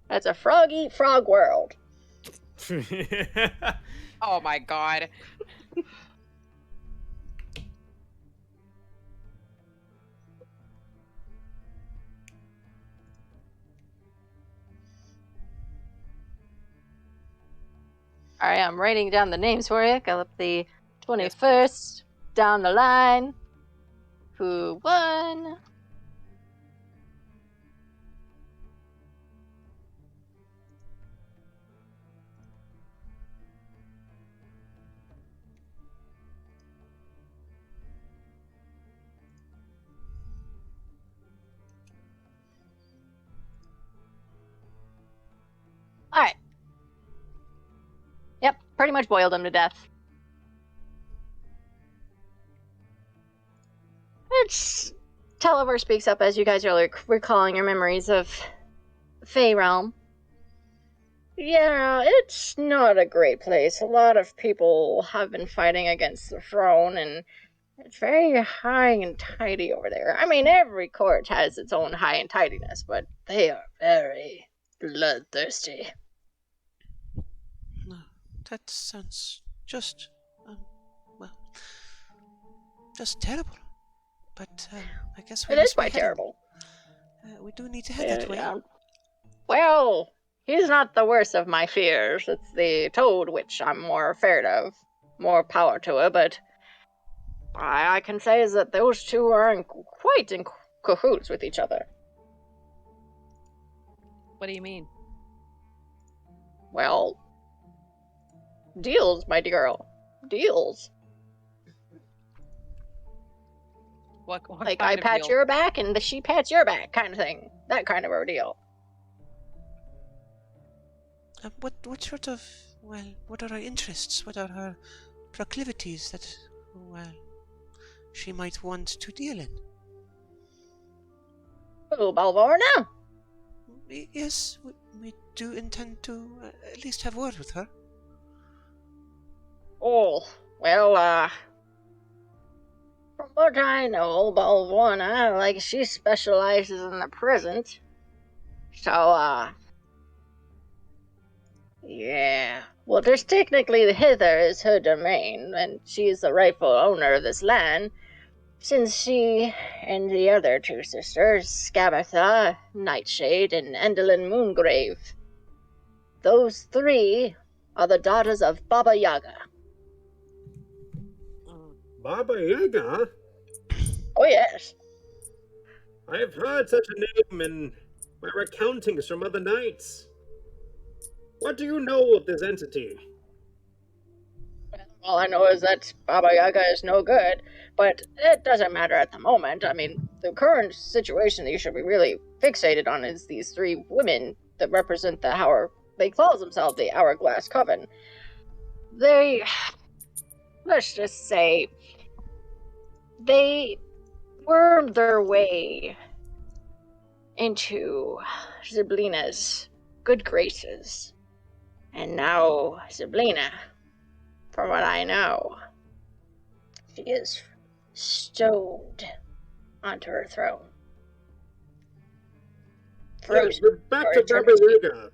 That's a frog eat frog world. Oh my god. All right, I'm writing down the names for you. Got up the 21st down the line. Who won? All right. Yep, pretty much boiled him to death. It's Telever speaks up as you guys are like recalling your memories of Fey Realm. Yeah, it's not a great place. A lot of people have been fighting against the throne, and it's very high and tidy over there. I mean, every court has its own high and tidiness, but they are very bloodthirsty. That sounds just, well, just terrible. But I guess we It is must be quite heading. terrible. We do need to head that way. Well, he's not the worst of my fears. It's the Toad Witch I'm more afraid of. More power to her, but I can say is that those two are quite in cahoots with each other. What do you mean? Well, deals, my dear girl. Deals. What like kind I of pat deal? your back and she pats your back kind of thing. That kind of ordeal. What sort of, well, what are her interests? What are her proclivities that, well, she might want to deal in? Oh, Balvorna? Yes, we do intend to at least have word with her. Oh, well, from what I know, Balvorna, like, she specializes in the present. So, yeah. Well, there's technically the Hither is her domain, and she's the rightful owner of this land, since she and the other two sisters, Scabatha, Nightshade, and Endelyn Moongrave, those three are the daughters of Baba Yaga. Baba Yaga? Oh, yes. I have heard such a name in my recountings from other knights. What do you know of this entity? All I know is that Baba Yaga is no good, but it doesn't matter at the moment. I mean, the current situation that you should be really fixated on is these three women that represent they call themselves the Hourglass Coven. They, let's just say, they wormed their way into Ziblina's good graces. And now Ziblina, from what I know, she is stoned onto her throne. Frozen. Yes, back to Baba Yaga.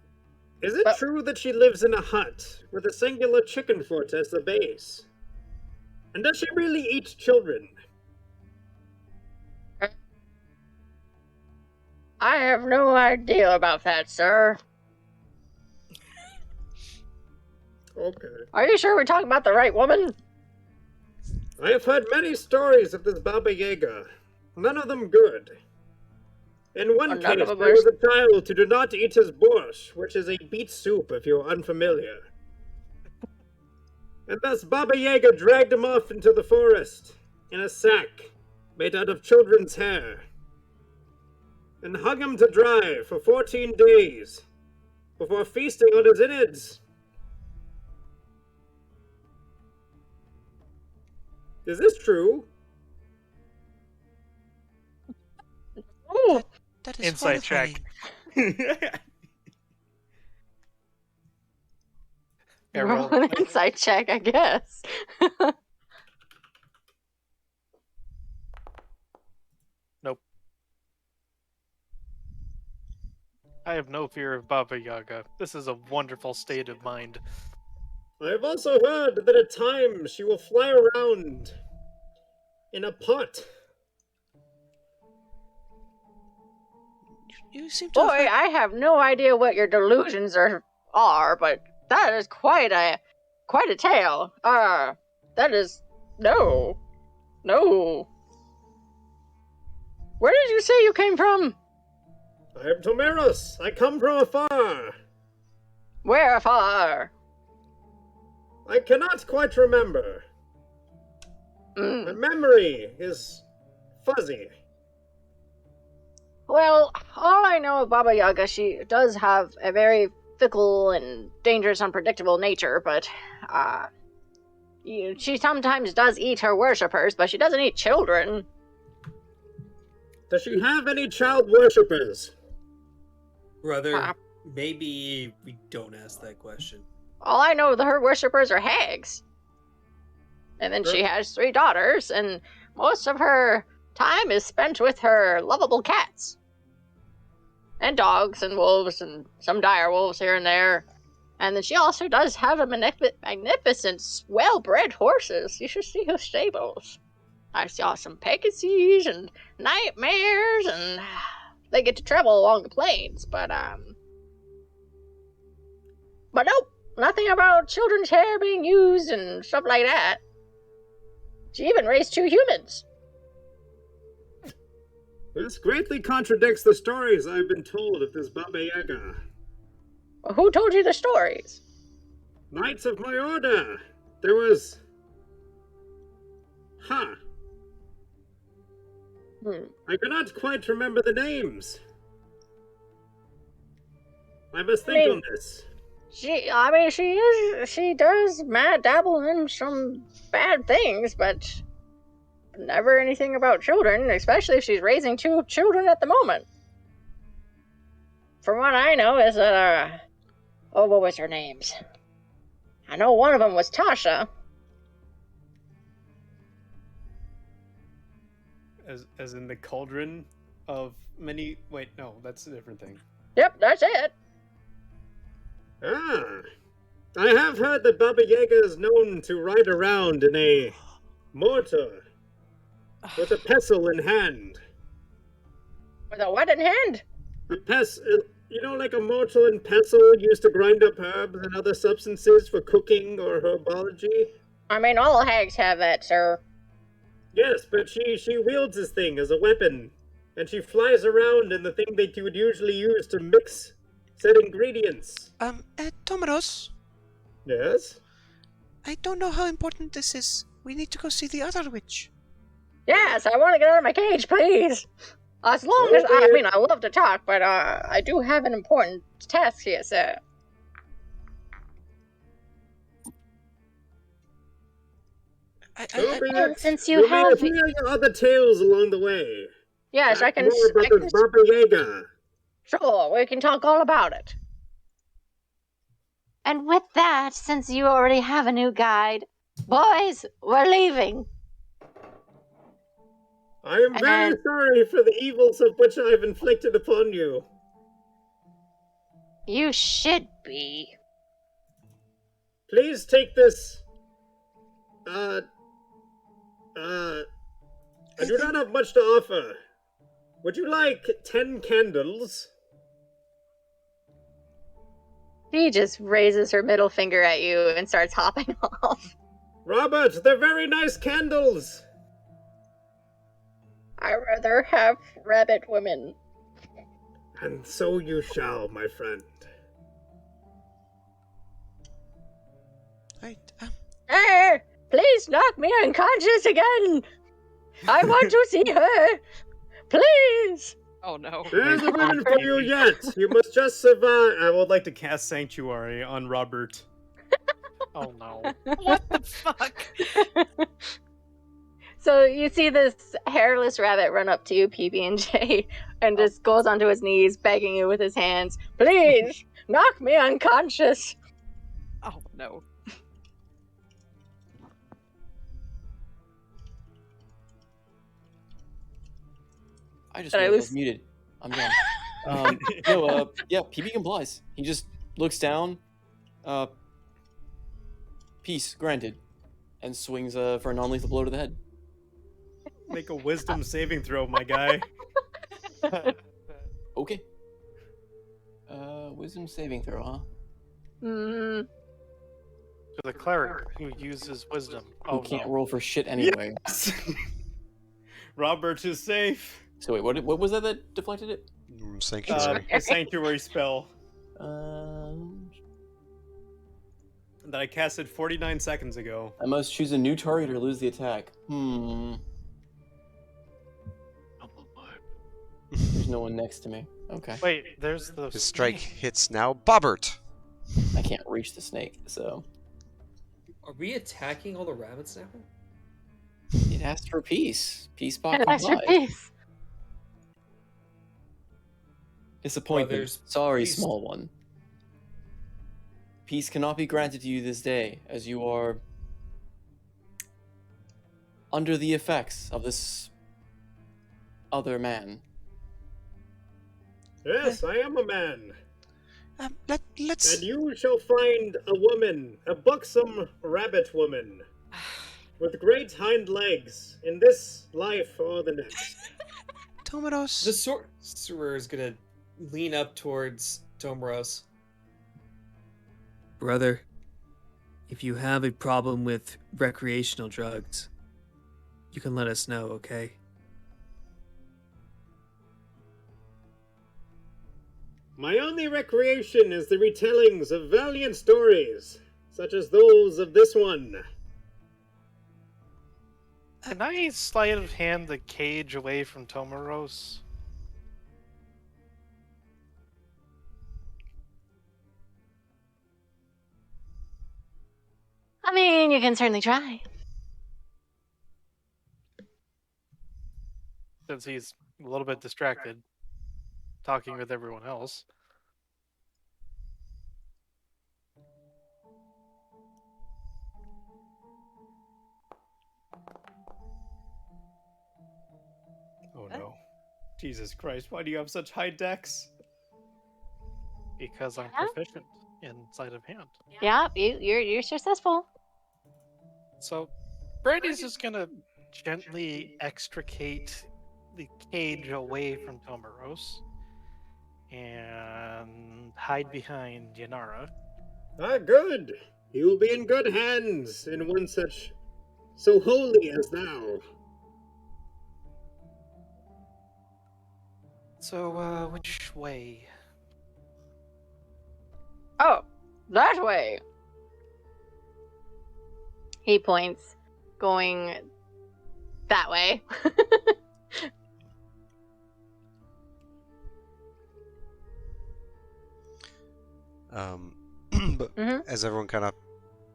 Is it true that she lives in a hut with a singular chicken fort as the base? And does she really eat children? I have no idea about that, sir. Okay. Are you sure we're talking about the right woman? I have heard many stories of this Baba Yaga. None of them good. In one case, there was a child who did not eat his borscht, which is a beet soup if you're unfamiliar. And thus Baba Yaga dragged him off into the forest, in a sack made out of children's hair, and hung him to dry for 14 days, before feasting on his innards. Is this true? Oh, that is insight horrifying. check. Roll an insight check, I guess. I have no fear of Baba Yaga. This is a wonderful state of mind. I have also heard that at times she will fly around in a pot. You seem to Boy, have heard... I have no idea what your delusions are, but that is quite a tale. That is no. Where did you say you came from? I am Tomeros. I come from afar. Where afar? I cannot quite remember. My memory is fuzzy. Well, all I know of Baba Yaga, she does have a very fickle and dangerous, unpredictable nature, but she sometimes does eat her worshippers, but she doesn't eat children. Does she have any child worshippers? Brother, maybe we don't ask that question. All I know of her worshippers are hags. And then she has 3 daughters, and most of her time is spent with her lovable cats. And dogs and wolves and some dire wolves here and there. And then she also does have a magnificent, well-bred horses. You should see her stables. I saw some Pegasus and Nightmares, and they get to travel along the plains, but nope, nothing about children's hair being used and stuff like that. She even raised 2 humans. This greatly contradicts the stories I've been told of this Baba Yaga. Well, who told you the stories? Knights of my order. There was... I cannot quite remember the names. I must think on this. She does dabble in some bad things, but never anything about children, especially if she's raising 2 children at the moment. From what I know is that, what was her names? I know one of them was Tasha. As in the cauldron of many... Wait, no, that's a different thing. Yep, that's it. I have heard that Baba Yaga is known to ride around in a mortar with a pestle in hand. With a what in hand? A like a mortar and pestle used to grind up herbs and other substances for cooking or herbology. I mean, all hags have that, sir. Yes, but she wields this thing as a weapon, and she flies around in the thing that you would usually use to mix said ingredients. Tomeros? Yes? I don't know how important this is. We need to go see the other witch. Yes, I want to get out of my cage, please. As long as, I love to talk, but I do have an important task here, sir. Since you have... hear your other tales along the way. Yes, I can... More about this Baba Yaga. Sure, we can talk all about it. And with that, since you already have a new guide, boys, we're leaving. I am very sorry for the evils of which I have inflicted upon you. You should be. Please take this. I do not have much to offer. Would you like 10 candles? She just raises her middle finger at you and starts hopping off. Robert, they're very nice candles. I'd rather have rabbit women. And so you shall, my friend. Hey, please knock me unconscious again. I want to see her. Please. Oh no. There's a woman for you yet. You must just survive. I would like to cast Sanctuary on Robert. Oh no. What the fuck? So you see this hairless rabbit run up to you, PB&J, and just goes onto his knees, begging you with his hands, please, knock me unconscious. Oh no. I just realized I was muted. I'm done. Yeah, PB complies. He just looks down, peace granted, and swings for a non-lethal blow to the head. Make a wisdom saving throw, my guy. Okay. Wisdom saving throw, huh? Mm, To the cleric who uses wisdom. Who can't roll for shit anyway. Yes! Robert is safe. So wait, what was that deflected it? Sanctuary. A sanctuary spell that I casted 49 seconds ago. I must choose a new target or lose the attack. There's no one next to me. Okay. Wait, there's the His strike hits now Bobbert. I can't reach the snake, so Are we attacking all the rabbits now? it asked for peace. Peace spot an extra complied. piece. Disappointment. there's Sorry, peace. small one. Peace cannot be granted to you this day, as you are under the effects of this other man. Yes, I am a man. Let's. And you shall find a woman, a buxom rabbit woman, with great hind legs, in this life or the next. Tomados. The sorcerer is gonna lean up towards Tomaros. Brother, if you have a problem with recreational drugs, you can let us know, okay? My only recreation is the retellings of valiant stories, such as those of this one. Can I sleight of hand the cage away from Tomaros? I mean, you can certainly try. Since he's a little bit distracted, talking with everyone else. Oh no. Jesus Christ, why do you have such high dex? Because I'm Yeah. proficient in sleight of hand. Yeah, you're successful. So, Brandy's just gonna gently extricate the cage away from Tomaros and hide behind Yanara. Ah, good. You will be in good hands in one such so holy as thou. So, which way? Oh, that way. He points, going that way. But as everyone kind of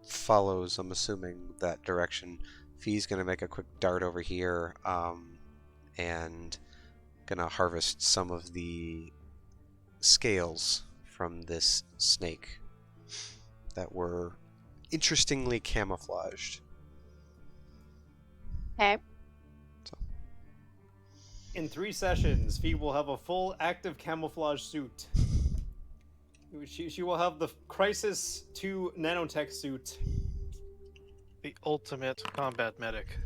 follows, I'm assuming that direction, Fee's gonna make a quick dart over here, and gonna harvest some of the scales from this snake that were interestingly camouflaged. Okay. In 3 sessions, Fee will have a full active camouflage suit. She will have the Crisis 2 nanotech suit. The ultimate combat medic.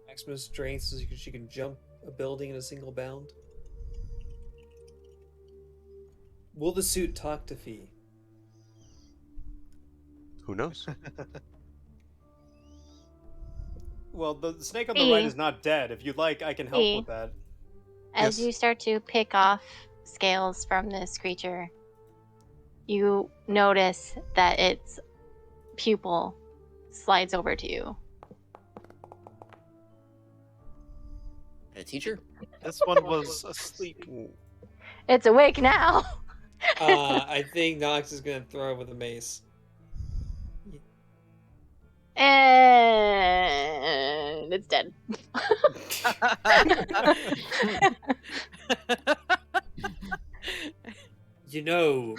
Maximum strength so she can jump a building in a single bound. Will the suit talk to Fee? Who knows? Well, the snake on the right Fee. is not dead. If you'd like, I can help Fee. with that. As Yes. you start to pick off scales from this creature, you notice that its pupil slides over to you. A teacher? This one was asleep. It's awake now. I think Nox is gonna throw it with a mace. And it's dead. You know,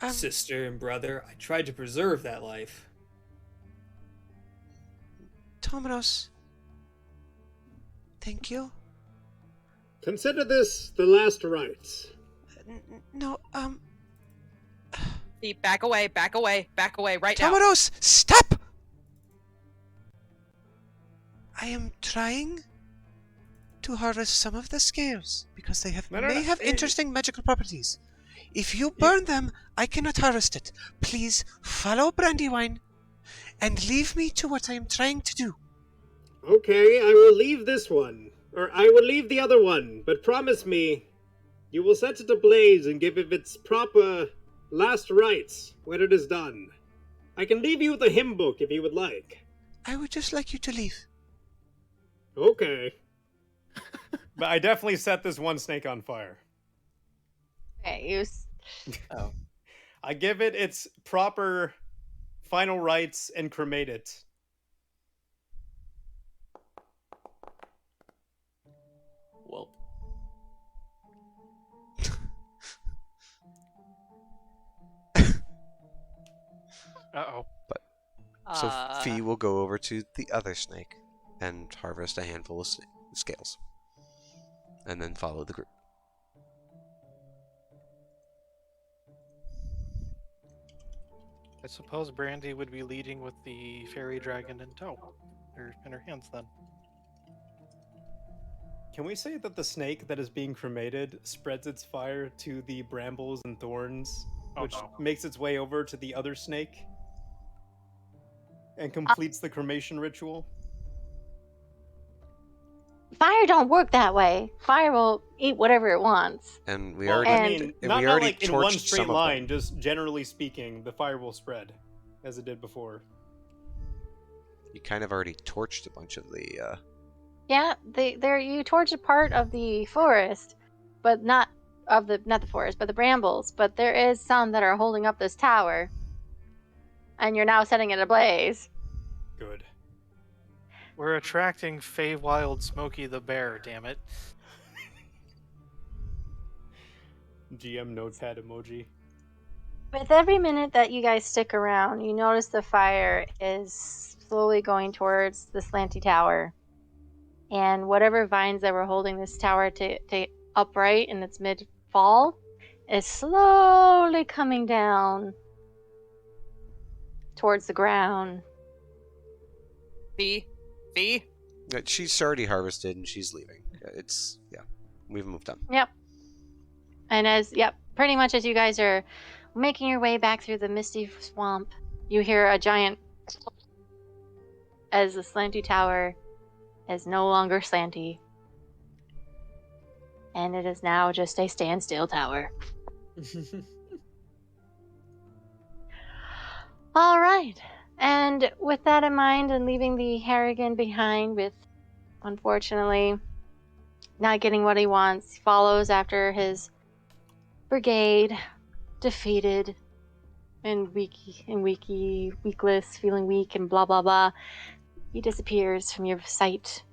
sister and brother, I tried to preserve that life. Tomados. Thank you. Consider this the last rites. No, Back away, back away, back away, right now. Tomaros, stop! I am trying to harvest some of the scales because they may have interesting magical properties. If you burn them, I cannot harvest it. Please follow Brandywine and leave me to what I am trying to do. Okay, I will leave this one. Or I will leave the other one, but promise me you will set it ablaze and give it its proper last rites when it is done. I can leave you the hymn book if you would like. I would just like you to leave. Okay. But I definitely set this one snake on fire. Okay, Oh. I give it its proper final rites and cremate it. Well. Uh-oh. So Fee will go over to the other snake and harvest a handful of scales. And then follow the group. I suppose Brandy would be leading with the fairy dragon in tow. Or in her hands, then. Can we say that the snake that is being cremated spreads its fire to the brambles and thorns, which makes its way over to the other snake and completes the cremation ritual? fire don't work that way. Fire will eat whatever it wants. And we Well, already, I mean, and not we already like in one torched straight some of them. line, just generally speaking, the fire will spread, as it did before. You kind of already torched a bunch of the. Yeah, you torch a part of the forest, but not the forest, but the brambles. But there is some that are holding up this tower, and you're now setting it ablaze. Good. We're attracting Feywild Smokey the Bear, damn it. GM notepad emoji. With every minute that you guys stick around, you notice the fire is slowly going towards the slanty tower. And whatever vines that were holding this tower to upright in its mid-fall is slowly coming down towards the ground. Fee? She's already harvested and she's leaving. We've moved on. Yep. And pretty much as you guys are making your way back through the misty swamp, you hear a giant as the slanty tower is no longer slanty. And it is now just a standstill tower. All right. And with that in mind, and leaving the Harrigan behind with, unfortunately, not getting what he wants, he follows after his brigade, defeated and weakless, feeling weak and blah blah blah. He disappears from your sight,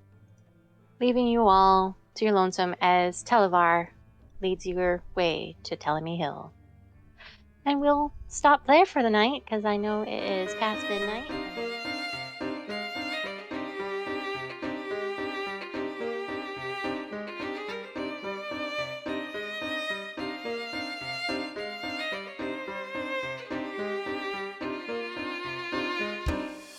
leaving you all to your lonesome as Televar leads your way to Telemy Hill. And we'll stop there for the night, because I know it is past midnight.